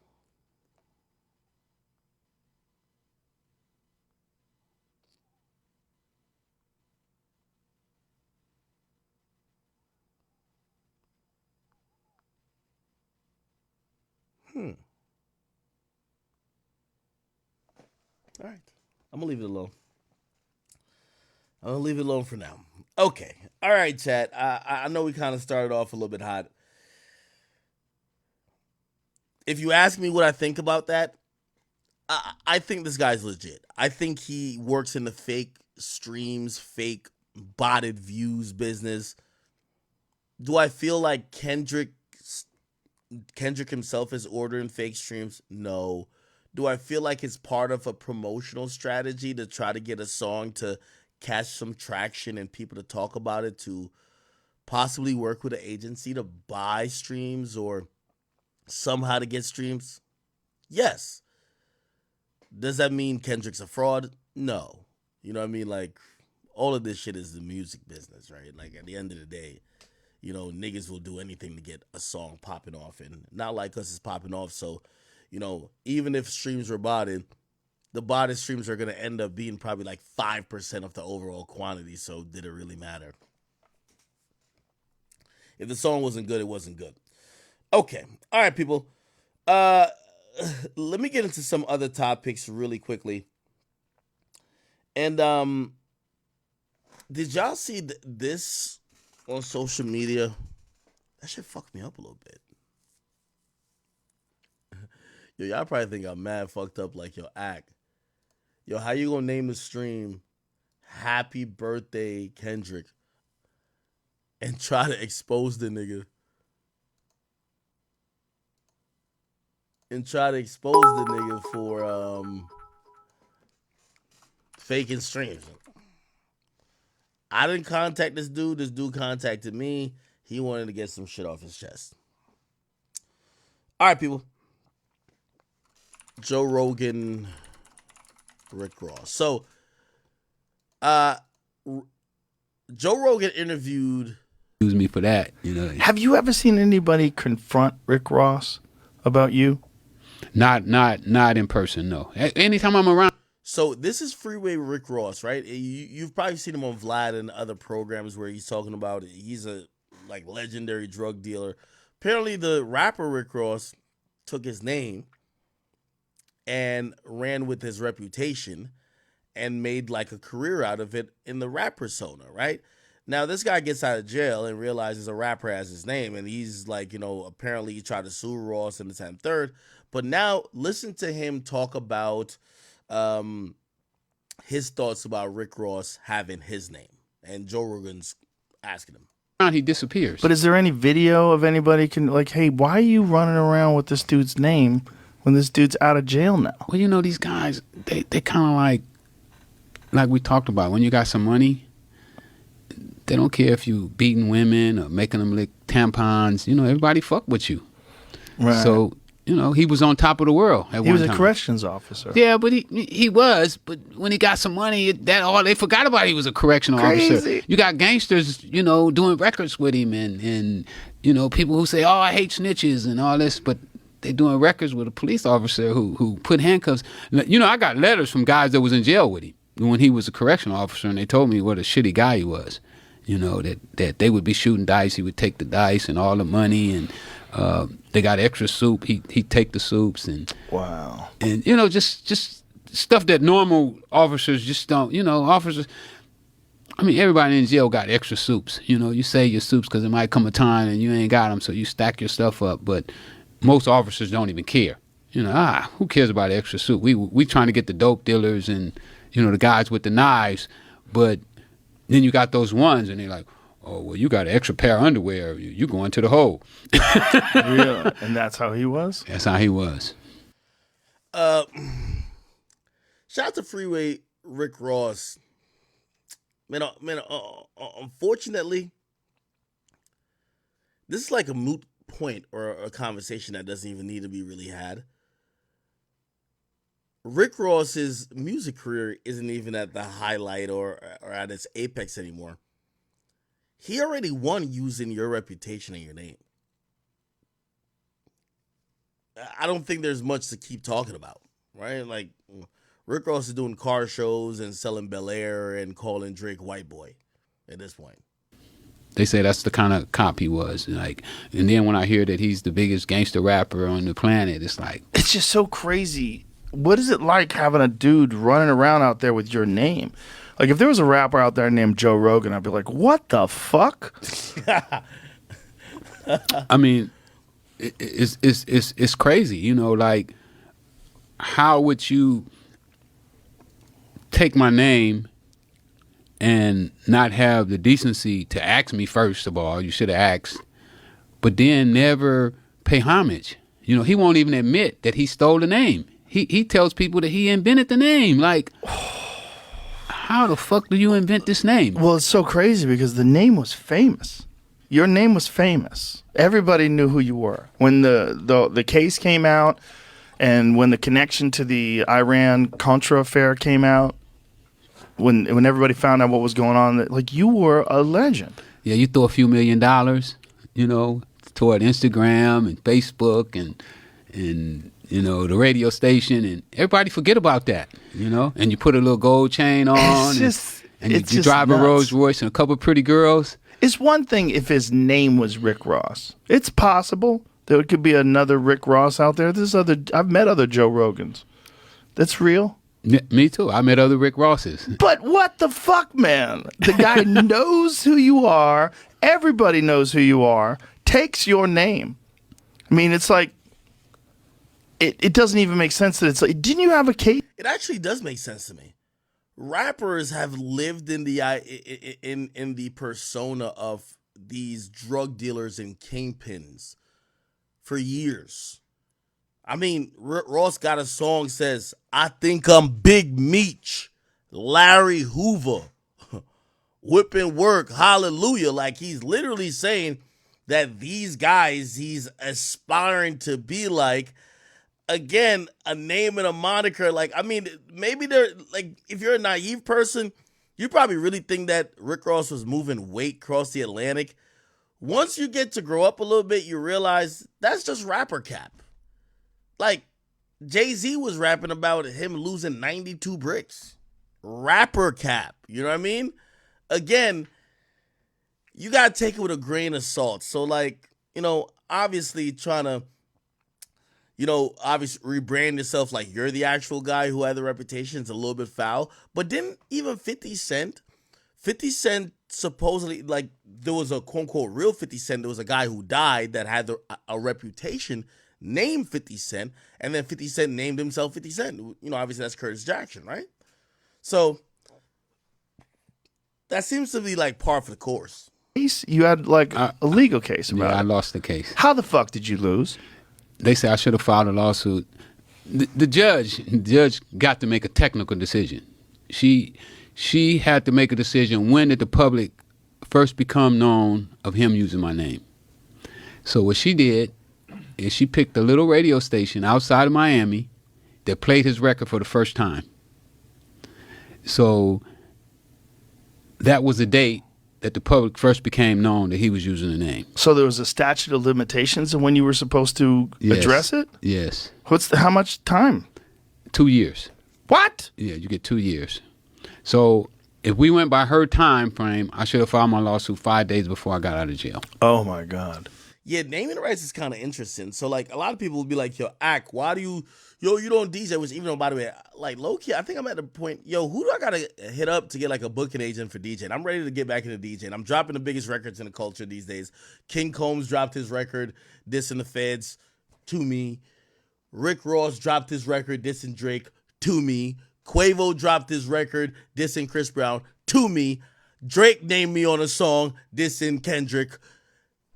All right. I'm going to leave it alone. I'm going to leave it alone for now. Okay. All right, chat. I know we kind of started off a little bit hot. If you ask me what I think about that, I think this guy's legit. I think he works in the fake streams, fake botted views business. Do I feel like Kendrick himself is ordering fake streams? No. Do I feel like it's part of a promotional strategy to try to get a song to catch some traction and people to talk about it, to possibly work with an agency to buy streams or somehow to get streams? Yes. Does that mean Kendrick's a fraud? No. You know what I mean? Like, all of this shit is the music business, right? Like, at the end of the day, you know, niggas will do anything to get a song popping off. And not like us is popping off. So, you know, even if streams were botted, the botted streams are going to end up being probably like 5% of the overall quantity. So, did it really matter? If the song wasn't good, it wasn't good. Okay. All right, people. Let me get into some other topics really quickly. And did y'all see this on social media? That shit fucked me up a little bit. Yo, y'all probably think I'm mad fucked up like yo act. Yo, how you gonna name the stream Happy Birthday Kendrick and try to expose the nigga? And try to expose the nigga for faking streams. I didn't contact this dude. This dude contacted me. He wanted to get some shit off his chest. All right, people. Joe Rogan, Rick Ross. So, Joe Rogan interviewed. Use me for that, you know. Have you ever seen anybody confront Rick Ross about you? Not in person, no. Anytime I'm around. So this is Freeway Rick Ross, right? You've probably seen him on Vlad and other programs where he's talking about he's a like legendary drug dealer. Apparently, the rapper Rick Ross took his name and ran with his reputation and made like a career out of it in the rap persona, right? Now, this guy gets out of jail and realizes a rapper has his name, and he's like, you know, apparently he tried to sue Ross in the 10th third. But now, listen to him talk about his thoughts about Rick Ross having his name. And Joe Rogan's asking him. He disappears. But is there any video of anybody can like, hey, why are you running around with this dude's name when this dude's out of jail now? Well, you know, these guys, they kind of like we talked about. When you got some money, they don't care if you beating women or making them lick tampons. You know, everybody fuck with you. Right. So, you know, he was on top of the world at He one was a time. corrections officer. Yeah, but he was. But when he got some money, they forgot about he was a correctional officer. Crazy. You got gangsters, you know, doing records with him, and you know, people who say, "Oh, I hate snitches" and all this, but they doing records with a police officer who put handcuffs. You know, I got letters from guys that was in jail with him when he was a correctional officer, and they told me what a shitty guy he was. You know, that they would be shooting dice. He would take the dice and all the money, and they got extra soup. He'd take the soups, and Wow. and you know, just stuff that normal officers just don't. You know, officers. I mean, everybody in jail got extra soups. You know, you save your soups because it might come a time and you ain't got them, so you stack your stuff up. But most officers don't even care. You know, who cares about extra soup? We trying to get the dope dealers and, you know, the guys with the knives, but then you got those ones, and they're like, "Oh, well, you got an extra pair of underwear. You going to the hole." Really? And that's how he was? That's how he was. Shout out to Freeway Rick Ross. Unfortunately, this is like a moot point or a conversation that doesn't even need to be really had. Rick Ross's music career isn't even at the highlight or at its apex anymore. He already won using your reputation and your name. I don't think there's much to keep talking about, right? Like, Rick Ross is doing car shows and selling Bel Air and calling Drake white boy at this point. They say that's the kind of cop he was. Like, and then when I hear that he's the biggest gangster rapper on the planet, it's like, It's just so crazy. What is it like having a dude running around out there with your name? Like, if there was a rapper out there named Joe Rogan, I'd be like, what the fuck? I mean, it's crazy. You know, like, how would you take my name and not have the decency to ask me first of all? You should have asked, but then never pay homage. You know, he won't even admit that he stole the name. He tells people that he invented the name. Like, how the fuck do you invent this name? Well, it's so crazy because the name was famous. Your name was famous. Everybody knew who you were. When the case came out and when the connection to the Iran-Contra affair came out, when everybody found out what was going on, like, you were a legend. Yeah, you throw a few $1 million, you know, toward Instagram and Facebook and you know, the radio station, and everybody forget about that, you know? And you put a little gold chain on, and you drive a Rolls Royce and a couple of pretty girls. It's one thing if his name was Rick Ross. It's possible there could be another Rick Ross out there. I've met other Joe Rogans. That's real. Me too. I met other Rick Rosses. But what the fuck, man? The guy knows who you are. Everybody knows who you are. Takes your name. I mean, it's like, it doesn't even make sense that it's like, didn't you have a case? It actually does make sense to me. Rappers have lived in the persona of these drug dealers and kingpins for years. I mean, Ross got a song says, "I think I'm Big Meech, Larry Hoover, whipping work, hallelujah." Like, he's literally saying that these guys he's aspiring to be like. Again, a name and a moniker. Like, I mean, maybe they're like, if you're a naive person, you probably really think that Rick Ross was moving weight across the Atlantic. Once you get to grow up a little bit, you realize that's just rapper cap. Like, Jay-Z was rapping about him losing 92 bricks. Rapper cap. You know what I mean? Again, you got to take it with a grain of salt. So, like, you know, obviously trying to, you know, obviously rebrand yourself like you're the actual guy who had the reputation is a little bit foul. But didn't even 50 Cent supposedly, like, there was a quote-unquote real 50 Cent. There was a guy who died that had a reputation named 50 Cent, and then 50 Cent named himself 50 Cent. You know, obviously that's Curtis Jackson, right? So that seems to be like par for the course. You had like a legal case about Yeah, I it. lost the case. How the fuck did you lose? They say I should have filed a lawsuit the judge got to make a technical decision. She had to make a decision, when did the public first become known of him using my name. So what she did is she picked a little radio station outside of Miami that played his record for the first time. So that was the date that the public first became known that he was using the name. So there was a statute of limitations and when you were supposed to address it? Yes. How much time? 2 years. What? Yeah, you get 2 years. So if we went by her time frame, I should have filed my lawsuit 5 days before I got out of jail. Oh my God. Yeah, naming rights is kind of interesting. So, like, a lot of people will be like, yo, Ak, why do you don't DJ, which even though, by the way, like, low-key, I think I'm at the point, yo, who do I got to hit up to get, like, a booking agent for DJing? I'm ready to get back into DJing. I'm dropping the biggest records in the culture these days. King Combs dropped his record, dissing the feds, to me. Rick Ross dropped his record, dissing Drake, to me. Quavo dropped his record, dissing Chris Brown, to me. Drake named me on a song, dissing Kendrick.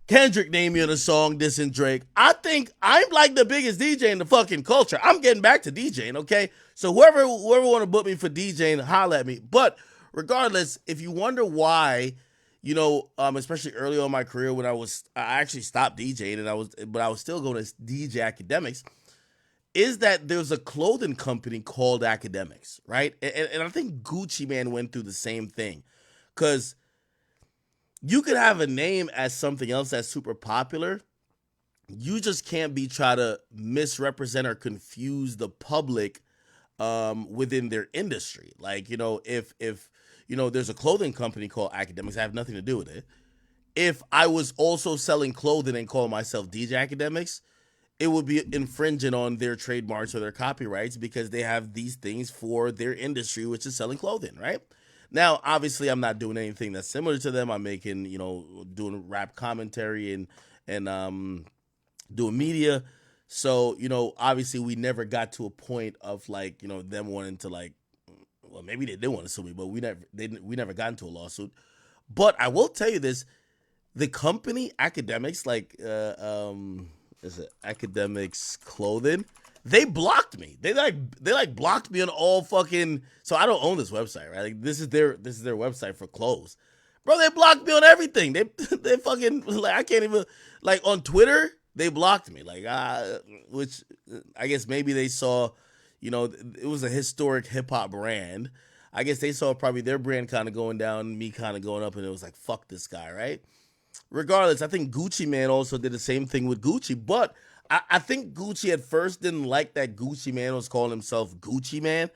Kendrick named me on a song, dissing Drake. I think I'm like the biggest DJ in the fucking culture. I'm getting back to DJing, okay? So whoever want to book me for DJing, holla at me. But regardless, if you wonder why, you know, especially early on in my career when I actually stopped DJing but I was still going to DJ Akademiks, is that there's a clothing company called Akademiks, right? And I think Gucci Mane went through the same thing. Because you could have a name as something else that's super popular. You just can't try to misrepresent or confuse the public within their industry. Like, you know, if you know, there's a clothing company called Akademiks, I have nothing to do with it. If I was also selling clothing and call myself DJ Akademiks, it would be infringing on their trademarks or their copyrights because they have these things for their industry, which is selling clothing, right? Now, obviously, I'm not doing anything that's similar to them. I'm making, you know, doing rap commentary and doing media. So, you know, obviously, we never got to a point of like, you know, them wanting to like, well, maybe they did want to sue me, but we never got into a lawsuit. But I will tell you this: the company Akademiks, like, is it Akademiks Clothing? They blocked me. They blocked me on all fucking. So I don't own this website, right? Like this is their website for clothes, bro. They blocked me on everything. They fucking like I can't even like on Twitter. They blocked me, like which I guess maybe they saw, you know, it was a historic hip hop brand. I guess they saw probably their brand kind of going down, me kind of going up, and it was like fuck this guy, right? Regardless, I think Gucci Mane also did the same thing with Gucci, but I think Gucci at first didn't like that Gucci Mane was calling himself Gucci Mane.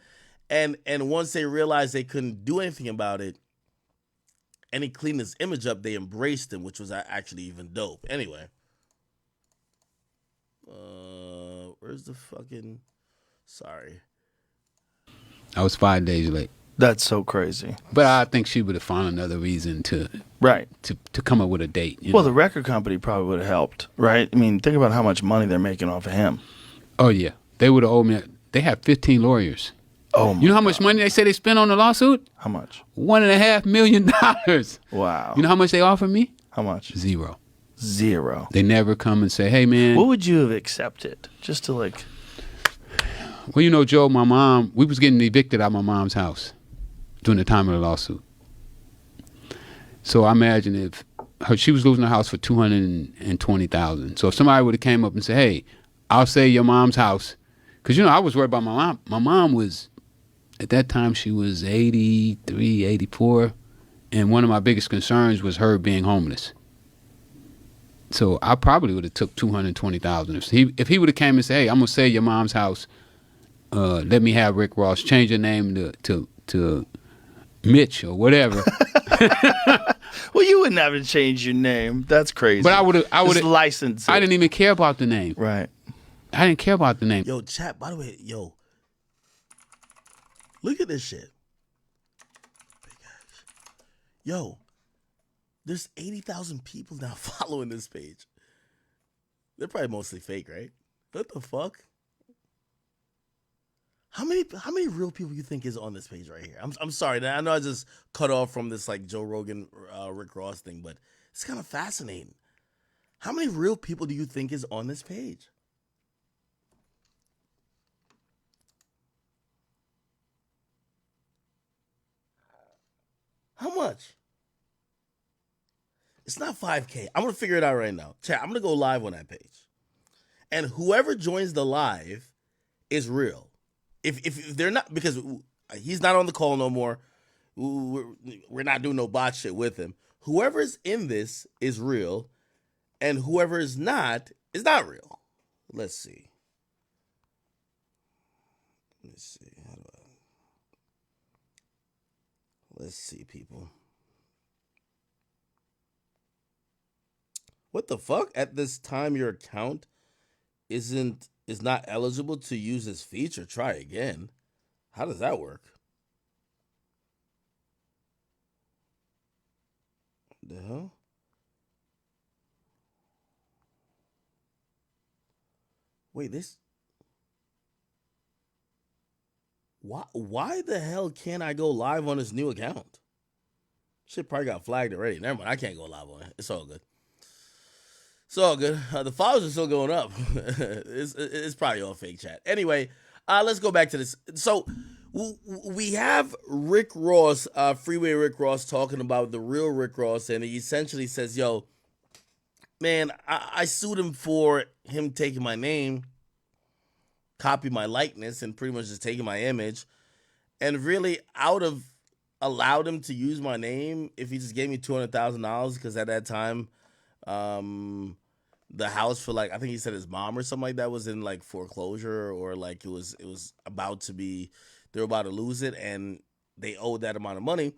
And once they realized they couldn't do anything about it, and he cleaned his image up, they embraced him, which was actually even dope. Anyway. Where's the fucking... Sorry. I was 5 days late. That's so crazy. But I think she would have found another reason to come up with a date. Well, the record company probably would have helped, right? I mean, think about how much money they're making off of him. Oh, yeah. They would have owed me. They have 15 lawyers. Oh, my You know how much money they say they spent on the lawsuit? How much? $1.5 million. Wow. You know how much they offered me? How much? Zero. They never come and say, hey, man. What would you have accepted? Just to like... Well, you know, Joe, my mom, we was getting evicted out of my mom's house during the time of the lawsuit. So I imagine if she was losing her house for $220,000. So if somebody would have came up and said, hey, I'll sell your mom's house. Because, you know, I was worried about my mom. My mom was, at that time, she was 83, 84. And one of my biggest concerns was her being homeless. So I probably would have took $220,000. If he would have came and said, hey, I'm going to sell your mom's house. Let me have Rick Ross change your name to Mitch or whatever. Well, you wouldn't have to change your name. That's crazy. But I would have licensed it. I didn't even care about the name. Right. I didn't care about the name. Yo, chat, by the way, yo. Look at this shit. Yo, there's 80,000 people now following this page. They're probably mostly fake, right? What the fuck? How many real people you think is on this page right here? I'm sorry. I know I just cut off from this like Joe Rogan, Rick Ross thing, but it's kind of fascinating. How many real people do you think is on this page? How much? It's not 5K. I'm gonna figure it out right now. Chat, I'm gonna go live on that page. And whoever joins the live is real. If they're not, because he's not on the call no more. We're not doing no bot shit with him. Whoever's in this is real, and whoever is not real. Let's see. Let's see. Let's see, people. What the fuck? At this time, your account is not eligible to use this feature. Try again. How does that work? The hell? Wait, this. Why the hell can't I go live on this new account? Shit probably got flagged already. Never mind, I can't go live on it. It's all good. It's all good. The followers are still going up. It's probably all fake chat. Anyway, let's go back to this. So we have Rick Ross, Freeway Rick Ross, talking about the real Rick Ross, and he essentially says, yo, man, I sued him for him taking my name, copy my likeness, and pretty much just taking my image, and really allowed him to use my name if he just gave me $200,000, because at that time, the house for, like, I think he said his mom or something like that was in like foreclosure, or like it was about to be, they were about to lose it, and they owed that amount of money.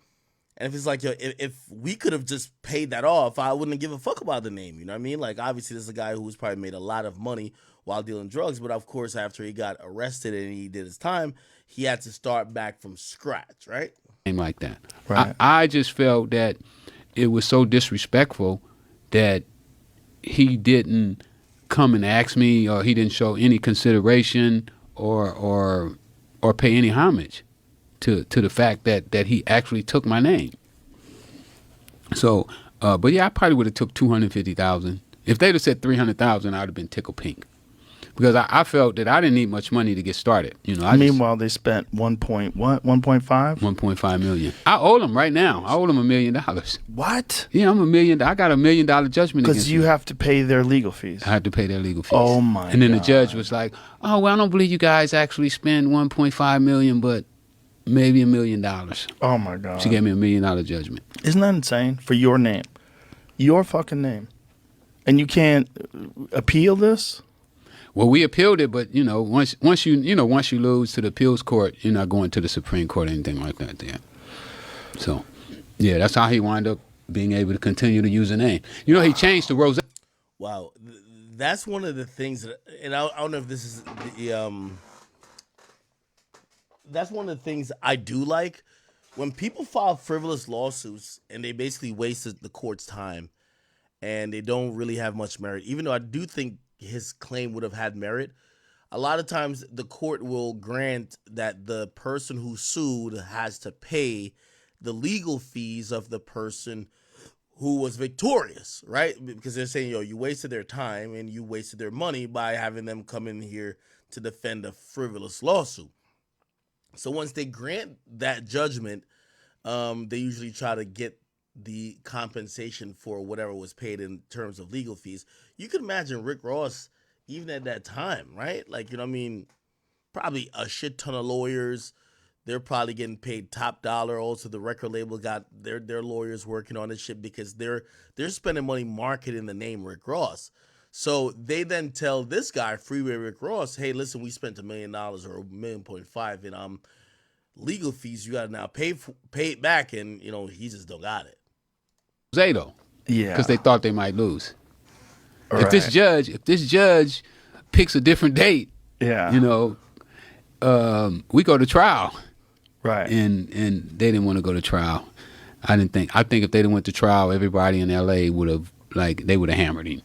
And if it's like, yo, if we could have just paid that off, I wouldn't give a fuck about the name. You know what I mean? Like, obviously, this is a guy who's probably made a lot of money while dealing drugs. But of course, after he got arrested and he did his time, he had to start back from scratch, right? Like that. Right. I just felt that it was so disrespectful that he didn't come and ask me, or he didn't show any consideration or pay any homage to the fact that he actually took my name. So, but yeah, I probably would have took $250,000. If they'd have said $300,000, I'd have been tickled pink, because I felt that I didn't need much money to get started. You know, Meanwhile, they spent 1.5? 1.5 million. I owe them right now. I owe them $1 million. What? Yeah, I'm $1 million. I got $1 million judgment against Because you me. have to pay their legal fees. I had to pay their legal fees. Oh my! And then the God. judge was like, "Oh, well, I don't believe you guys actually spend 1.5 million, but maybe $1 million." Oh my God! She gave me $1 million judgment. Isn't that insane? For your name, your fucking name, and you can't appeal this. Well, we appealed it, but you know, once you lose to the appeals court, you're not going to the Supreme Court or anything like that. There. So, yeah, that's how he wound up being able to continue to use the name. You know, he changed to Rose. Wow, that's one of the things that, and I don't know if this is the that's one of the things I do like when people file frivolous lawsuits and they basically wasted the court's time and they don't really have much merit. Even though I do think his claim would have had merit, a lot of times the court will grant that the person who sued has to pay the legal fees of the person who was victorious, right? Because they're saying, yo, you wasted their time and you wasted their money by having them come in here to defend a frivolous lawsuit. So once they grant that judgment, they usually try to get the compensation for whatever was paid in terms of legal fees. You can imagine Rick Ross, even at that time, right? Like, you know what I mean? Probably a shit ton of lawyers. They're probably getting paid top dollar. Also, the record label got their lawyers working on this shit because they're spending money marketing the name Rick Ross. So they then tell this guy, Freeway Rick Ross, hey, listen, we spent $1 million or $1.5 million in legal fees. You got to now pay it back, and you know he just don't got it. Zato. Yeah. Because they thought they might lose. All If this judge picks a different date, yeah, you know, we go to trial. right, And they didn't want to go to trial. I think if they didn't went to trial, everybody in LA would have hammered him.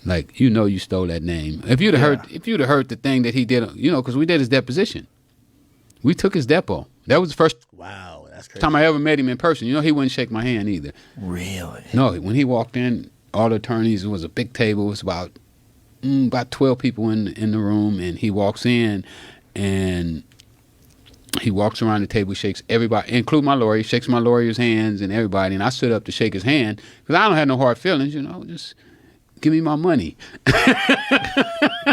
Like, you know, you stole that name. If you'd have heard the thing that he did, you know, because we did his deposition. We took his depo. That was the first Wow, that's crazy. time I ever met him in person. You know, he wouldn't shake my hand either. really. No, when he walked in, all the attorneys, it was a big table. It was about 12 people in the room, and he walks in, and He walks around the table, shakes everybody, include my lawyer. He shakes my lawyer's hands and everybody. And I stood up to shake his hand because I don't have no hard feelings, just give me my money.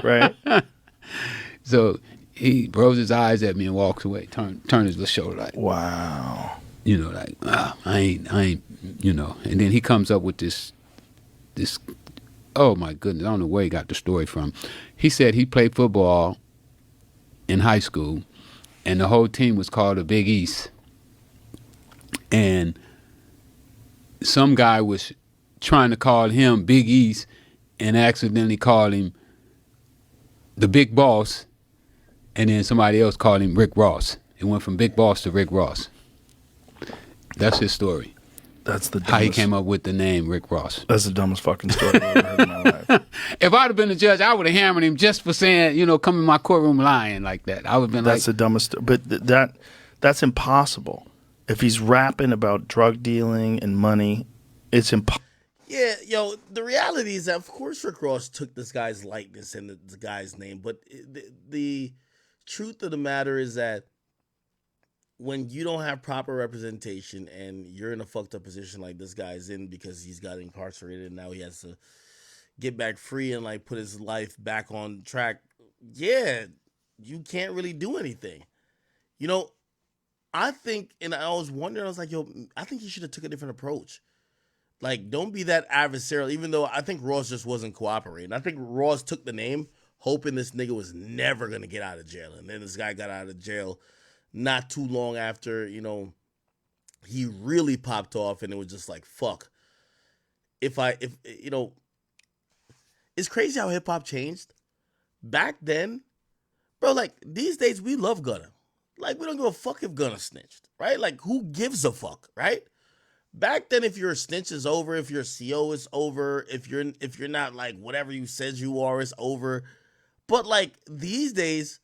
Right. So he rolls his eyes at me and walks away, turn his little shoulder like, Wow. like, I ain't, And then he comes up with this, oh my goodness, I don't know where he got the story from. He said he played football in high school and the whole team was called the Big East. And some guy was trying to call him Big East and accidentally called him the Big Boss, and then somebody else called him Rick Ross. It went from Big Boss to Rick Ross. That's his story. That's the dumbest, how he came up with the name Rick Ross. That's the dumbest fucking story I've ever heard in my life. If I'd have been a judge, I would have hammered him just for saying, come in my courtroom lying like that. I would have been That's the dumbest. But that's impossible. If he's rapping about drug dealing and money, it's impossible. Yeah, the reality is that, of course, Rick Ross took this guy's likeness and the guy's name, but the truth of the matter is that when you don't have proper representation and you're in a fucked up position like this guy's in because he's got incarcerated and now he has to get back free and like put his life back on track, yeah, you can't really do anything. I think, and I was wondering, I was like, I think he should have took a different approach. Like, don't be that adversarial, even though I think Ross just wasn't cooperating. I think Ross took the name hoping this nigga was never going to get out of jail. And then this guy got out of jail not too long after, he really popped off, and it was just like, fuck. It's crazy how hip hop changed. Back then, bro, like, these days we love Gunna. Like, we don't give a fuck if Gunna snitched, right? Like, who gives a fuck, right? Back then, if your snitch is over, if your CO is over, if you're not like whatever you said you are, it's over. But like these days,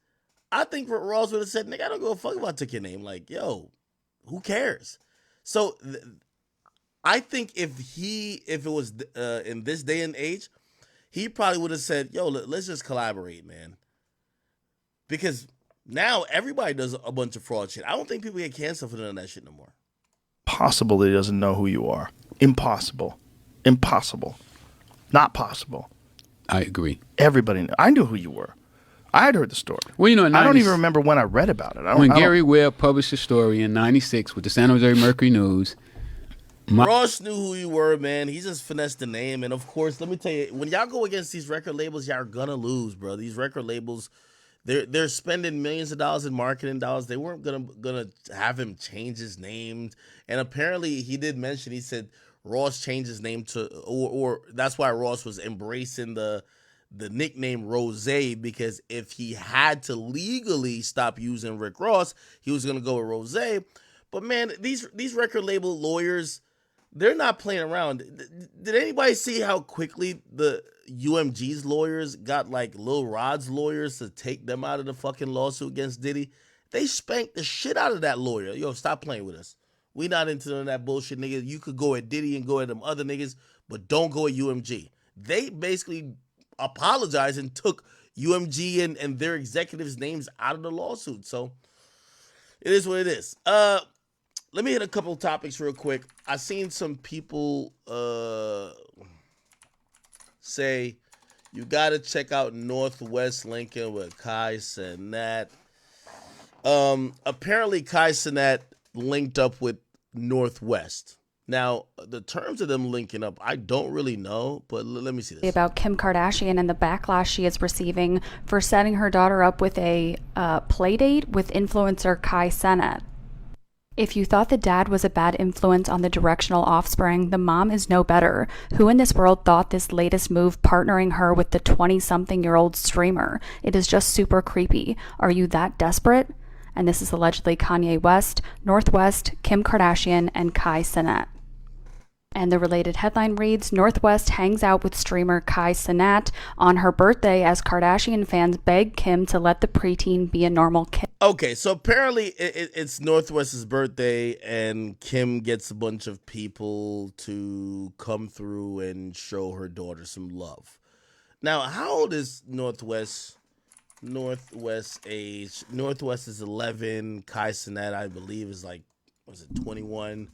I think Ross would have said, "Nigga, I don't give a fuck if I took your name." Like, yo, who cares? So, I think if it was in this day and age, he probably would have said, "Yo, let's just collaborate, man," because now everybody does a bunch of fraud shit. I don't think people get canceled for none of that shit no more. Possible that he doesn't know who you are. Impossible. Not possible. I agree. Everybody knew. I knew who you were. I had heard the story. Well, I don't even remember when I read about it. When Gary Webb published a story in '96 with the San Jose Mercury News. Ross knew who you were, man. He just finessed the name. And of course, let me tell you, when y'all go against these record labels, y'all are gonna lose, bro. These record labels, they're spending millions of dollars in marketing dollars. They weren't gonna have him change his name. And apparently he did mention, he said Ross changed his name to, or that's why Ross was embracing the nickname Rose, because if he had to legally stop using Rick Ross, he was gonna go with Rose. But man, these record label lawyers, they're not playing around. Did anybody see how quickly the UMG's lawyers got like Lil Rod's lawyers to take them out of the fucking lawsuit against Diddy? They spanked the shit out of that lawyer. Yo, stop playing with us. We not into none of that bullshit, nigga. You could go at Diddy and go at them other niggas, but don't go at UMG. They basically apologized and took UMG and their executives' names out of the lawsuit. So it is what it is. Let me hit a couple topics real quick. I seen some people say you got to check out Northwest Lincoln with Kai Cenat. Apparently Kai Cenat linked up with Northwest. Now, the terms of them linking up, I don't really know, but let me see this. About Kim Kardashian and the backlash she is receiving for setting her daughter up with a play date with influencer Kai Cenat. If you thought the dad was a bad influence on the directional offspring, the mom is no better. Who in this world thought this latest move partnering her with the 20-something-year-old streamer? It is just super creepy. Are you that desperate? And this is allegedly Kanye West, Northwest, Kim Kardashian, and Kai Cenat. And the related headline reads, Northwest hangs out with streamer Kai Cenat on her birthday as Kardashian fans beg Kim to let the preteen be a normal kid. Okay, so apparently it's Northwest's birthday and Kim gets a bunch of people to come through and show her daughter some love. Now, how old is Northwest Northwest age. Northwest is 11. Kai Cenat, I believe, is like, was it 21?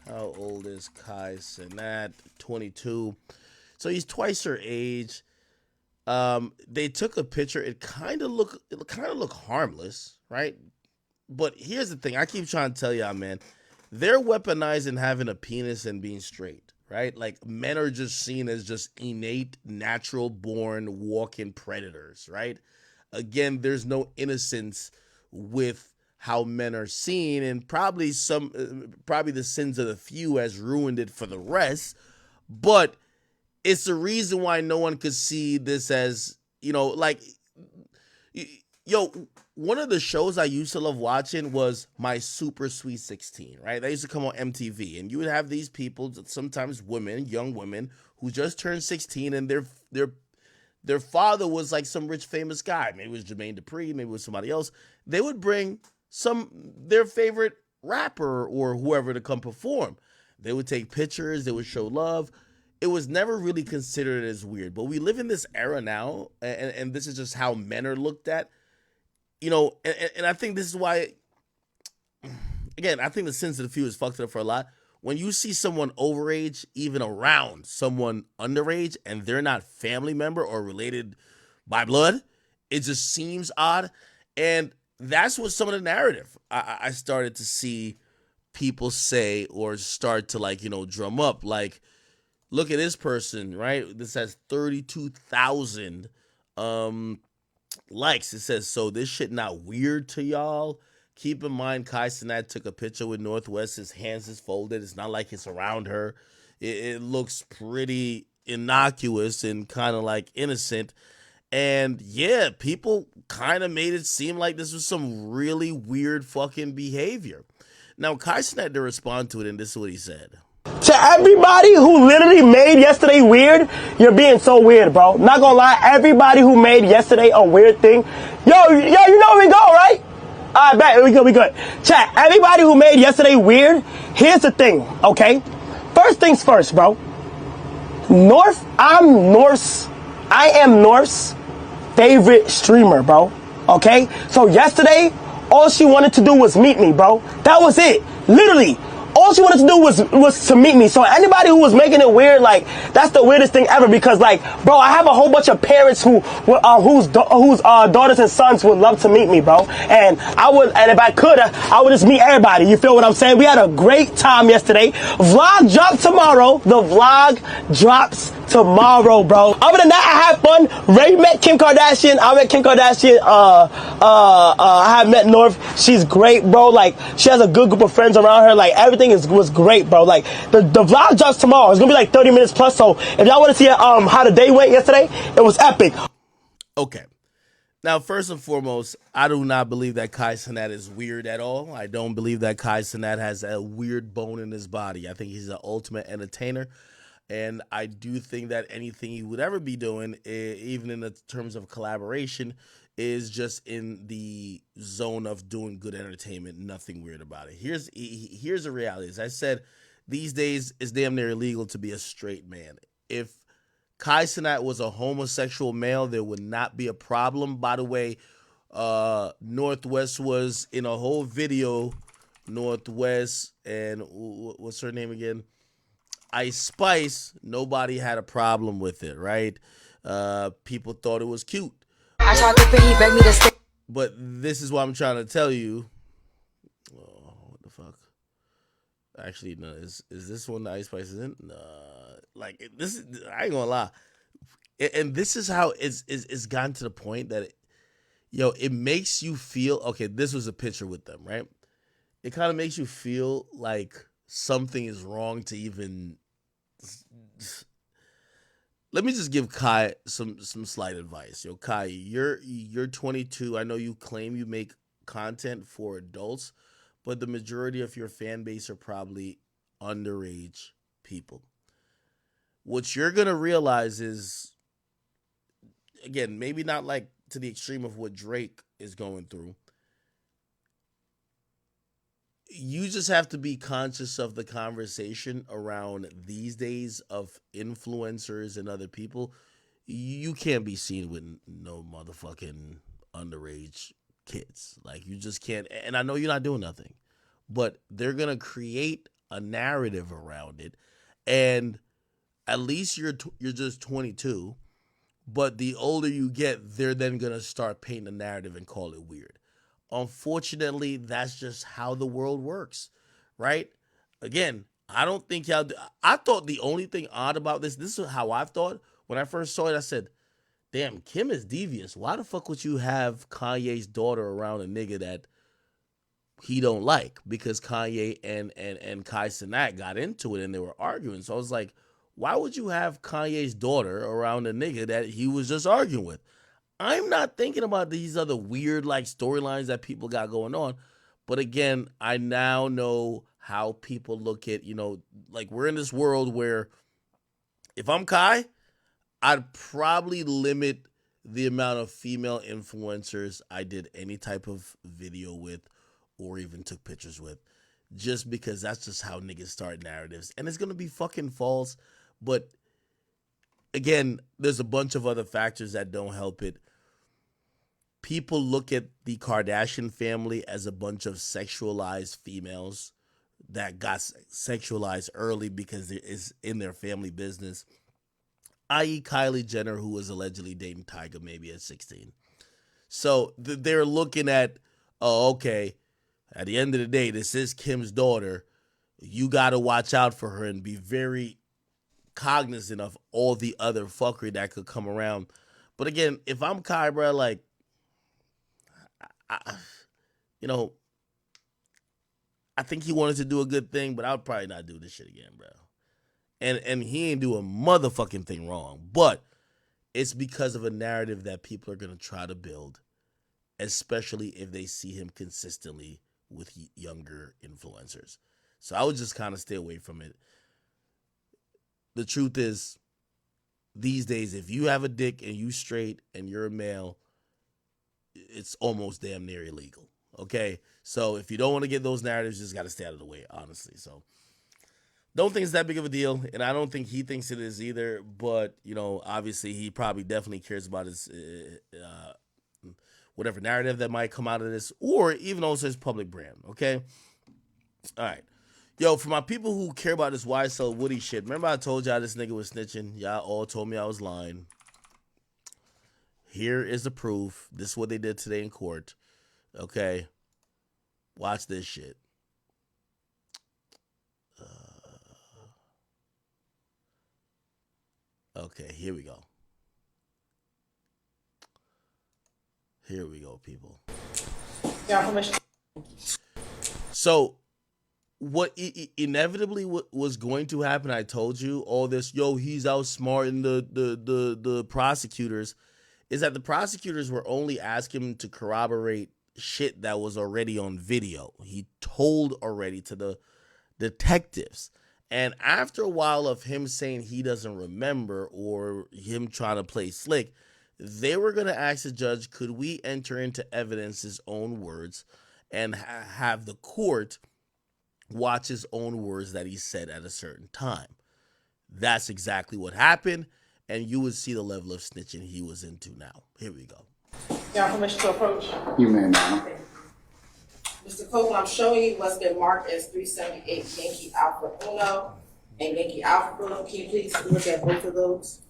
How old is Kai Cenat? 22. So he's twice her age. They took a picture. It kind of look harmless, right? But here's the thing. I keep trying to tell y'all, man. They're weaponizing having a penis and being straight, right? Like, men are just seen as just innate, natural born walking predators, right? Again, there's no innocence with how men are seen, and probably the sins of the few has ruined it for the rest. But it's the reason why no one could see this as, like, yo, one of the shows I used to love watching was My Super Sweet 16, right? That used to come on MTV, and you would have these people, sometimes women, young women, who just turned 16, and their father was like some rich famous guy. Maybe it was Jermaine Dupri, maybe it was somebody else. They would bring their favorite rapper or whoever to come perform. They would take pictures, they would show love. It was never really considered as weird. But we live in this era now, and this is just how men are looked at. And I think this is why, again, I think the sins of the few is fucked it up for a lot. When you see someone overage, even around someone underage, and they're not family member or related by blood, it just seems odd. And that's what some of the narrative I started to see people say or start to drum up. Like, look at this person, right? This has 32,000 likes. It says, so this shit not weird to y'all? Keep in mind, Kai Cenat took a picture with Northwest. His hands is folded. It's not like it's around her. It looks pretty innocuous and kind of like innocent. And yeah, people kind of made it seem like this was some really weird fucking behavior. Now, Kai Cenat had to respond to it, and this is what he said. To everybody who literally made yesterday weird, you're being so weird, bro. Not gonna lie, everybody who made yesterday a weird thing, yo, you know where we go, right? Alright, bet, we good. Chat, everybody who made yesterday weird, here's the thing, okay? First things first, bro. I am North's favorite streamer, bro. Okay? So yesterday, all she wanted to do was meet me, bro. That was it. Literally. All she wanted to do was to meet me. So anybody who was making it weird, like, that's the weirdest thing ever. Because, like, bro, I have a whole bunch of parents whose daughters and sons would love to meet me, bro. And if I could, I would just meet everybody. You feel what I'm saying? We had a great time yesterday. Vlog drops tomorrow. The vlog drops tomorrow, bro. Other than that, I had fun. Ray met Kim Kardashian. I met Kim Kardashian. I have met North. She's great, bro. Like, she has a good group of friends around her. Like, everything was great, bro. Like, the vlog drops tomorrow. It's gonna be like 30 minutes plus. So if y'all want to see how the day went yesterday, it was epic. Okay. Now, first and foremost, I do not believe that Kai Cenat is weird at all. I don't believe that Kai Cenat has a weird bone in his body. I think he's an ultimate entertainer. And I do think that anything he would ever be doing, even in the terms of collaboration, is just in the zone of doing good entertainment. Nothing weird about it. Here's the reality. As I said, these days it's damn near illegal to be a straight man. If Kai Cenat was a homosexual male, there would not be a problem. By the way, Northwest was in a whole video. Northwest and what's her name again? Ice Spice. Nobody had a problem with it, right? People thought it was cute. I tried to he begged me to stay. But this is what I'm trying to tell you. Oh, what the fuck? Actually, no. Is this one the Ice Spice is in? Like, this is, I ain't gonna lie. And this is how it's gotten to the point that it makes you feel, okay, this was a picture with them, right? It kind of makes you feel like something is wrong to even. Let me just give Kai some slight advice. Yo, Kai, you're 22. I know you claim you make content for adults, but the majority of your fan base are probably underage people. What you're gonna realize is, again, maybe not like to the extreme of what Drake is going through. You just have to be conscious of the conversation around these days of influencers and other people. You can't be seen with no motherfucking underage kids. Like, you just can't. And I know you're not doing nothing, but they're gonna create a narrative around it, and at least you're just 22. But the older you get, they're then gonna start painting a narrative and call it weird. Unfortunately, that's just how the world works, right? Again, I don't think y'all. I thought the only thing odd about this is how I thought when I first saw it. I said, "Damn, Kim is devious. Why the fuck would you have Kanye's daughter around a nigga that he don't like?" Because Kanye and Kai Cenat got into it and they were arguing. So I was like, why would you have Kanye's daughter around a nigga that he was just arguing with? I'm not thinking about these other weird like storylines that people got going on. But again, I now know how people look at, like, we're in this world where if I'm Kai, I'd probably limit the amount of female influencers I did any type of video with or even took pictures with, just because that's just how niggas start narratives. And it's going to be fucking false. But again, there's a bunch of other factors that don't help it. People look at the Kardashian family as a bunch of sexualized females that got sexualized early because it is in their family business, i.e. Kylie Jenner, who was allegedly dating Tyga maybe at 16. So they're looking at, oh, okay, at the end of the day, this is Kim's daughter. You got to watch out for her and be very cognizant of all the other fuckery that could come around. But again, if I'm Kai, bro, like, I think he wanted to do a good thing, but I would probably not do this shit again, bro. And he ain't do a motherfucking thing wrong. But it's because of a narrative that people are going to try to build, especially if they see him consistently with younger influencers. So I would just kind of stay away from it. The truth is, these days, if you have a dick and you straight and you're a male, it's almost damn near illegal. Okay? So if you don't want to get those narratives, you just got to stay out of the way, honestly. So don't think it's that big of a deal, and I don't think he thinks it is either. But, obviously he probably definitely cares about his whatever narrative that might come out of this, or even also his public brand, okay? All right. Yo, for my people who care about this YSL Woody shit, remember I told y'all this nigga was snitching? Y'all all told me I was lying. Here is the proof. This is what they did today in court. Okay? Watch this shit. Okay, here we go. Here we go, people. So, what inevitably was going to happen, I told you, all this, he's outsmarting the prosecutors, is that the prosecutors were only asking him to corroborate shit that was already on video. He told already to the detectives. And after a while of him saying he doesn't remember or him trying to play slick, they were going to ask the judge, could we enter into evidence his own words and have the court watch his own words that he said at a certain time? That's exactly what happened, and you would see the level of snitching he was into now. Here we go. Y'all permission to approach? You may, ma'am. Mr. Copeland, I'm showing you what's been marked as 378 Yankee Alpha Uno and Yankee Alpha Uno. Can you please look at both of those?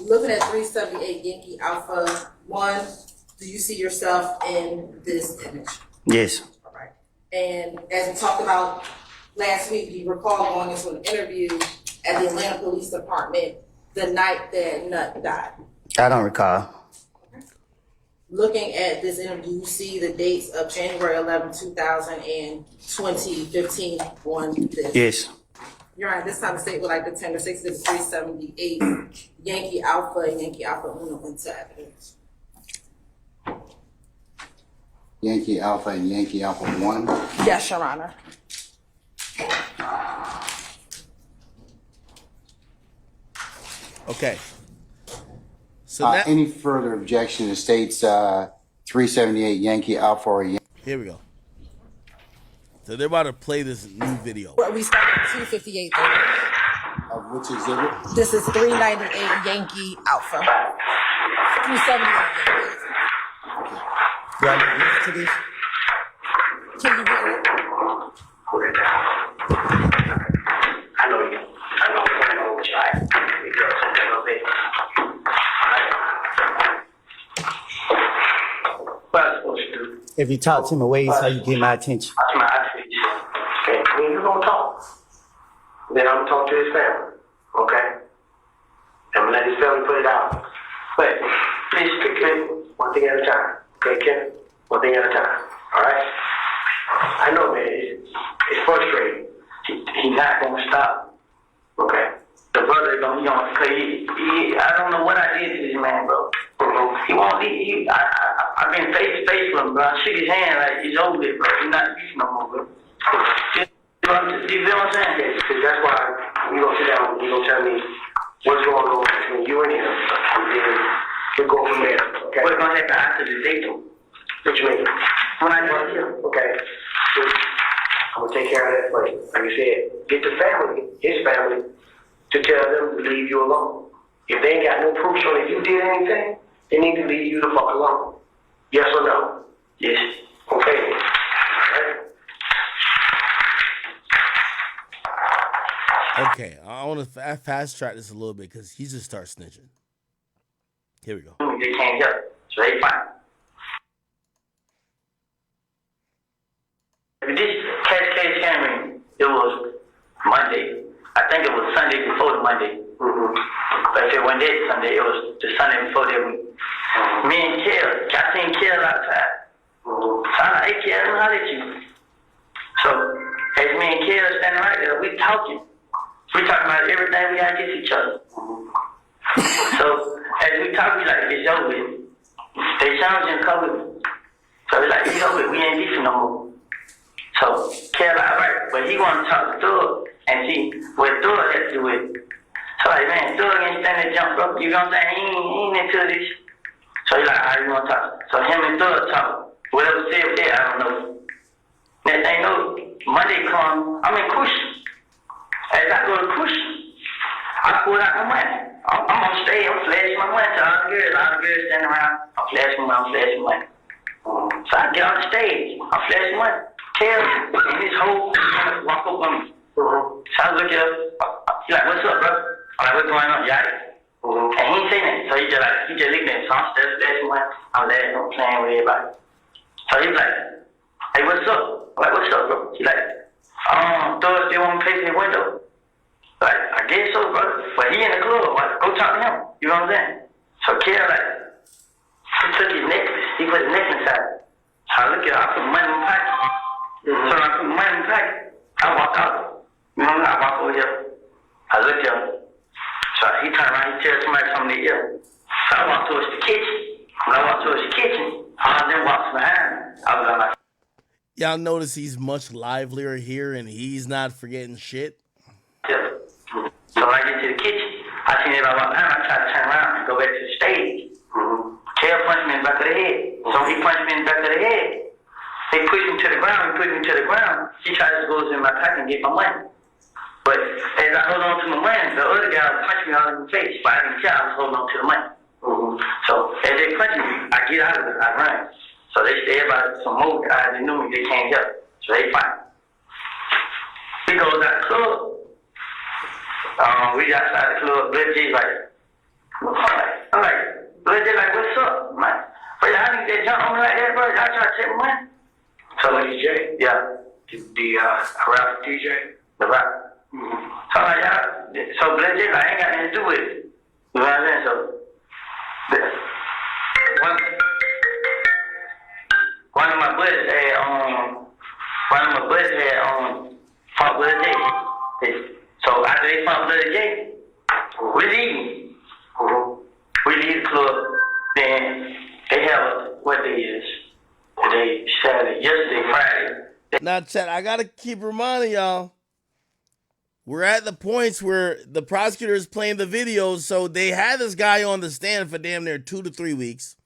Looking at 378 Yankee Alpha 1, do you see yourself in this image? Yes. All right. And as we talked about last week, you recall going into an interview at the Atlanta Police Department the night that Nut died. I don't recall. Looking at this interview, you see the dates of January 11, 2000 and 2015 on this. Yes. You're right. This time the state would like the tender 378 Yankee Alpha and Yankee Alpha Uno into evidence. Yankee Alpha and Yankee Alpha 1. Yes, Your Honor. Okay. So now, Any further objection to states 378 Yankee Alpha or Yankee? Here we go. So they're about to play this new video. We started at 258. Of which exhibit? This is 398 Yankee Alpha. 378 Yankee. Do I listen to this? Can you hear it? I know you. I know what's going on with your life. We got something a little bit. What am I supposed to do? If you talk to me ways, how you get my attention? That's my attention. Okay, when you gonna talk, then I'm gonna talk to his family. Okay? I'm gonna let his family put it out. But please pick it one thing at a time. Okay, Ken? One thing at a time. Alright? I know, man, it's frustrating. He's not gonna stop. Okay? The brother I don't know what I did to this man, bro. He won't leave. I've been face to face with him, bro. I shook his hand like he's over it, bro. He's not beef no more, bro. You feel what I'm saying? Because that's why we gonna sit down and you gonna tell me what's going on between you and him. And then we'll go from there. Okay? What's gonna happen after the date, though? What you mean? When I get here, okay. So, I'm gonna take care of that for you. Like you said, get the family, his family, to tell them to leave you alone. If they ain't got no proof showing that you did anything, they need to leave you the fuck alone. Yes or no? Yes. Okay. All right. Okay, I want to fast track this a little bit because he just starts snitching. Here we go. They can't help, so they fine. This case came in, it was Monday. I think it was Sunday before the Monday. But it wasn't that Sunday, it was the Sunday before that week. Me and Kel, I seen Kel outside. So I'm like, hey Kel, how did you? So, as me and Kel standing right there, we talking. We talking about everything we got against each other. So, as we talk, we like, it's over with. They challenging COVID. So we like, it's over with, we ain't beefing no more. So, Kel, alright, but he want to talk to Thug and see what Thug has to do with it. So like, man, Thug ain't standing jump, bro. You know what I'm saying? He ain't into this. So he like, how you want to talk? So him and Thug talk. Whatever said there, I don't know. Next thing you know, Monday come, I'm in Kush. As I go to Kush, I pull out my money. I'm on stage, I'm flashing my money to all the girls standing around. I'm flashing money. So I get on the stage, I'm flashing money. Tell and his whole walk up on me. So I look at him, he like, what's up, bro? I'm like, what's going on, y'all? And he ain't saying that. So he just looked at me. So I'm still flashing money. I'm laughing, I'm playing with everybody. So he's like, hey, what's up? I'm like, what's up, bro? He like, Thug still want me to pay for his window. Like, I guess so, bro. But he in the club, like, go talk to him. You know what I'm saying? So Kel, like, he took his necklace. He put his necklace inside. So I look at him, I put money in my pocket. So when I put money in my pocket, I walk out. You know what I mean? I walk over here. I look at him. So he turned around, he tells somebody something in the ear. So I walk towards the kitchen. When I walk towards the kitchen, all of them walks behind me. I was like, Y'all notice he's much livelier here and he's not forgetting shit. yeah. So when I get to the kitchen, I see everybody walk behind me. I try to turn around and go back to the stage. Kel punched me in the back of the head. So he punched me in the back of the head. They pushed me to the ground. He tried to go in my pocket and get my money. But as I hold on to my money, the other guy punched me all in the face. But I didn't care. I was holding on to the money. So as they punch me, I get out of it. I run. So they say about some more guys that knew me, they can't help. So they fight. He goes out the club. We outside the club. Blood J's like, I'm like, Blood J like, what's up? I'm like, bro, how did they jump on me like that, bro? I try to take money. So DJ? Yeah. The rap DJ? The rap. So like, so Blood J like, I ain't got nothing to do with it. You know what I'm saying? So, one of my buddies had fought Blood J. So after they fought Blood J, we leave. We leave the club. Then they have what day is? Today, Saturday, yesterday, Friday. Now, chat, I gotta keep reminding y'all, we're at the points where the prosecutor is playing the videos, so they had this guy on the stand for damn near 2 to 3 weeks.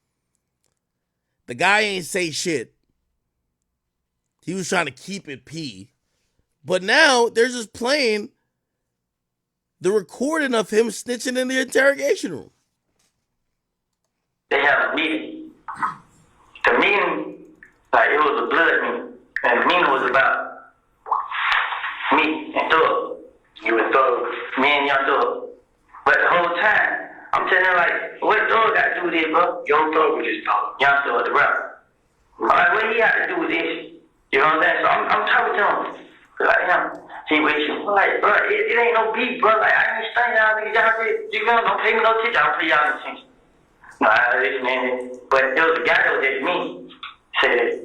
The guy ain't say shit. He was trying to keep it P. But now they're just playing the recording of him snitching in the interrogation room. They have a meeting. The meeting Like, it was a blood meeting. And the meeting was about me and Thug. You and Thug? Me and Young Thug. But the whole time, I'm telling him, like, what Thug got to do with this, bro? Young Thug was just talking. Young Thug, the rapper. I'm like, what he got to do with this? You know what I'm saying? So I'm talking to him. Like, he with you. I'm like, bro, it ain't no beef, bro. Like, I understand y'all niggas. Y'all you know, don't pay me no attention. I'll pay y'all no attention. No, I listen, man. But there was a guy that was at me. Said that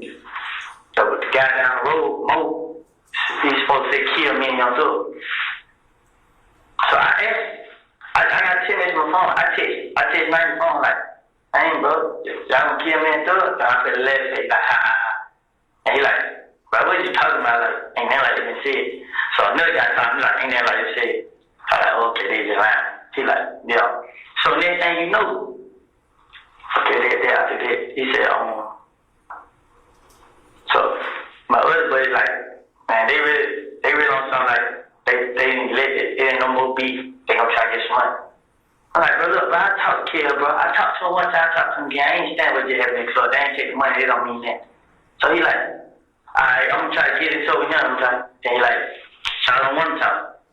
the guy down the road, Mo, he's supposed to say kill me and Young Thug. So I asked, I got 10 minutes on my phone. I text my phone like, I ain't, bro. Y'all gonna kill me and Thug? And I said, let's say, like, ha ha ha. And he like, bro, what you talking about? Like, ain't that like they been said? So another guy talking, like, ain't that like they said? I'm like, okay, they just lying. He like, yeah. So next thing you know, okay, after that, he said, so my other buddy like, man, they really on something like, they didn't let it ain't no more beef. They gonna try to get some money. I'm like, bro, look, bro, I talked to Kill, bro. I talked to him one time, I talked to him again. I ain't stand with you having so they ain't take the money, they don't mean that. So he like, alright, I'm gonna try to get it over here. And he like, I don't want to talk.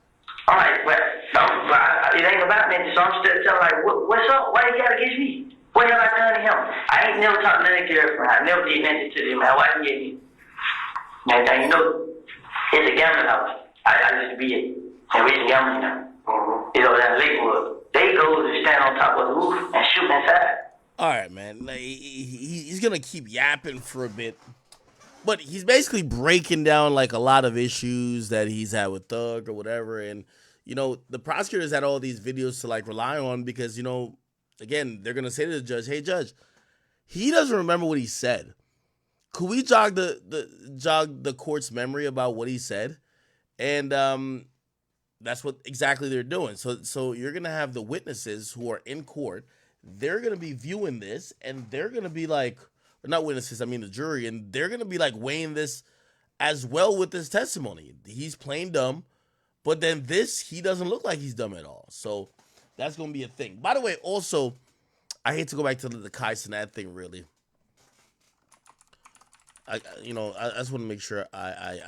I'm like, well, no, bro, it ain't about me. So I'm still telling like, what's up? Why you gotta get me? What have I done to him? I ain't never talked to any girlfriend. I never did nothing to them, man. Why you get me? Now you know, it's a gambling house. I used to be it. And we just gambling now. You know, that Lakewood. They go to stand on top of the roof and shoot inside. All right, man. Like, he's gonna keep yapping for a bit, but he's basically breaking down like a lot of issues that he's had with Thug or whatever. And you know, the prosecutors had all these videos to like rely on because, you know, again, they're gonna say to the judge, "Hey, judge, he doesn't remember what he said. Could we jog the court's memory about what he said?" And that's what exactly they're doing. So you're gonna have the witnesses who are in court. They're gonna be viewing this, and they're gonna be like, or not witnesses, I mean the jury, and they're gonna be like weighing this as well with this testimony. He's plain dumb, but then this, he doesn't look like he's dumb at all. So that's gonna be a thing. By the way, also, I hate to go back to the Kai Cenat thing, really. I just want to make sure I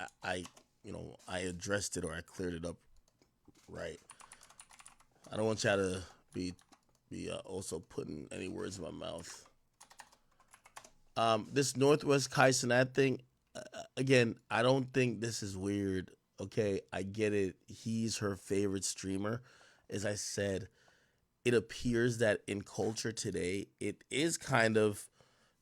addressed it or I cleared it up right. I don't want y'all to be also putting any words in my mouth. This Northwest Kai Cenat thing, again, I don't think this is weird. Okay, I get it. He's her favorite streamer. As I said, it appears that in culture today, it is kind of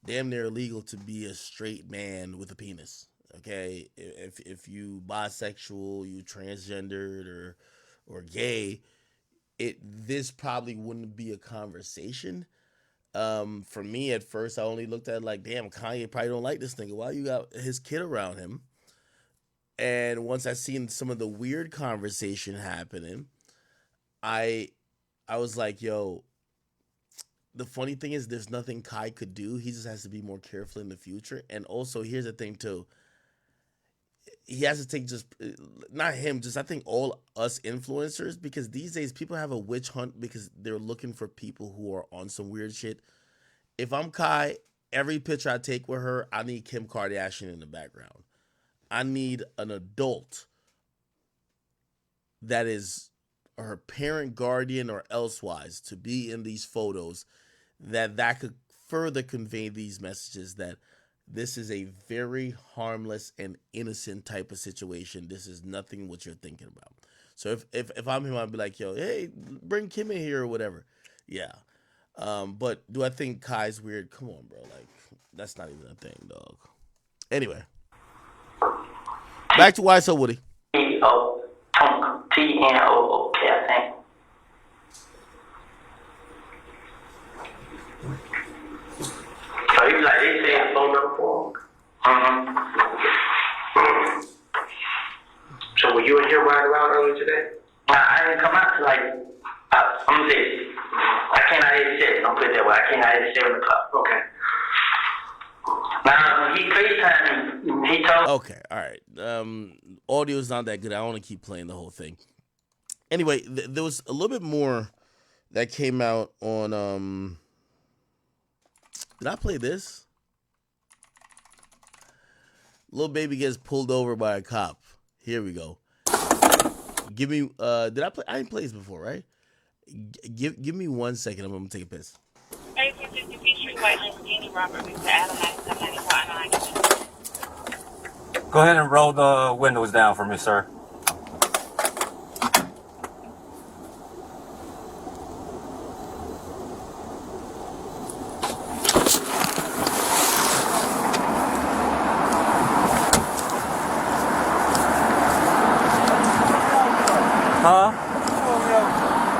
damn near illegal to be a straight man with a penis. Okay, if you bisexual, you transgendered or gay, this probably wouldn't be a conversation. For me at first, I only looked at it like, damn, Kanye probably don't like this nigga. Why you got his kid around him? And once I seen some of the weird conversation happening, I was like, yo, the funny thing is there's nothing Kai could do. He just has to be more careful in the future. And also, here's the thing too. He has to take just, not him, just I think all us influencers, because these days people have a witch hunt because they're looking for people who are on some weird shit. If I'm Kai, every picture I take with her, I need Kim Kardashian in the background. I need an adult that is her parent, guardian, or elsewise to be in these photos that could further convey these messages that this is a very harmless and innocent type of situation. This is nothing what you're thinking about. So if I'm him, I'd be like, yo, hey, bring Kim in here or whatever. Yeah. But do I think Kai's weird? Come on, bro. Like, that's not even a thing, dog. Anyway. Back to Why So Woody. T-N-O-O-K, I think. So he was like, they said phone number for him. So were you in here riding around earlier today? Nah, I didn't come out till like, I'm gonna say, I came out at 7, don't put it that way. I came out at 7 o'clock. Okay. Now, he FaceTimed me. He told. Okay, all right. Audio's not that good. I want to keep playing the whole thing. Anyway, there was a little bit more that came out on. Did I play this? Lil Baby gets pulled over by a cop. Here we go. Give me. Did I play? I didn't play this before, right? Give me 1 second. I'm gonna take a piss. Go ahead and roll the windows down for me, sir. Huh?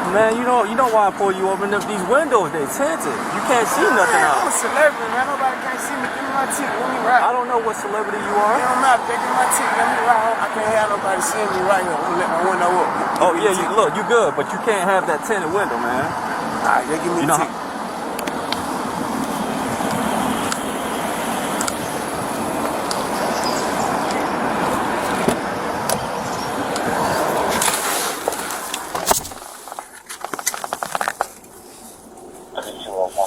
Man, you know why I pull you over? These windows, they tinted. You can't see nothing out. I'm a celebrity, man. Nobody can't see me. Give me my ticket. Let me ride. I don't know what celebrity you are. It don't matter. They give me my ticket. Let me ride. I can't have nobody seeing me right here. I'm gonna let my window up. Oh, yeah, you good, but you can't have that tinted window, man. All right, they give me the ticket.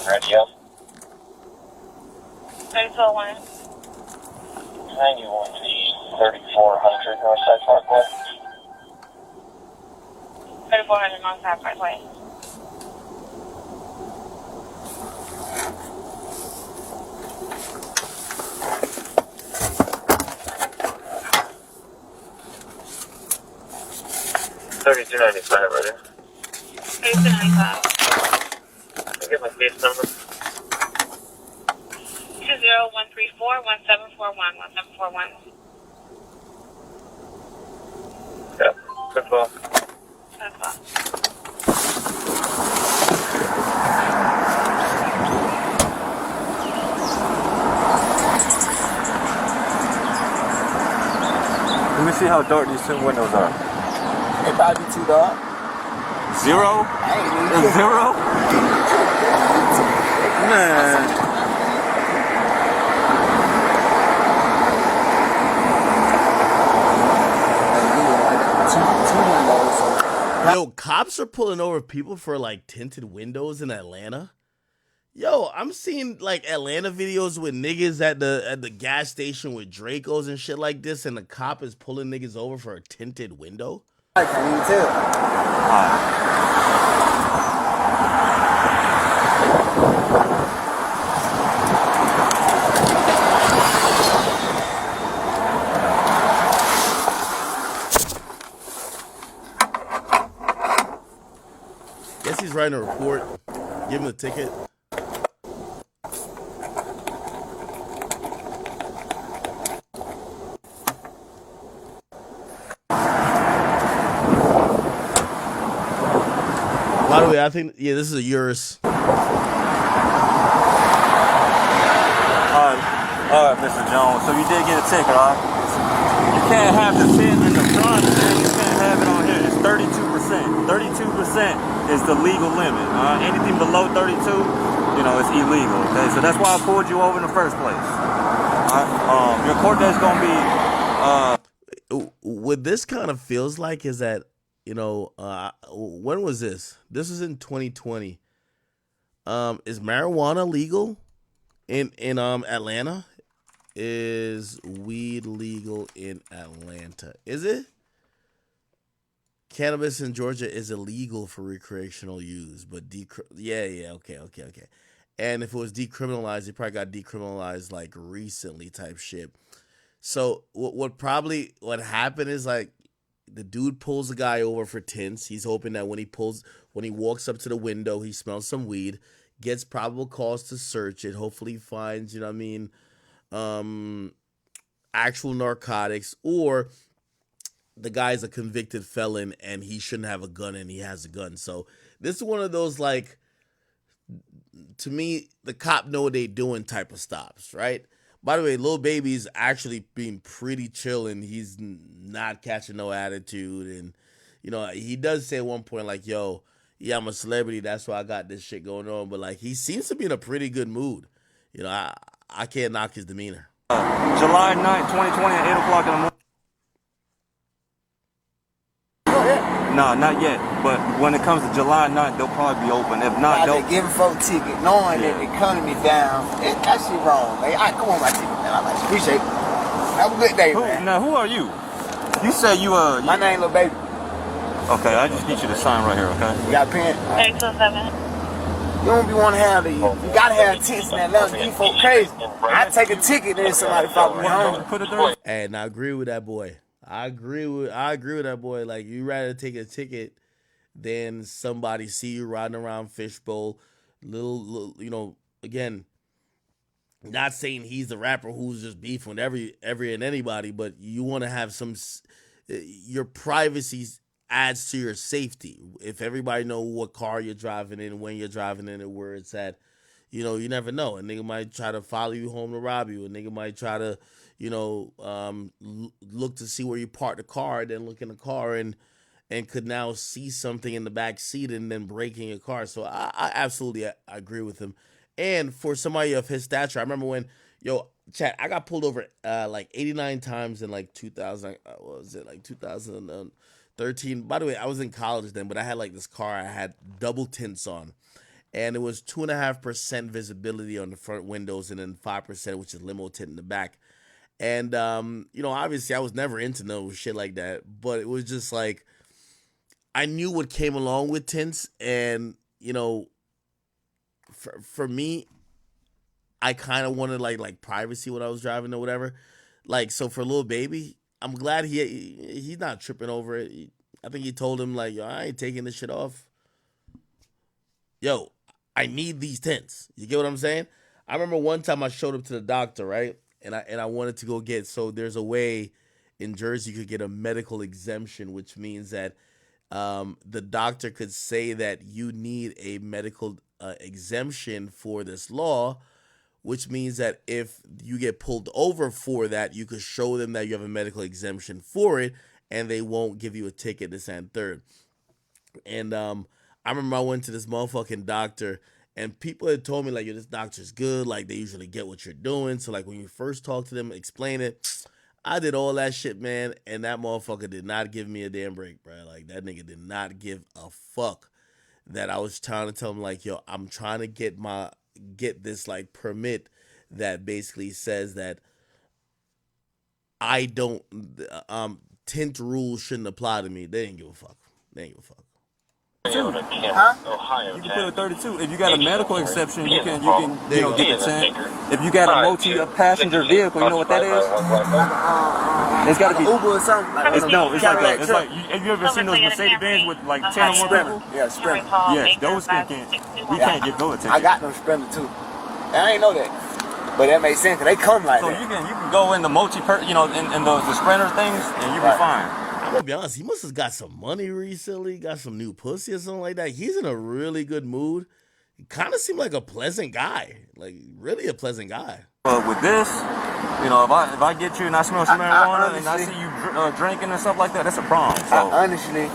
Radio. 321. 91 feet, 3400 Northside Parkway. 3400 Northside Parkway. $32.95, brother. $32.95. I'll get my case number. 20134-1741-1741. Yeah, good call. Good call. Let me see how dark these two windows are. It probably be too dark. Zero? It's zero? Man. Yo, cops are pulling over people for like tinted windows in Atlanta. Yo, I'm seeing like Atlanta videos with niggas at the gas station with Dracos and shit like this, and the cop is pulling niggas over for a tinted window. I can't even tell. Guess he's writing a report. Give him a ticket. By the way, I think this is a Urus. All right, Mr. Jones. So you did get a ticket, all right? You can't have the tint in the front, man. You can't have it on here. It's 32%. 32% is the legal limit. Anything below 32, it's illegal. Okay, so that's why I pulled you over in the first place. Your court date's gonna be. What this kind of feels like is that when was this? This was in 2020. Is marijuana legal in Atlanta? Is weed legal in Atlanta? Is it? Cannabis in Georgia is illegal for recreational use, but okay. And if it was decriminalized, it probably got decriminalized like recently type shit. So what happened is like the dude pulls the guy over for tints. He's hoping that when he walks up to the window, he smells some weed, gets probable cause to search it, hopefully finds, actual narcotics, or the guy's a convicted felon and he shouldn't have a gun and he has a gun. So this is one of those, like, to me, the cop know what they doing type of stops, right? By the way, Lil Baby's actually being pretty chill and he's not catching no attitude. And, he does say at one point, like, yo, yeah, I'm a celebrity. That's why I got this shit going on. But, like, he seems to be in a pretty good mood. I can't knock his demeanor. July 9th, 2020 at 8 o'clock in the morning. No, not yet. But when it comes to July 9th, they'll probably be open. If not, they're giving folks ticket, knowing that the economy down. That shit wrong, man. All right, come on, my ticket, man. I appreciate it. Have a good day, man. Now, who are you? You say you My name Lil Baby. Okay, I just need you to sign right here, okay? You got a pen? 827. You don't be want to have these. You gotta have tents in that lunch. You folk crazy. I take a ticket and somebody follow me home. Put it there. And I agree with that boy. I agree with that boy. Like, you rather take a ticket than somebody see you riding around Fishbowl. Little, you know, again, not saying he's the rapper who's just beefing with every and anybody, but you want to have some, your privacy adds to your safety. If everybody know what car you're driving in, when you're driving in, and where it's at, you know, you never know. A nigga might try to follow you home to rob you. A nigga might try to, you know, look to see where you park the car, then look in the car and could now see something in the back seat and then break in your car. So I absolutely agree with him. And for somebody of his stature, I remember when, chat, I got pulled over like 89 times in like 2000, what was it, like 2013. By the way, I was in college then, but I had like this car, I had double tints on. And it was 2.5% visibility on the front windows and then 5%, which is limo tint in the back. And, you know, obviously I was never into no shit like that, but it was just like, I knew what came along with tints, and, you know, for me, I kind of wanted like privacy when I was driving or whatever. Like, so for Lil Baby, I'm glad he's not tripping over it. I think he told him like, yo, I ain't taking this shit off. Yo, I need these tints. You get what I'm saying? I remember one time I showed up to the doctor, right? And I wanted to go get, so there's a way in Jersey you could get a medical exemption, which means that the doctor could say that you need a medical exemption for this law, which means that if you get pulled over for that, you could show them that you have a medical exemption for it, and they won't give you a ticket, this and third. And I remember I went to this motherfucking doctor, and people had told me, like, yo, this doctor's good, like, they usually get what you're doing. So, like, when you first talk to them, explain it. I did all that shit, man, and that motherfucker did not give me a damn break, bro. Like, that nigga did not give a fuck that I was trying to tell him, like, yo, I'm trying to get this, like, permit that basically says that I don't, tint rules shouldn't apply to me. They didn't give a fuck. They didn't give a fuck. Huh? You can put a 32. If you got a medical exception, you can you know, get the tint. If you got a multi-passenger vehicle, you know what that is? It's got to be Uber or something. It's like have you ever seen those Mercedes-Benz with like 10 or more people? Yeah, Sprinter. Yes, those we can't get those attention. I got them Sprinter too. I ain't know that, but that makes sense because they come like so that. So you can go in the in the Sprinter things and you be fine. I'm gonna be honest, he must have got some money recently, got some new pussy or something like that. He's in a really good mood. He kind of seemed like a pleasant guy, like really a pleasant guy. With this, you know, if I get you and I smell some marijuana and I see you drinking and stuff like that, that's a problem. So honestly,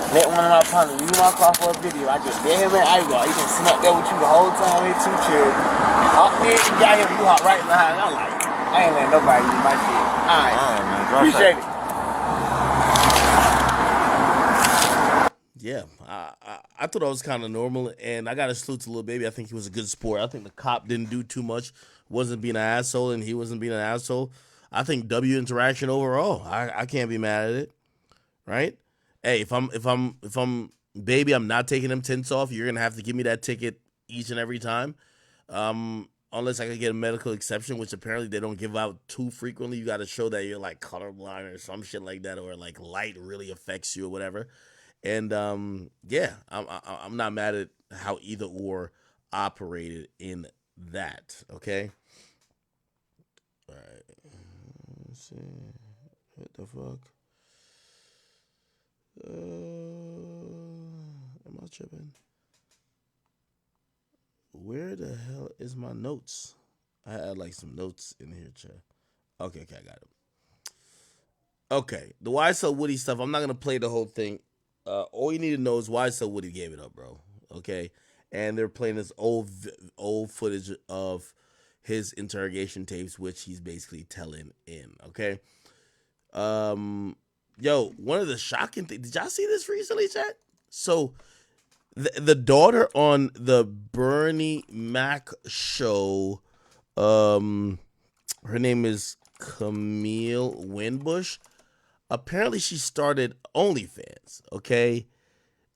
let one of my partners use my car for a video. I just get him in eyeball. He can sit up there with you the whole time. He too chill. Hop in, you got him, you hop right behind. I'm like, I ain't letting nobody use my shit. All right, man. Appreciate it. Yeah, I thought I was kind of normal, and I got to salute to Lil Baby. I think he was a good sport. I think the cop didn't do too much, wasn't being an asshole, and he wasn't being an asshole. I think W interaction overall, I can't be mad at it, right? Hey, if I'm Baby, I'm not taking them tints off. You're gonna have to give me that ticket each and every time, unless I could get a medical exception, which apparently they don't give out too frequently. You got to show that you're like colorblind or some shit like that, or like light really affects you or whatever. And yeah, I'm not mad at how either or operated in that. Okay. All right. Let's see. What the fuck? Am I tripping? Where the hell is my notes? I had like some notes in here, chat. Okay, I got it. Okay, the YSL Woody stuff. I'm not gonna play the whole thing. All you need to know is YSL Woody gave it up, bro. Okay, and they're playing this old footage of his interrogation tapes, which he's basically telling in. Okay, yo, one of the shocking things. Did y'all see this recently, chat? So, the daughter on the Bernie Mac show, her name is Camille Winbush. Apparently, she started OnlyFans. Okay,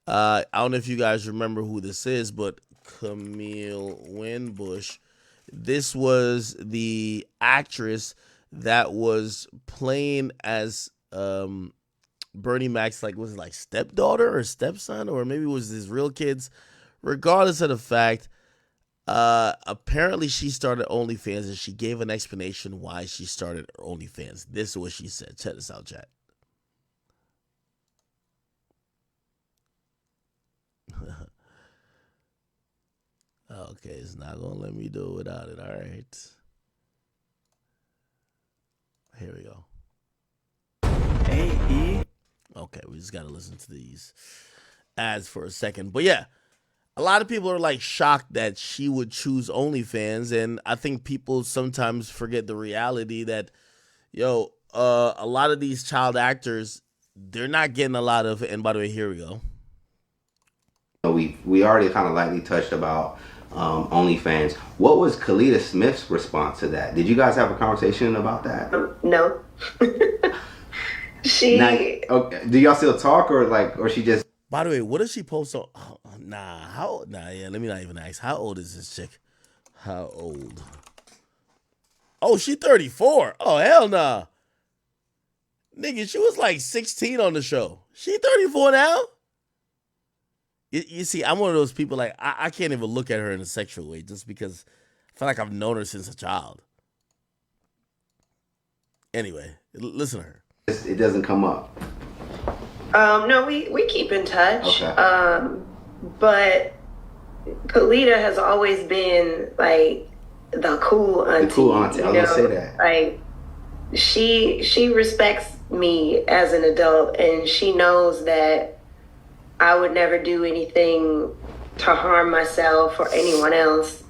I don't know if you guys remember who this is, but Camille Winbush. This was the actress that was playing as Bernie Mac's, like, was it like stepdaughter or stepson, or maybe it was his real kids. Regardless of the fact, apparently she started OnlyFans, and she gave an explanation why she started OnlyFans. This is what she said. Check this out, chat. Okay, it's not gonna let me do it without it. All right, here we go. Okay, we just gotta listen to these ads for a second. But yeah, a lot of people are like shocked that she would choose OnlyFans, and I think people sometimes forget the reality that, a lot of these child actors, they're not getting a lot of. And by the way, here we go. We already kind of lightly touched about OnlyFans. What was Kalita Smith's response to that? Did you guys have a conversation about that? No. She. Now, okay, do y'all still talk, or she just? By the way, what does she post on? Yeah. Let me not even ask. How old is this chick? How old? Oh, she 34. Oh, hell nah. Nigga, she was like 16 on the show. She 34 now? You see, I'm one of those people, like, I can't even look at her in a sexual way just because I feel like I've known her since a child. Anyway, listen to her. It doesn't come up. No, we keep in touch. Okay. But Kalita has always been like the cool auntie. The cool auntie. I was gonna say that. Like she respects me as an adult, and she knows that I would never do anything to harm myself or anyone else.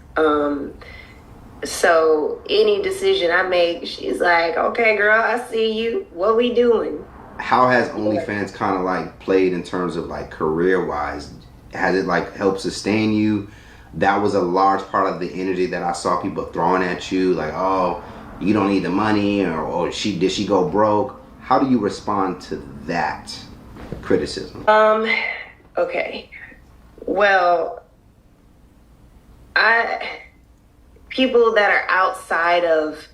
So any decision I make, she's like, okay, girl, I see you. What we doing? How has OnlyFans kind of like played in terms of like career wise? Has it like helped sustain you? That was a large part of the energy that I saw people throwing at you, like, oh, you don't need the money, or did she go broke? How do you respond to that criticism? Okay. Well, people that are outside of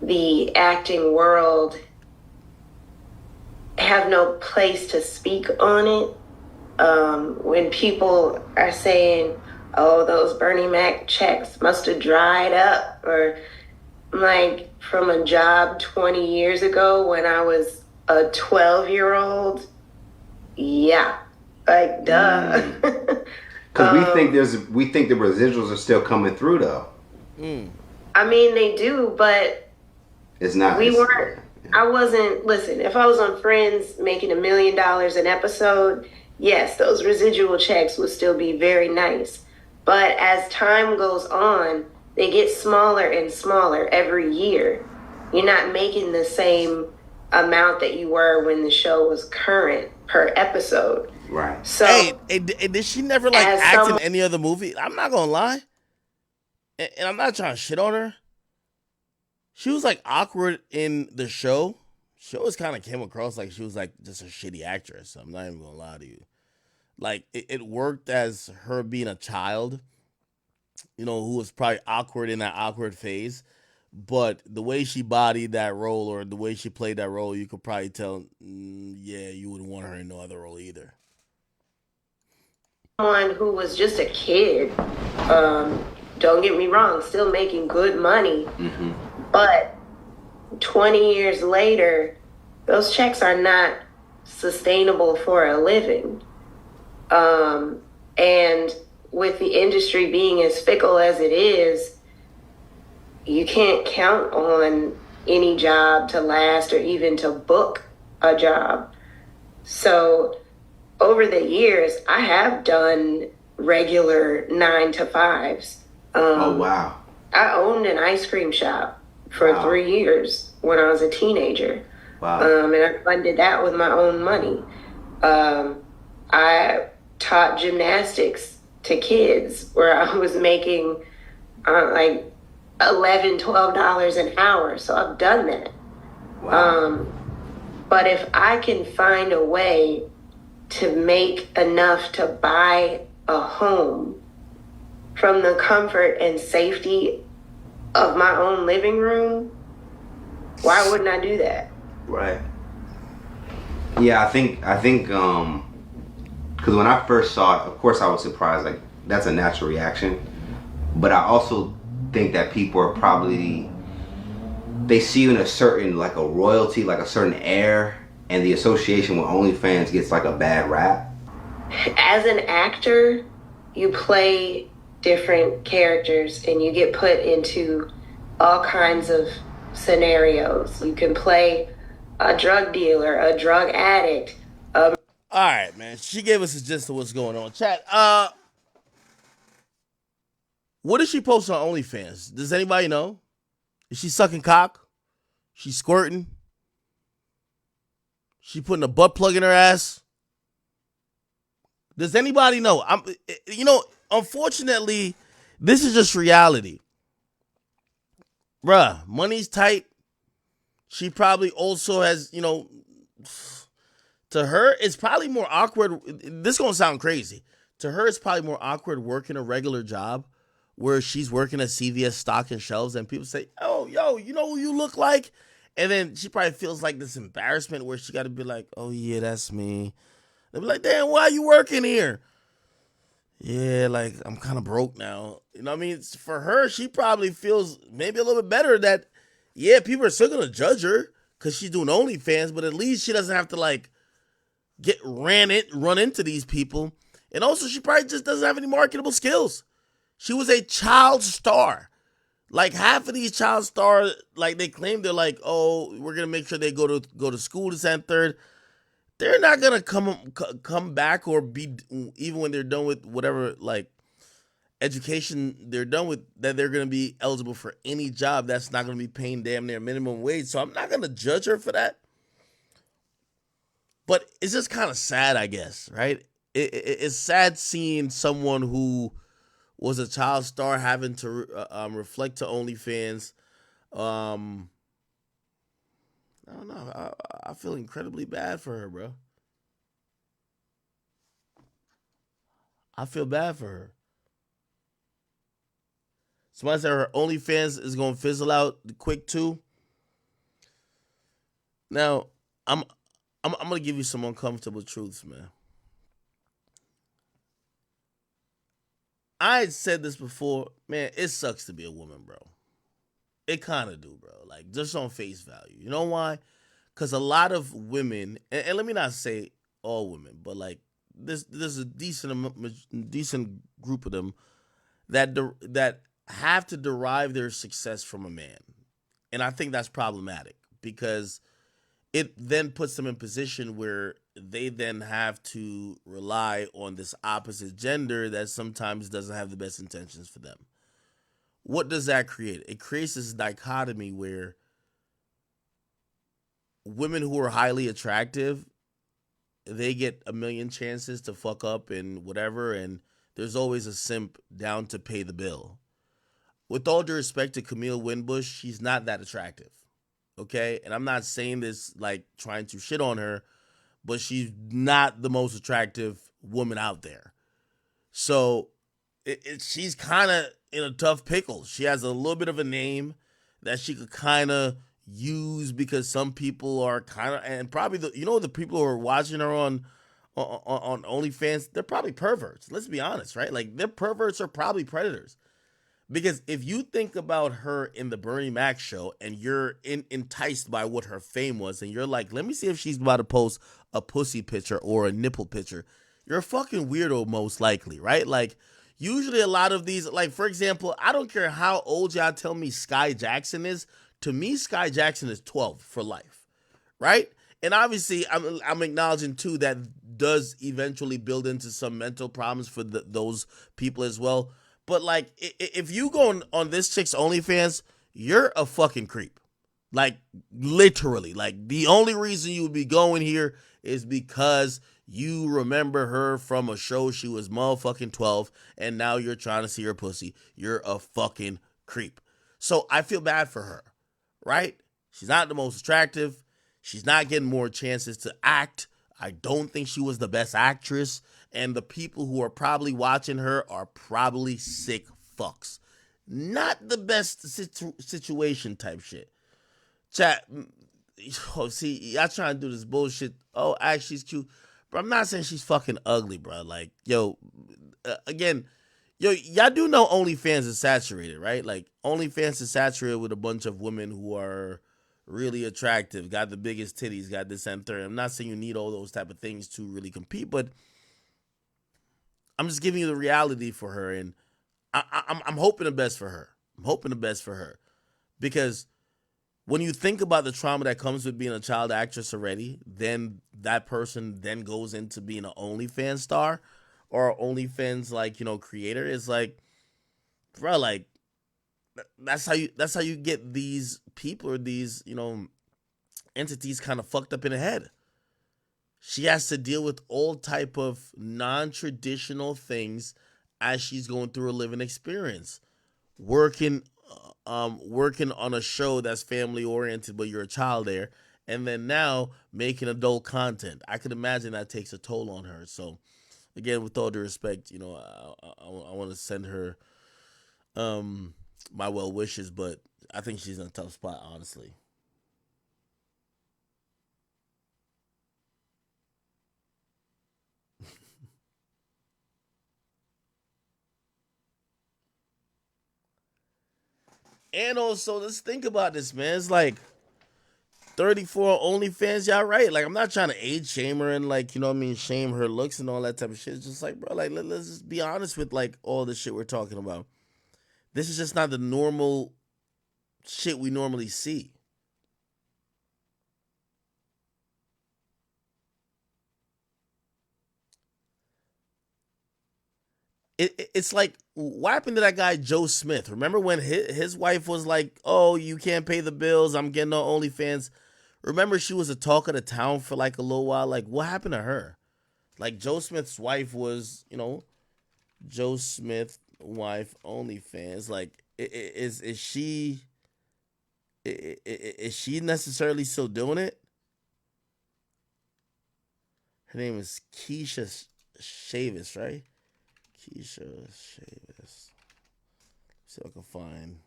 the acting world have no place to speak on it. When people are saying, oh, those Bernie Mac checks must have dried up, or like from a job 20 years ago when I was a 12-year-old, yeah, like duh. Because we think the residuals are still coming through though. I mean, they do, but it's not. I wasn't. Listen, if I was on Friends making $1 million an episode, yes, those residual checks would still be very nice. But as time goes on, they get smaller and smaller every year. You're not making the same amount that you were when the show was current per episode. Right. So, hey, did she never like act in any other movie? I'm not gonna lie, and I'm not trying to shit on her. She was like awkward in the show. She always kind of came across like she was like just a shitty actress. I'm not even gonna lie to you. Like it worked as her being a child, who was probably awkward in that awkward phase. But the way she bodied that role, or the way she played that role, you could probably tell, yeah, you wouldn't want her in no other role either. Someone who was just a kid, don't get me wrong, still making good money. Mm-hmm. But 20 years later, those checks are not sustainable for a living. And with the industry being as fickle as it is, you can't count on any job to last or even to book a job. So over the years, I have done regular 9-to-5s. Oh, wow. I owned an ice cream shop for 3 years when I was a teenager. Wow. And I funded that with my own money. I taught gymnastics to kids where I was making like $11, $12 an hour. So I've done that. But if I can find a way to make enough to buy a home from the comfort and safety of my own living room, why wouldn't I do that? Right. Yeah, I think because when I first saw it, of course I was surprised. Like, that's a natural reaction. But I also think that people are probably, they see you in a certain, like a royalty, like a certain air, and the association with OnlyFans gets like a bad rap. As an actor, you play different characters and you get put into all kinds of scenarios. You can play a drug dealer, a drug addict. All right, man. She gave us a gist of what's going on. Chat. What does she post on OnlyFans? Does anybody know? Is she sucking cock? She squirting? She putting a butt plug in her ass? Does anybody know? Unfortunately, this is just reality. Bruh, money's tight. She probably also has, to her, it's probably more awkward. This is going to sound crazy. To her, it's probably more awkward working a regular job where she's working at CVS stocking shelves and people say, oh, yo, you know who you look like? And then she probably feels like this embarrassment where she got to be like, oh, yeah, that's me. They'll be like, damn, why are you working here? Yeah, like, I'm kind of broke now. You know what I mean? For her, she probably feels maybe a little bit better that, yeah, people are still going to judge her because she's doing OnlyFans, but at least she doesn't have to, like, run into these people. And also, she probably just doesn't have any marketable skills. She was a child star. Like, half of these child stars, like, they claim they're like, oh, we're going to make sure they go to school this and third. They're not going to come back or be, even when they're done with whatever, like, education they're done with, that they're going to be eligible for any job that's not going to be paying damn near minimum wage. So I'm not going to judge her for that. But it's just kind of sad, I guess, right? It's sad seeing someone who was a child star having to reflect to OnlyFans. I don't know. I feel incredibly bad for her, bro. I feel bad for her. Somebody said her OnlyFans is going to fizzle out quick too. Now, I'm going to give you some uncomfortable truths, man. I had said this before, man, it sucks to be a woman, bro. It kind of do, bro. Like, just on face value. You know why? Because a lot of women, and let me not say all women, but like, there's a decent group of them that have to derive their success from a man. And I think that's problematic because it then puts them in a position where they then have to rely on this opposite gender that sometimes doesn't have the best intentions for them. What does that create? It creates this dichotomy where women who are highly attractive, they get a million chances to fuck up and whatever, and there's always a simp down to pay the bill. With all due respect to Camille Winbush, she's not that attractive. Okay? And I'm not saying this like trying to shit on her, but she's not the most attractive woman out there. So she's kind of in a tough pickle. She has a little bit of a name that she could kind of use because some people are kind of, and probably the people who are watching her on OnlyFans, they're probably perverts. Let's be honest, right? Like, their perverts are probably predators. Because if you think about her in the Bernie Mac show and you're enticed by what her fame was, and you're like, let me see if she's about to post a pussy picture or a nipple picture, you're a fucking weirdo most likely, right? Like, usually a lot of these, like, for example, I don't care how old y'all tell me Sky Jackson is. To me, Sky Jackson is 12 for life, right? And obviously, I'm acknowledging, too, that does eventually build into some mental problems for those people as well. But, like, if you go on this chick's OnlyFans, you're a fucking creep. Like, literally. Like, the only reason you would be going here is because you remember her from a show she was motherfucking 12, and now you're trying to see her pussy. You're a fucking creep. So I feel bad for her, right? She's not the most attractive. She's not getting more chances to act. I don't think she was the best actress. And the people who are probably watching her are probably sick fucks. Not the best situation type shit. Chat, oh, see, y'all trying to do this bullshit. Oh, actually, she's cute. But I'm not saying she's fucking ugly, bro. Like, yo, again, yo, y'all do know OnlyFans is saturated, right? Like, OnlyFans is saturated with a bunch of women who are really attractive, got the biggest titties, got this and third. I'm not saying you need all those type of things to really compete, but I'm just giving you the reality for her, and I'm hoping the best for her. I'm hoping the best for her because when you think about the trauma that comes with being a child actress already, then that person then goes into being an OnlyFans star or OnlyFans creator. It's like, bro, like that's how you get these people or these entities kind of fucked up in the head. She has to deal with all type of non-traditional things as she's going through a living experience, working working on a show that's family oriented, but you're a child there, and then now making adult content. I could imagine that takes a toll on her. So again, with all due respect, I want to send her my well wishes, but I think she's in a tough spot, honestly. And also, let's think about this, man. It's like 34 OnlyFans, y'all right. Like, I'm not trying to age shame her and shame her looks and all that type of shit. It's just like, bro, like let's just be honest with like all the shit we're talking about. This is just not the normal shit we normally see. It's like, what happened to that guy Joe Smith? Remember when his wife was like, "Oh, you can't pay the bills. I'm getting on OnlyFans." Remember she was a talk of the town for like a little while. Like, what happened to her? Like Joe Smith's wife was, Joe Smith wife OnlyFans. Like, is she necessarily still doing it? Her name is Keisha Chavis, right? Keisha Chavis. See if I can find.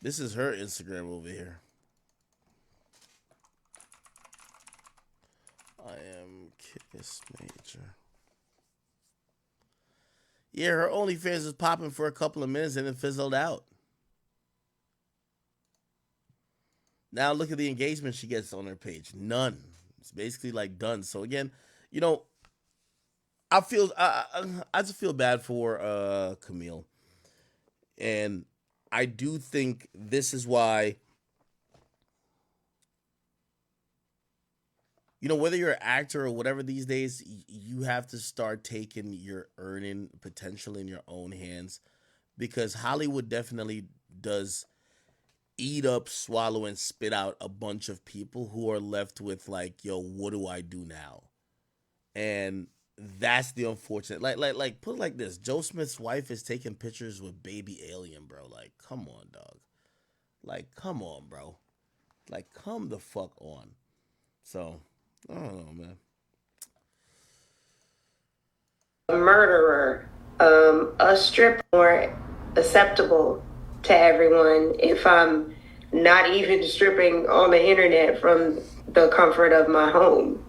This is her Instagram over here. I am Kiss Major. Yeah, her OnlyFans was popping for a couple of minutes and then fizzled out. Now look at the engagement she gets on her page. None. It's basically like done. So again, I just feel bad for Camille. And I do think this is why, whether you're an actor or whatever these days, you have to start taking your earning potential in your own hands, because Hollywood definitely does eat up, swallow, and spit out a bunch of people who are left with like, yo, what do I do now? And that's the unfortunate. Like put it like this: Joe Smith's wife is taking pictures with baby alien, bro. Like, come on, dog. Like, come on, bro. Like, come the fuck on. So, I don't know, man. A murderer, a stripper more acceptable to everyone if I'm not even stripping on the internet from the comfort of my home.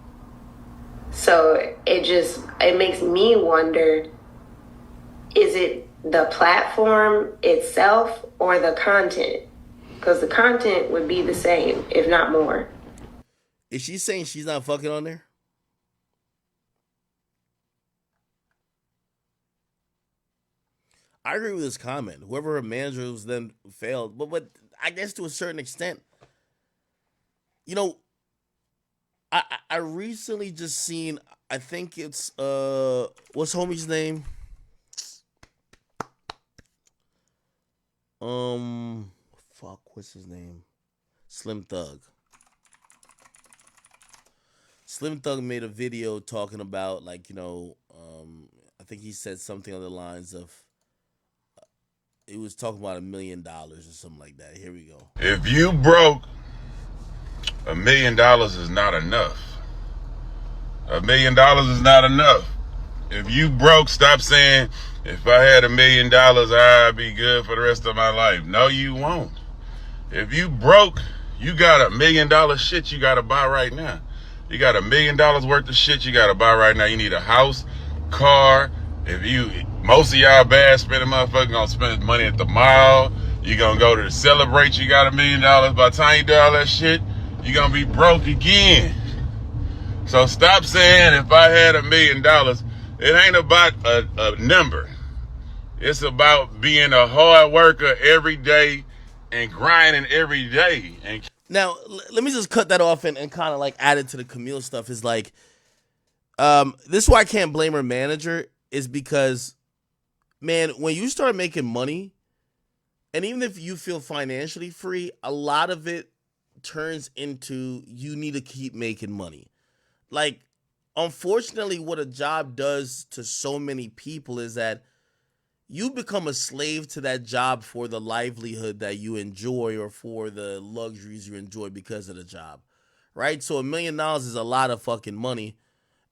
So it makes me wonder, is it the platform itself or the content? Because the content would be the same, if not more. Is she saying she's not fucking on there? I agree with this comment. Whoever her manager was then failed, but I guess to a certain extent, I recently just seen. I think it's what's homie's name? Fuck, what's his name? Slim Thug. Slim Thug made a video talking about like I think he said something on the lines of he was talking about $1 million or something like that. Here we go. If you broke, $1 million is not enough. $1 million is not enough. If you broke, stop saying, if I had $1 million, I'd be good for the rest of my life. No, you won't. If you broke, you got $1 million shit you gotta buy right now. You got $1 million worth of shit you gotta buy right now. You need a house, car. Most of y'all bad spending motherfuckers gonna spend money at the mall. You gonna go to celebrate. You got $1 million. By the time you do all that shit, you gonna be broke again. So stop saying if I had $1 million. It ain't about a number. It's about being a hard worker every day and grinding every day. And now, let me just cut that off and kind of like add it to the Camille stuff. Is like, this is why I can't blame her manager, is because, man, when you start making money, and even if you feel financially free, a lot of it turns into you need to keep making money. Like, unfortunately, what a job does to so many people is that you become a slave to that job for the livelihood that you enjoy or for the luxuries you enjoy because of the job, right? So $1 million is a lot of fucking money,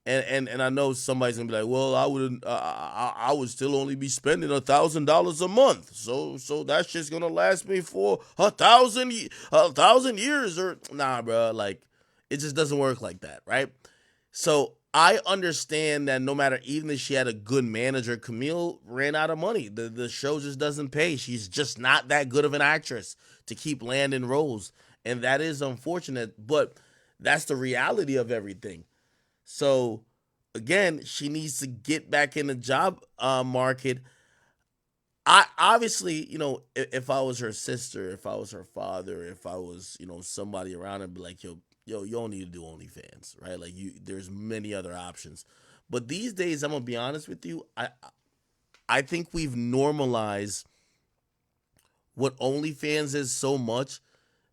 and I know somebody's gonna be like, well, I would still only be spending $1,000 a month, so that shit's gonna last me for 1,000 years, or nah, bro, like it just doesn't work like that, right? So I understand that no matter, even if she had a good manager, Camille ran out of money. The show just doesn't pay. She's just not that good of an actress to keep landing roles. And that is unfortunate, but that's the reality of everything. So again, she needs to get back in the job market. I obviously, if I was her sister, if I was her father, if I was, somebody around her, be like, yo, you don't need to do OnlyFans, right? Like there's many other options. But these days, I'm gonna be honest with you, I think we've normalized what OnlyFans is so much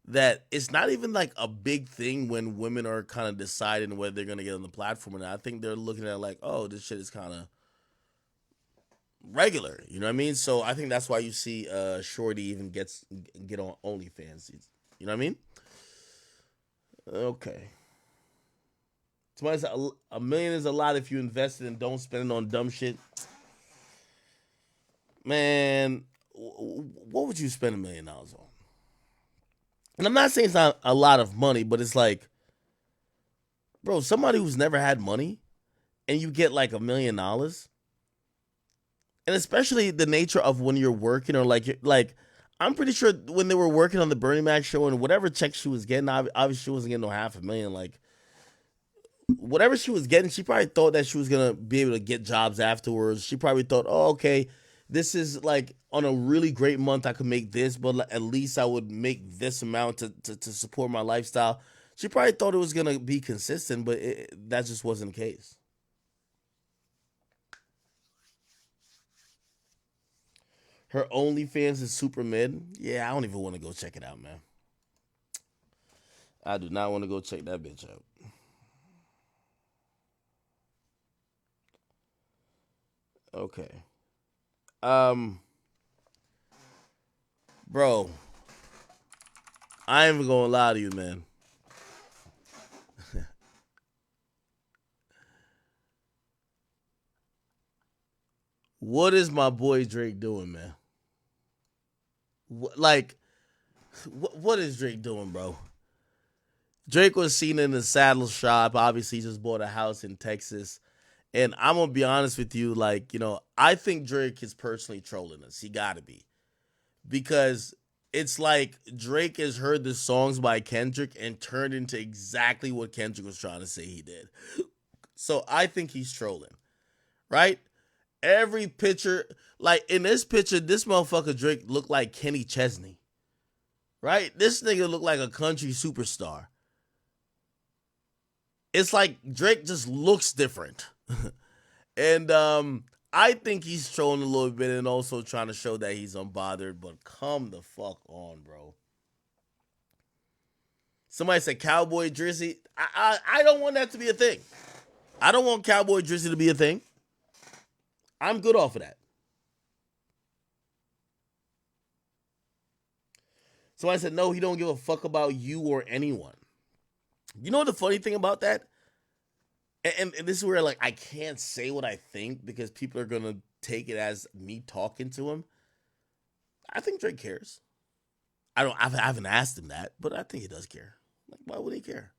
that it's not even like a big thing when women are kind of deciding whether they're gonna get on the platform or not. I think they're looking at it like, oh, this shit is kind of regular, you know what I mean? So I think that's why you see Shorty even get on OnlyFans. You know what I mean? Okay. Somebody said $1 million is a lot if you invest it and don't spend it on dumb shit. Man, what would you spend $1 million on? And I'm not saying it's not a lot of money, but it's like, bro, somebody who's never had money and you get like $1 million, and especially the nature of when you're working, or like I'm pretty sure when they were working on the Bernie Mac show and whatever check she was getting, obviously she wasn't getting no $500,000. Like whatever she was getting, she probably thought that she was gonna be able to get jobs afterwards. She probably thought, oh, okay, this is like on a really great month I could make this, but at least I would make this amount to support my lifestyle. She probably thought it was gonna be consistent, but that just wasn't the case. Her OnlyFans is super mid. Yeah, I don't even want to go check it out, man. I do not want to go check that bitch out. Okay. Bro, I ain't even gonna lie to you, man. What is my boy Drake doing, man? What is Drake doing, bro? Drake was seen in the saddle shop. Obviously, he just bought a house in Texas. And I'm going to be honest with you, like, I think Drake is personally trolling us. He got to be. Because it's like Drake has heard the songs by Kendrick and turned into exactly what Kendrick was trying to say he did. So I think he's trolling, right? Every picture, like in this picture, this motherfucker Drake looked like Kenny Chesney, right? This nigga looked like a country superstar. It's like Drake just looks different. And I think he's trolling a little bit and also trying to show that he's unbothered, but come the fuck on, bro. Somebody said cowboy Drizzy. I don't want that to be a thing. I don't want cowboy Drizzy to be a thing. I'm good off of that. Somebody said, no, he don't give a fuck about you or anyone. You know the funny thing about that? And this is where like I can't say what I think because people are gonna take it as me talking to him. I think Drake cares. I haven't asked him that, but I think he does care. Like, why would he care?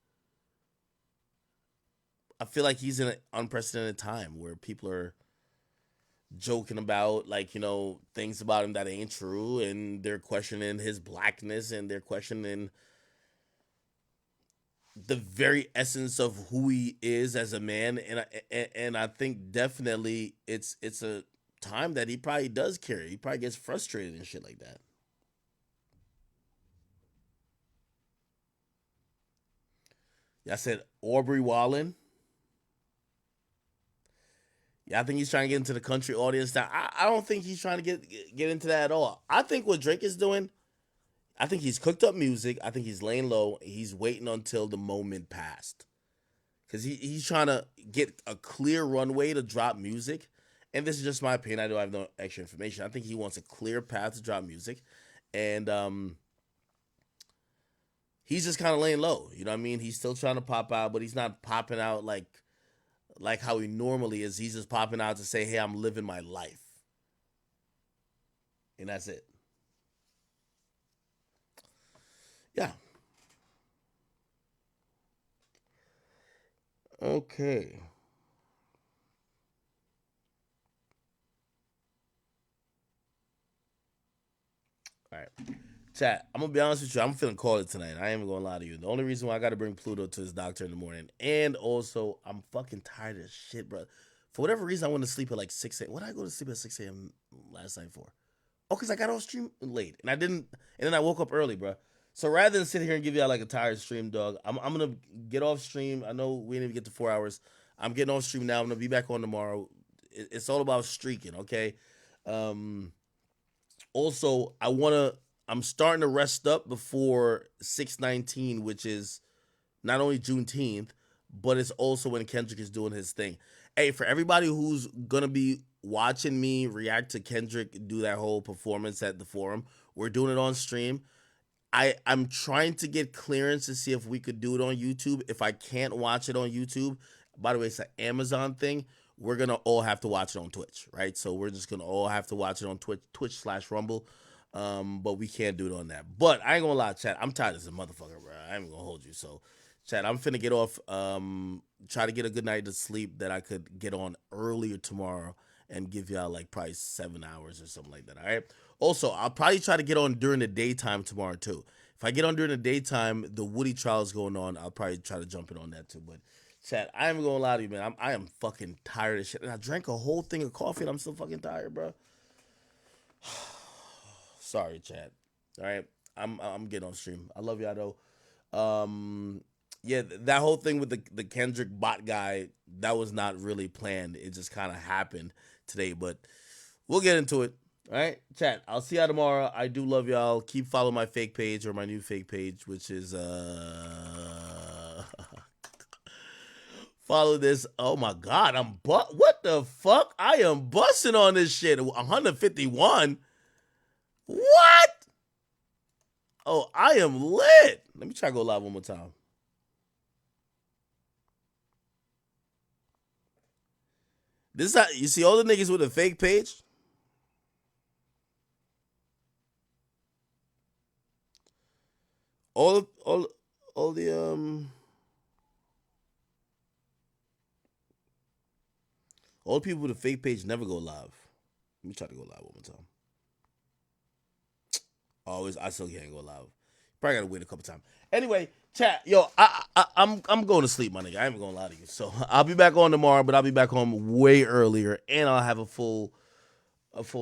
I feel like he's in an unprecedented time where people are joking about like, you know, things about him that ain't true, and they're questioning his blackness, and they're questioning the very essence of who he is as a man. And I think definitely it's a time that he probably does care. He probably gets frustrated and shit like that. Yeah, I said Aubrey Wallen. Yeah, I think he's trying to get into the country audience now. I don't think he's trying to get into that at all. I think what Drake is doing, I think he's cooked up music. I think he's laying low. He's waiting until the moment passed. Because he's trying to get a clear runway to drop music. And this is just my opinion. I don't have no extra information. I think he wants a clear path to drop music. And he's just kind of laying low. You know what I mean? He's still trying to pop out, but he's not popping out like how he normally is. He's just popping out to say, hey, I'm living my life. And that's it. Yeah. Okay. All right. Chat, I'm going to be honest with you. I'm feeling called tonight. I ain't even going to lie to you. The only reason why I got to bring Pluto to his doctor in the morning. And also, I'm fucking tired of shit, bro. For whatever reason, I went to sleep at like 6 a.m. What did I go to sleep at 6 a.m. last night for? Oh, because I got off stream late. And I didn't. And then I woke up early, bro. So rather than sit here and give you like a tired stream, dog, I'm going to get off stream. I know we didn't even get to 4 hours. I'm getting off stream now. I'm going to be back on tomorrow. It's all about streaking, okay? Also, I'm starting to rest up before 6/19, which is not only Juneteenth, but it's also when Kendrick is doing his thing. Hey, for everybody who's gonna be watching me react to Kendrick do that whole performance at the forum, we're doing it on stream. I'm trying to get clearance to see if we could do it on YouTube. If I can't watch it on YouTube, by the way, it's an Amazon thing. We're gonna all have to watch it on Twitch, right? So we're just gonna all have to watch it on Twitch/Rumble. But we can't do it on that. But I ain't gonna lie, chat. I'm tired as a motherfucker, bro. I ain't gonna hold you. So, chat, I'm finna get off. Try to get a good night to sleep that I could get on earlier tomorrow and give y'all like probably 7 hours or something like that. All right. Also, I'll probably try to get on during the daytime tomorrow too. If I get on during the daytime, the Woody trial is going on. I'll probably try to jump in on that too. But chat, I ain't gonna lie to you, man. I am fucking tired of shit. And I drank a whole thing of coffee and I'm still fucking tired, bro. Sorry, chat. All right, I'm getting on stream. I love y'all though. Yeah, that whole thing with the Kendrick bot guy, that was not really planned. It just kind of happened today, but we'll get into it. All right, chat. I'll see y'all tomorrow. I do love y'all. Keep following my fake page or my new fake page, which is follow this. Oh my god, what the fuck? I am busting on this shit. 151. What? Oh, I am lit. Let me try to go live one more time. This is how you see all the niggas with a fake page. All the all the people with a fake page never go live. Let me try to go live one more time. Always, I still can't go live. Probably gotta wait a couple times. Anyway, chat, yo, I'm going to sleep, my nigga. I ain't gonna lie to you. So I'll be back on tomorrow, but I'll be back home way earlier, and I'll have a full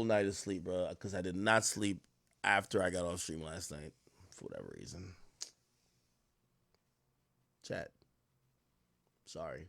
night of sleep, bro. Because I did not sleep after I got off stream last night for whatever reason. Chat, sorry.